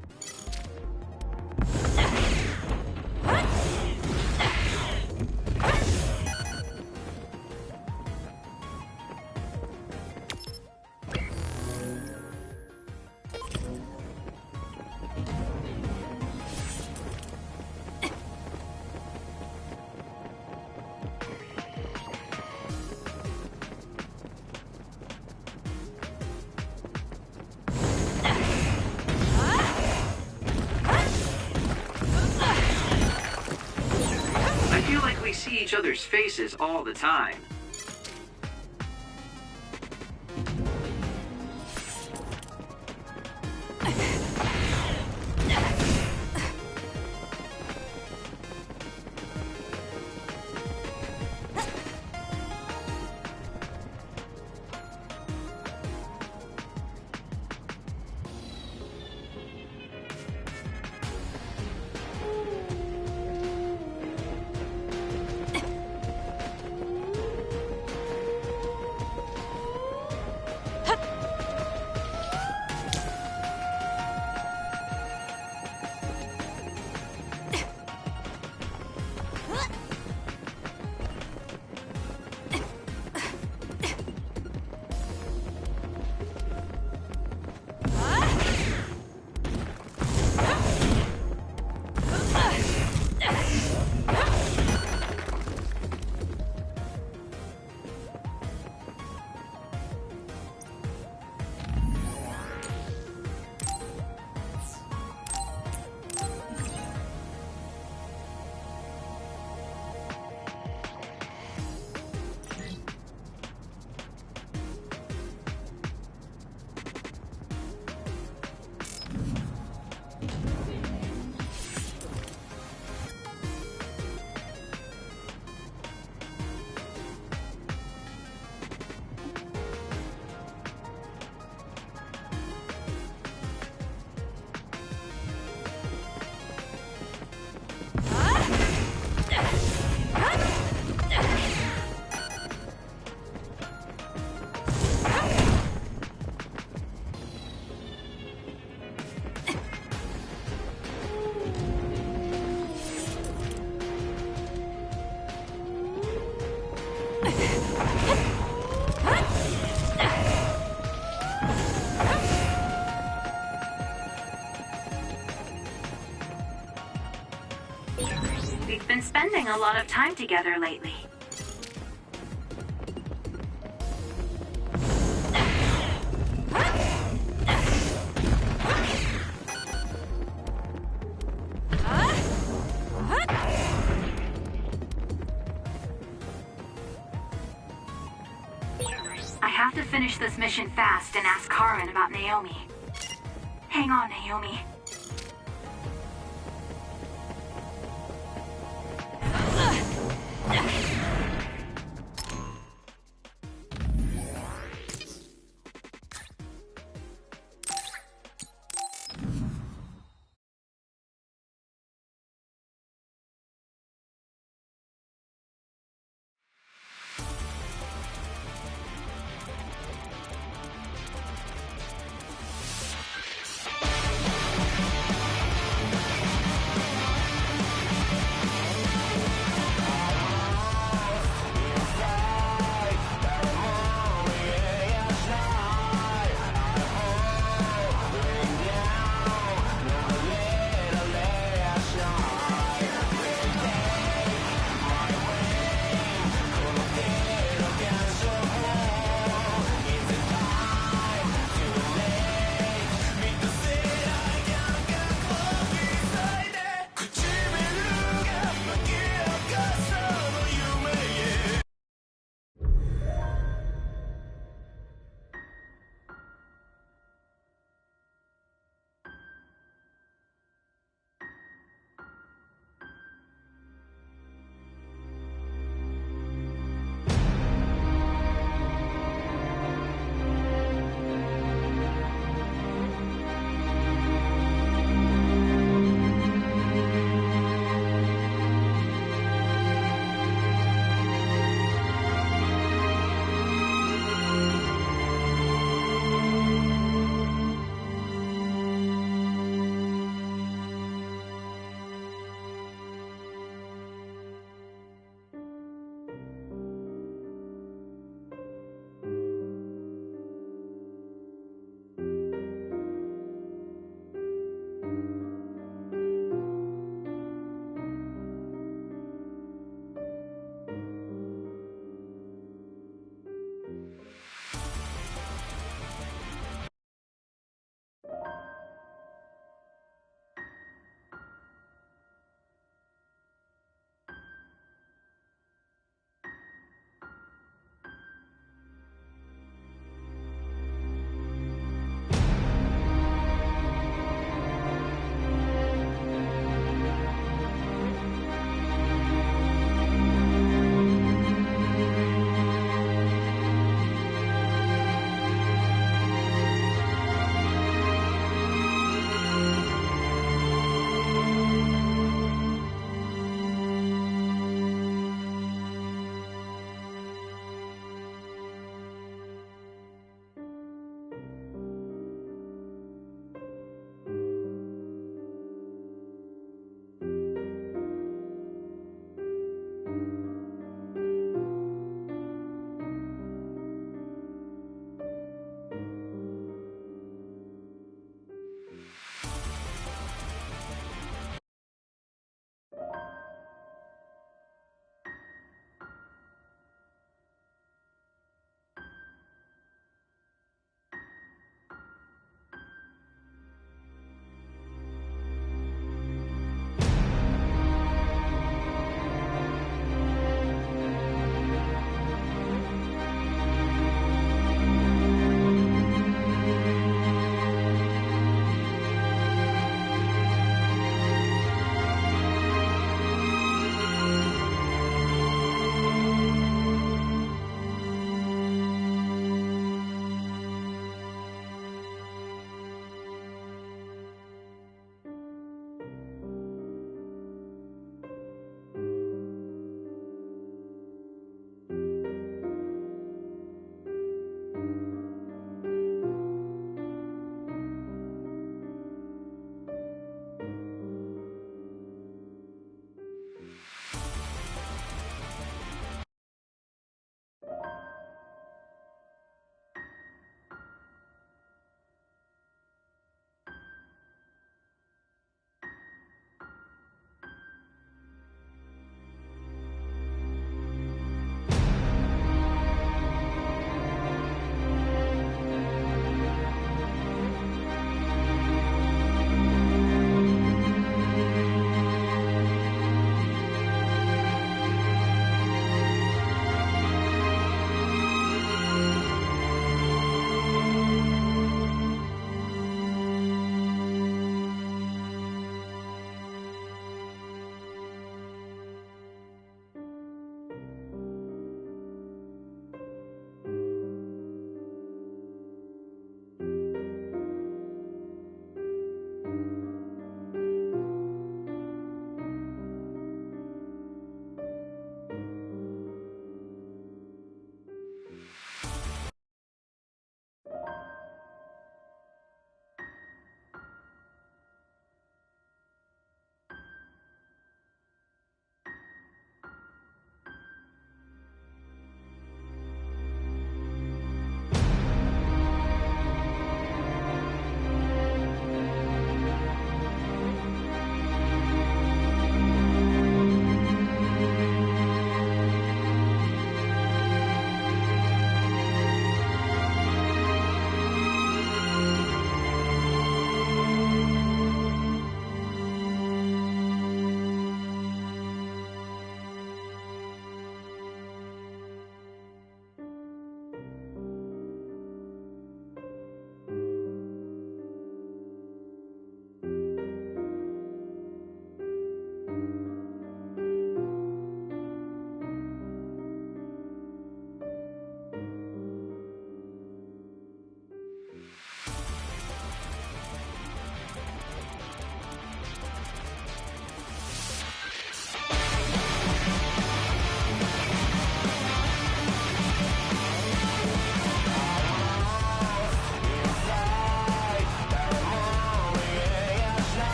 We see each other's faces all the time. We've been spending a lot of time together lately. I have to finish this mission fast and ask Karin about Naomi. Hang on, Naomi.